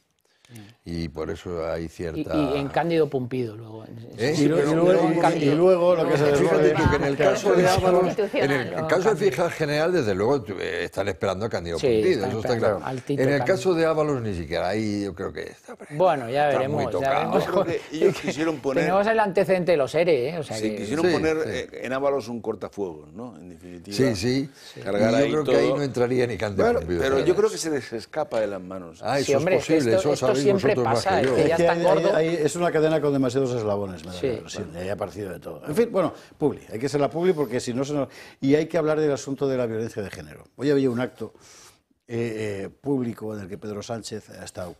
Y por eso hay cierta... Y en Cándido Pumpido luego. Y luego lo que se fíjate tú que en el caso de Ábalos, en el caso del fiscal general, desde luego están esperando a Cándido Pumpido, eso está claro. En el caso de Ábalos ni siquiera, ahí yo creo que está... Bueno, ya veremos. Yo creo que ellos quisieron poner... Tenemos el antecedente de los ERE, o sea que... quisieron poner en Ábalos un cortafuegos, ¿no? En definitiva. Sí. Cargar ahí todo. Yo creo que ahí no entraría ni Cándido Pumpido. Pero yo creo que se les escapa de las manos. Eso es posible, eso sabéis siempre pasa, que ya está gordo. Es una cadena con demasiados eslabones, me da la impresión, y ahí ha aparecido de todo. En fin, bueno, Publi, hay que ser la Publi porque si no se nos... Y hay que hablar del asunto de la violencia de género. Hoy había un acto público en el que Pedro Sánchez ha estado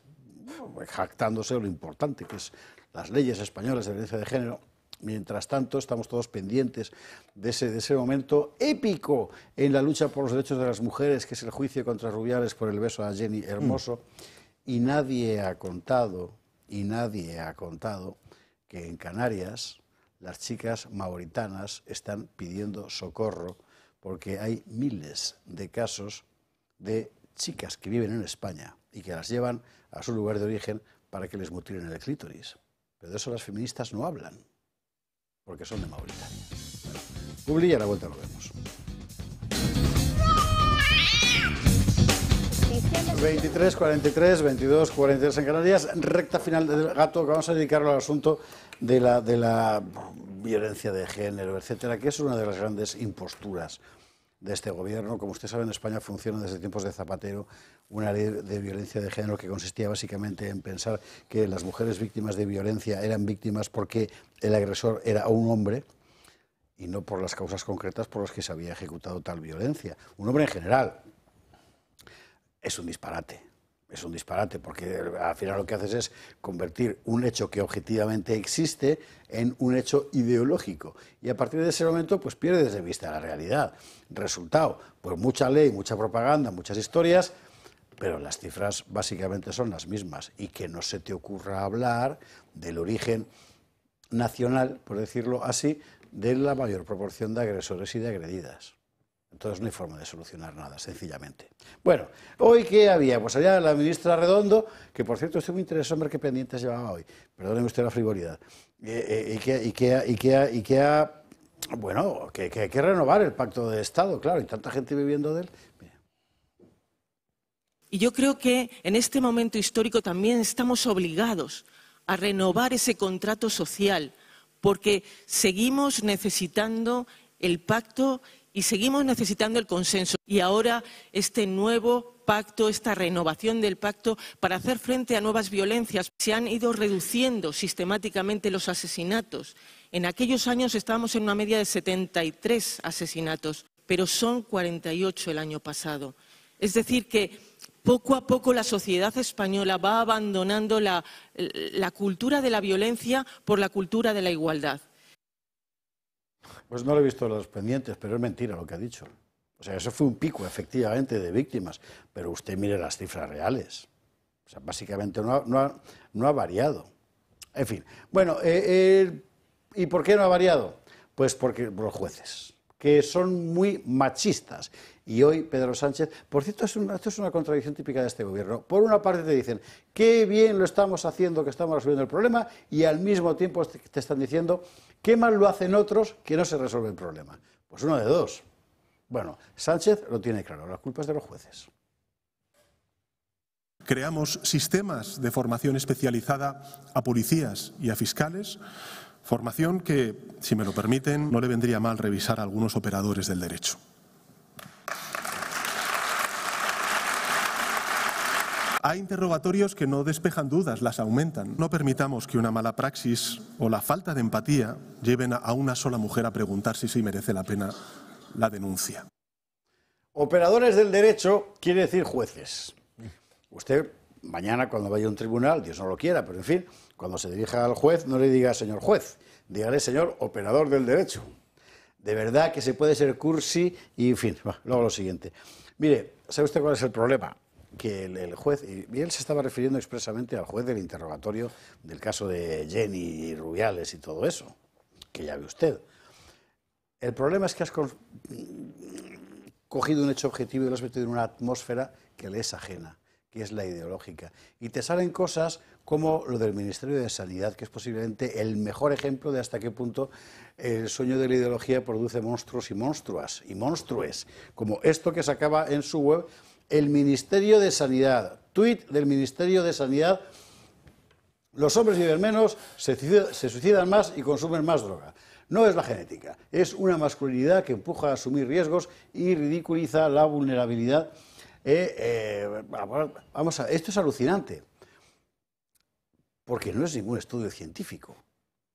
jactándose de lo importante que es las leyes españolas de violencia de género. Mientras tanto, estamos todos pendientes de ese momento épico en la lucha por los derechos de las mujeres, que es el juicio contra Rubiales por el beso a Jenny Hermoso. Y nadie ha contado que en Canarias las chicas mauritanas están pidiendo socorro porque hay miles de casos de chicas que viven en España y que las llevan a su lugar de origen para que les mutilen el clítoris. Pero de eso las feministas no hablan, porque son de Mauritania. Publi, y a la vuelta lo vemos. 23, 43, 22, 43 en Canarias, recta final del gato, que vamos a dedicarlo al asunto de la violencia de género, etcétera, que es una de las grandes imposturas de este gobierno. Como usted sabe, en España funciona desde tiempos de Zapatero una ley de violencia de género que consistía básicamente en pensar que las mujeres víctimas de violencia eran víctimas porque el agresor era un hombre y no por las causas concretas por las que se había ejecutado tal violencia. Un hombre en general. Es un disparate, porque al final lo que haces es convertir un hecho que objetivamente existe en un hecho ideológico. Y a partir de ese momento, pues pierdes de vista la realidad. Resultado, pues mucha ley, mucha propaganda, muchas historias, pero las cifras básicamente son las mismas. Y que no se te ocurra hablar del origen nacional, por decirlo así, de la mayor proporción de agresores y de agredidas. Entonces no hay forma de solucionar nada, sencillamente. Bueno, ¿hoy qué había? Pues había la ministra Redondo, que por cierto estoy muy interesado en ver qué pendientes llevaba hoy. Perdóneme usted la frivolidad. Y que hay que renovar el Pacto de Estado, claro, y tanta gente viviendo de él. Y yo creo que en este momento histórico también estamos obligados a renovar ese contrato social, porque seguimos necesitando el pacto y seguimos necesitando el consenso. Y ahora este nuevo pacto, esta renovación del pacto para hacer frente a nuevas violencias. Se han ido reduciendo sistemáticamente los asesinatos. En aquellos años estábamos en una media de 73 asesinatos, pero son 48 el año pasado. Es decir que poco a poco la sociedad española va abandonando la cultura de la violencia por la cultura de la igualdad. Pues no lo he visto en los pendientes, pero es mentira lo que ha dicho. O sea, eso fue un pico, efectivamente, de víctimas, pero usted mire las cifras reales. O sea, básicamente no ha variado. En fin, bueno, ¿Y por qué no ha variado? Pues porque los jueces, que son muy machistas. Y hoy Pedro Sánchez, por cierto, esto es una contradicción típica de este gobierno. Por una parte te dicen, qué bien lo estamos haciendo, que estamos resolviendo el problema, y al mismo tiempo te están diciendo, qué mal lo hacen otros, que no se resuelve el problema. Pues uno de dos. Bueno, Sánchez lo tiene claro, la culpa es de los jueces. Creamos sistemas de formación especializada a policías y a fiscales, formación que, si me lo permiten, no le vendría mal revisar a algunos operadores del derecho. Hay interrogatorios que no despejan dudas, las aumentan. No permitamos que una mala praxis o la falta de empatía lleven a una sola mujer a preguntarse si merece la pena la denuncia. Operadores del derecho quiere decir jueces. Usted mañana cuando vaya a un tribunal, Dios no lo quiera, pero en fin, cuando se dirija al juez no le diga señor juez, dígale señor operador del derecho. De verdad que se puede ser cursi y en fin, luego lo siguiente. Mire, ¿sabe usted cuál es el problema? Que el juez, y él se estaba refiriendo expresamente al juez del interrogatorio del caso de Jenny Rubiales y todo eso, que ya ve usted. El problema es que has cogido un hecho objetivo y lo has metido en una atmósfera que le es ajena, que es la ideológica. Y te salen cosas como lo del Ministerio de Sanidad, que es posiblemente el mejor ejemplo de hasta qué punto el sueño de la ideología produce monstruos y monstruas, y monstrues, como esto que sacaba en su web el Ministerio de Sanidad. Tuit del Ministerio de Sanidad: los hombres viven menos, se suicidan más y consumen más droga. No es la genética, es una masculinidad que empuja a asumir riesgos y ridiculiza la vulnerabilidad. Vamos a, esto es alucinante, porque no es ningún estudio científico,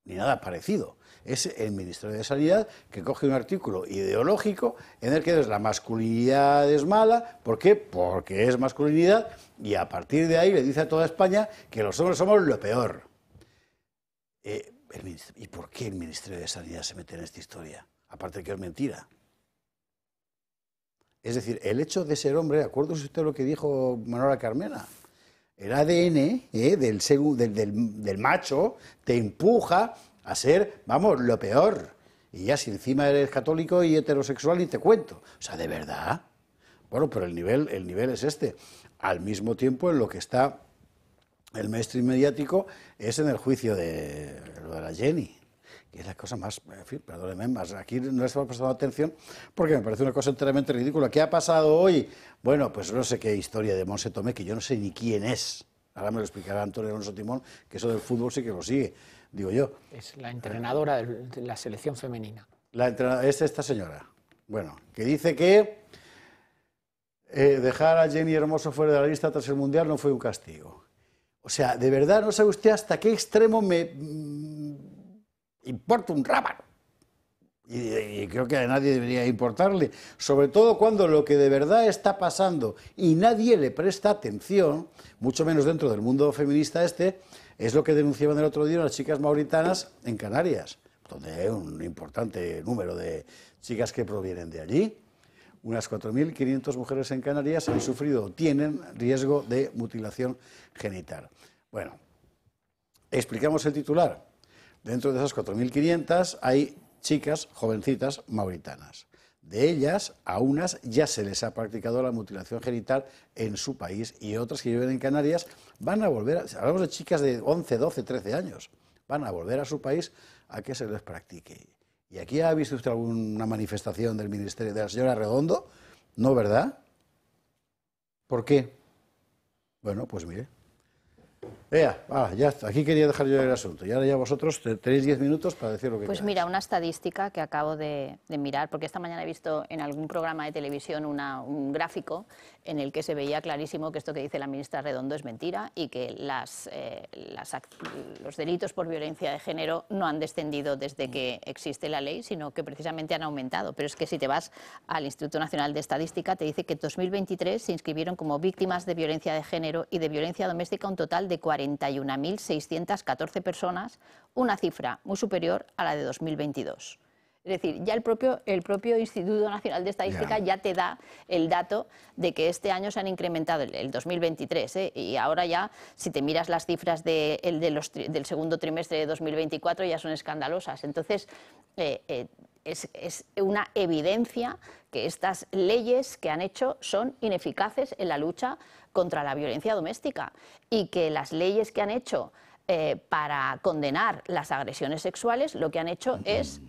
ni nada parecido. Es el Ministerio de Sanidad que coge un artículo ideológico en el que la masculinidad es mala. ¿Por qué? Porque es masculinidad, y a partir de ahí le dice a toda España que los hombres somos lo peor. ¿Y por qué el Ministerio de Sanidad se mete en esta historia? Aparte de que es mentira. Es decir, el hecho de ser hombre, acuérdese usted lo que dijo Manuela Carmena, el ADN del macho te empuja a ser, vamos, lo peor. Y ya si encima eres católico y heterosexual ni te cuento. O sea, ¿de verdad? Bueno, pero el nivel es este. Al mismo tiempo, en lo que está el mainstream mediático es en el juicio de lo de la Jenny, que es la cosa más, en fin, perdóneme, más, aquí no le estamos prestando atención porque me parece una cosa enteramente ridícula. ¿Qué ha pasado hoy? Bueno, pues no sé qué historia de Monse Tomé, que yo no sé ni quién es. Ahora me lo explicará Antonio Alonso Timón, que eso del fútbol sí que lo sigue, digo yo. Es la entrenadora de la selección femenina. La entrenadora es esta señora, bueno, que dice que dejar a Jenny Hermoso fuera de la lista tras el Mundial no fue un castigo. O sea, de verdad no sabe usted hasta qué extremo me importa un rábano. Y creo que a nadie debería importarle, sobre todo cuando lo que de verdad está pasando y nadie le presta atención, mucho menos dentro del mundo feminista es lo que denunciaban el otro día las chicas mauritanas en Canarias, donde hay un importante número de chicas que provienen de allí. Unas 4.500 mujeres en Canarias han sufrido o tienen riesgo de mutilación genital. Bueno, explicamos el titular. Dentro de esas 4.500 hay chicas jovencitas mauritanas. De ellas, a unas ya se les ha practicado la mutilación genital en su país y otras que viven en Canarias van a volver, hablamos de chicas de 11, 12, 13 años, van a volver a su país a que se les practique. ¿Y aquí ha visto usted alguna manifestación del Ministerio de la señora Redondo? No, ¿verdad? ¿Por qué? Bueno, pues mire. Ya está. Aquí quería dejar yo el asunto. Y ahora ya vosotros tenéis 10 minutos para decir lo que queráis. Pues mira, una estadística que acabo de mirar, porque esta mañana he visto en algún programa de televisión un gráfico en el que se veía clarísimo que esto que dice la ministra Redondo es mentira y que los delitos por violencia de género no han descendido desde que existe la ley, sino que precisamente han aumentado. Pero es que si te vas al Instituto Nacional de Estadística, te dice que en 2023 se inscribieron como víctimas de violencia de género y de violencia doméstica un total de 41.614 personas, una cifra muy superior a la de 2022. Es Es decir, ya el propio Instituto Nacional de Estadística ya te da el dato de que este año se han incrementado, el 2023, y ahora ya, si te miras las cifras del segundo trimestre de 2024, ya son escandalosas. Entonces, es una evidencia que estas leyes que han hecho son ineficaces en la lucha contra la violencia doméstica y que las leyes que han hecho para condenar las agresiones sexuales lo que han hecho es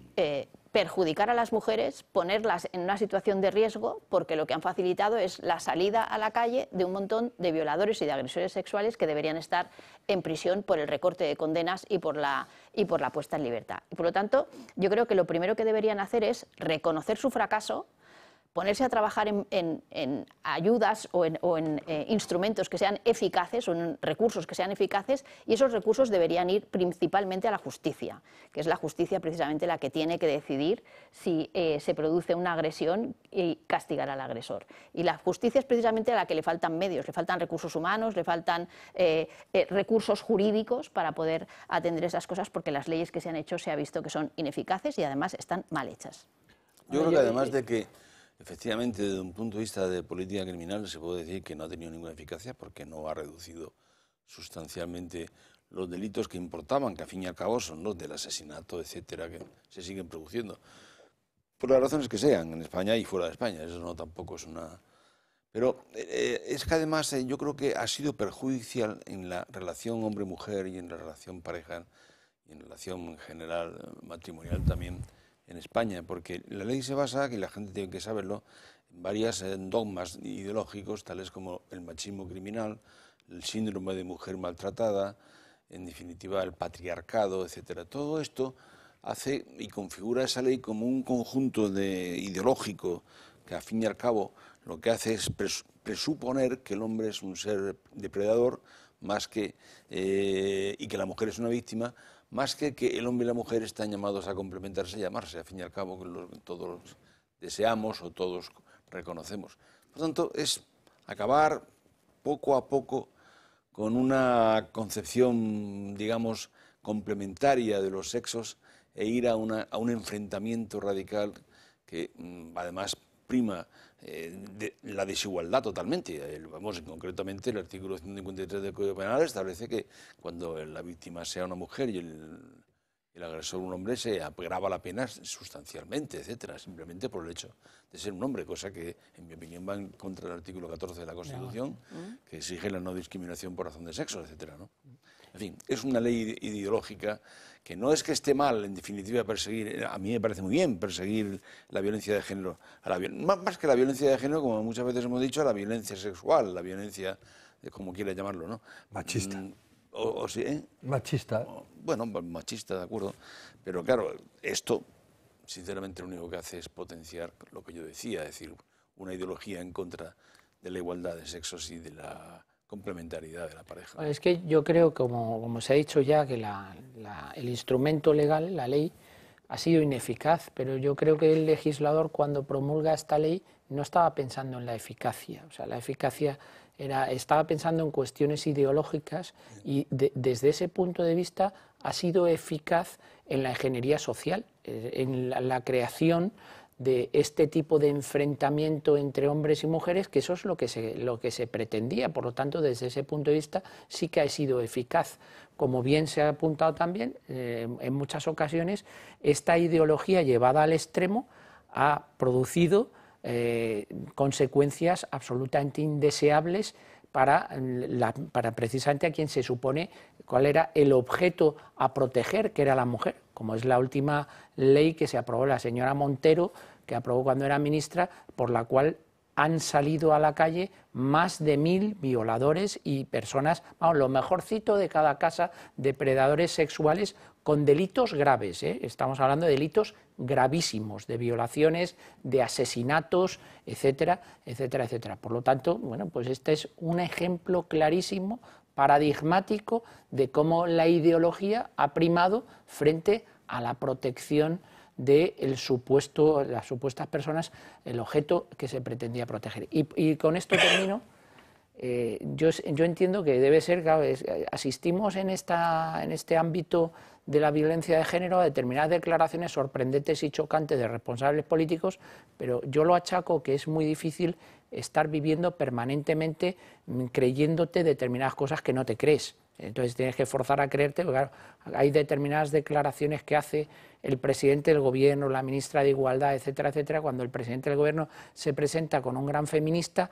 perjudicar a las mujeres, ponerlas en una situación de riesgo, porque lo que han facilitado es la salida a la calle de un montón de violadores y de agresores sexuales que deberían estar en prisión por el recorte de condenas y por la puesta en libertad. Y por lo tanto, yo creo que lo primero que deberían hacer es reconocer su fracaso, ponerse a trabajar en ayudas o en instrumentos que sean eficaces o en recursos que sean eficaces, y esos recursos deberían ir principalmente a la justicia, que es la justicia precisamente la que tiene que decidir si se produce una agresión y castigar al agresor. Y la justicia es precisamente a la que le faltan medios, le faltan recursos humanos, le faltan recursos jurídicos para poder atender esas cosas, porque las leyes que se han hecho se ha visto que son ineficaces y además están mal hechas. Yo creo que además de que efectivamente, desde un punto de vista de política criminal, se puede decir que no ha tenido ninguna eficacia porque no ha reducido sustancialmente los delitos que importaban, que a fin y al cabo son los del asesinato, etcétera, que se siguen produciendo. Por las razones que sean, en España y fuera de España, eso no tampoco es una... Pero es que además yo creo que ha sido perjudicial en la relación hombre-mujer y en la relación pareja y en relación en general matrimonial también, en España, porque la ley se basa, que la gente tiene que saberlo, en varios dogmas ideológicos, tales como el machismo criminal, el síndrome de mujer maltratada, en definitiva el patriarcado, etcétera. Todo esto hace y configura esa ley como un conjunto ideológico que, a fin y al cabo, lo que hace es presuponer que el hombre es un ser depredador más que, y que la mujer es una víctima, más que el hombre y la mujer están llamados a complementarse y amarse, a fin y al cabo, que todos deseamos o todos reconocemos. Por lo tanto, es acabar poco a poco con una concepción, digamos, complementaria de los sexos e ir a un enfrentamiento radical que, además, prima la desigualdad totalmente. Vamos, concretamente, el artículo 153 del Código Penal establece que cuando la víctima sea una mujer y el agresor un hombre, se agrava la pena sustancialmente, etcétera, simplemente por el hecho de ser un hombre, cosa que, en mi opinión, va en contra del artículo 14 de la Constitución, que exige la no discriminación por razón de sexo, etcétera, ¿no? En fin, es una ley ideológica que no es que esté mal, en definitiva, perseguir, a mí me parece muy bien perseguir la violencia de género, más que la violencia de género, como muchas veces hemos dicho, la violencia sexual, la violencia, como quiera llamarlo, ¿no? Machista. ¿Sí, eh? Machista. Bueno, machista, de acuerdo, pero claro, esto, sinceramente, lo único que hace es potenciar lo que yo decía, es decir, una ideología en contra de la igualdad de sexos y de la complementariedad de la pareja. Es que yo creo, como se ha dicho ya, que el instrumento legal, la ley, ha sido ineficaz, pero yo creo que el legislador, cuando promulga esta ley, no estaba pensando en la eficacia. O sea, la eficacia estaba pensando en cuestiones ideológicas y desde ese punto de vista ha sido eficaz en la ingeniería social, en la creación de este tipo de enfrentamiento entre hombres y mujeres, que eso es lo que se pretendía. Por lo tanto, desde ese punto de vista sí que ha sido eficaz. Como bien se ha apuntado también, en muchas ocasiones, esta ideología llevada al extremo ha producido consecuencias absolutamente indeseables para precisamente a quien se supone cuál era el objeto a proteger, que era la mujer, como es la última ley que se aprobó la señora Montero, que aprobó cuando era ministra, por la cual han salido a la calle más de 1000 violadores y personas, vamos, lo mejorcito de cada casa, depredadores sexuales con delitos graves, ¿eh? Estamos hablando de delitos gravísimos, de violaciones, de asesinatos, etcétera, etcétera, etcétera. Por lo tanto, bueno, pues este es un ejemplo clarísimo, paradigmático, de cómo la ideología ha primado frente a la protección de las supuestas personas, el objeto que se pretendía proteger. Y con esto termino. yo entiendo que debe ser, claro, asistimos en este ámbito de la violencia de género a determinadas declaraciones sorprendentes y chocantes de responsables políticos, pero yo lo achaco que es muy difícil estar viviendo permanentemente creyéndote determinadas cosas que no te crees. Entonces tienes que forzar a creerte, porque claro, hay determinadas declaraciones que hace el presidente del gobierno, la ministra de Igualdad, etcétera, etcétera. Cuando el presidente del gobierno se presenta con un gran feminista,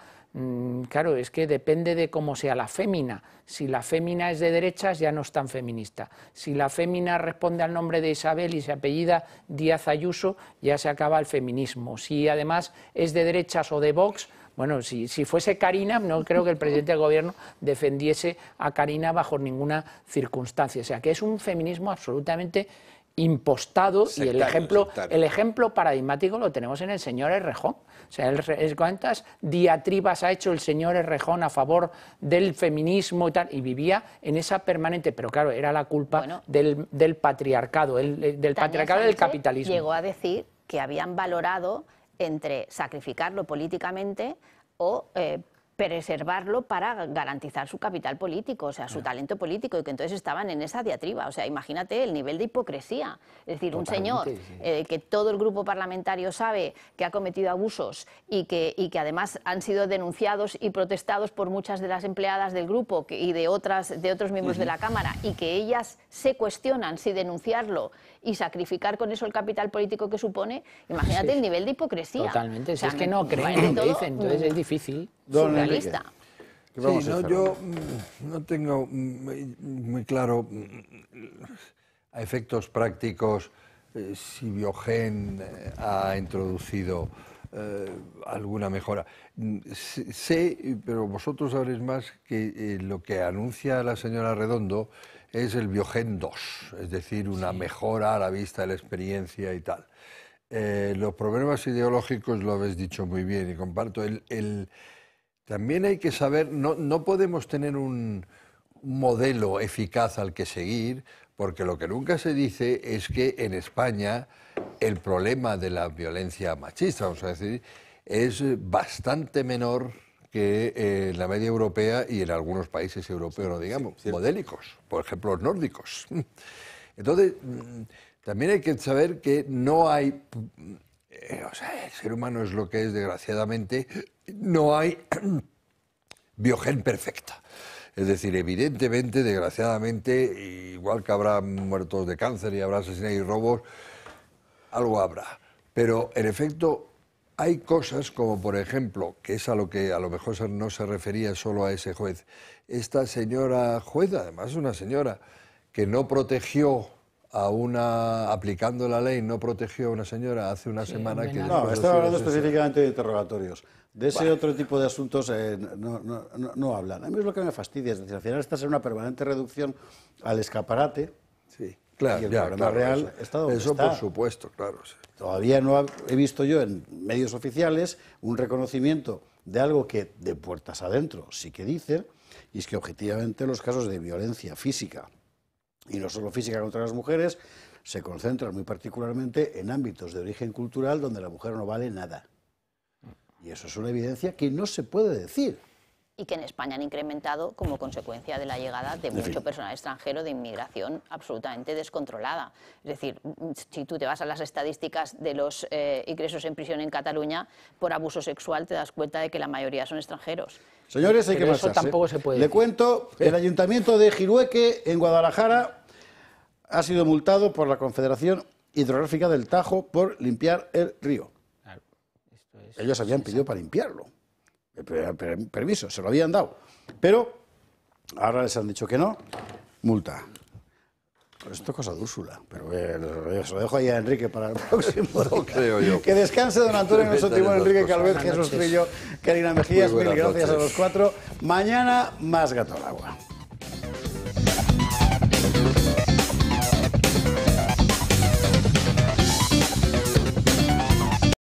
claro, es que depende de cómo sea la fémina. Si la fémina es de derechas, ya no es tan feminista. Si la fémina responde al nombre de Isabel y se apellida Díaz Ayuso, ya se acaba el feminismo. Si además es de derechas o de Vox, bueno, si fuese Carina, no creo que el presidente del gobierno defendiese a Carina bajo ninguna circunstancia. O sea, que es un feminismo absolutamente impostado, sectario, y el ejemplo paradigmático lo tenemos en el señor Errejón. O sea, ¿cuántas diatribas ha hecho el señor Errejón a favor del feminismo y tal? Y vivía en esa permanente, pero claro, era la culpa del patriarcado, del patriarcado y del capitalismo. Llegó a decir que habían valorado entre sacrificarlo políticamente o preservarlo para garantizar su capital político, o sea, su talento político, y que entonces estaban en esa diatriba. O sea, imagínate el nivel de hipocresía. Es decir, totalmente, un señor que todo el grupo parlamentario sabe que ha cometido abusos y que además han sido denunciados y protestados por muchas de las empleadas del grupo y de otros miembros de la Cámara, y que ellas se cuestionan si denunciarlo y sacrificar con eso el capital político que supone. Imagínate el nivel de hipocresía. Totalmente, o sea, si es que no creen lo que dicen, entonces es difícil. Surrealista. Sí, no, yo no tengo muy claro a efectos prácticos si Biogen ha introducido alguna mejora. Sé, pero vosotros sabréis más, que lo que anuncia la señora Redondo es el Biogen 2, es decir, una mejora a la vista de la experiencia y tal. Los problemas ideológicos lo habéis dicho muy bien y comparto. También hay que saber, no podemos tener un modelo eficaz al que seguir, porque lo que nunca se dice es que en España el problema de la violencia machista, vamos a decir, es bastante menor que en la media europea y en algunos países europeos, no digamos, modélicos, por ejemplo, los nórdicos. Entonces, también hay que saber que no hay... O sea, el ser humano es lo que es, desgraciadamente, no hay Biogen perfecta. Es decir, evidentemente, desgraciadamente, igual que habrá muertos de cáncer y habrá asesinatos y robos, algo habrá. Pero, en efecto, hay cosas como, por ejemplo, que es a lo que a lo mejor no se refería solo a ese juez. Esta señora juez, además una señora que no protegió aplicando la ley, no protegió a una señora hace una semana que... No, estaba hablando específicamente de interrogatorios. De ese otro tipo de asuntos no hablan. A mí es lo que me fastidia, es decir, al final estás en una permanente reducción al escaparate. Sí, claro, y el problema real está donde eso está. Por supuesto, claro. Sí. Todavía no he visto yo en medios oficiales un reconocimiento de algo que de puertas adentro sí que dicen, y es que objetivamente los casos de violencia física, y no solo física contra las mujeres, se concentran muy particularmente en ámbitos de origen cultural donde la mujer no vale nada. Y eso es una evidencia que no se puede decir. Y que en España han incrementado como consecuencia de la llegada de mucho personal extranjero de inmigración absolutamente descontrolada. Es decir, si tú te vas a las estadísticas de los ingresos en prisión en Cataluña por abuso sexual, te das cuenta de que la mayoría son extranjeros. Señores, hay que eso marcharse. tampoco se puede Le decir. cuento, el Ayuntamiento de Jirueque, en Guadalajara, ha sido multado por la Confederación Hidrográfica del Tajo por limpiar el río. Claro, esto es Ellos habían pedido para limpiarlo. Permiso, se lo habían dado. Pero ahora les han dicho que no, multa. Pues esto es cosa de Úrsula, pero se lo dejo ahí a Enrique para el próximo. No creo yo. Que descanse don Antonio Nuestro Timón, Enrique Calvet, Jesús Trillo, Karina Mejías. Mil gracias a los cuatro. Mañana más Gato al Agua.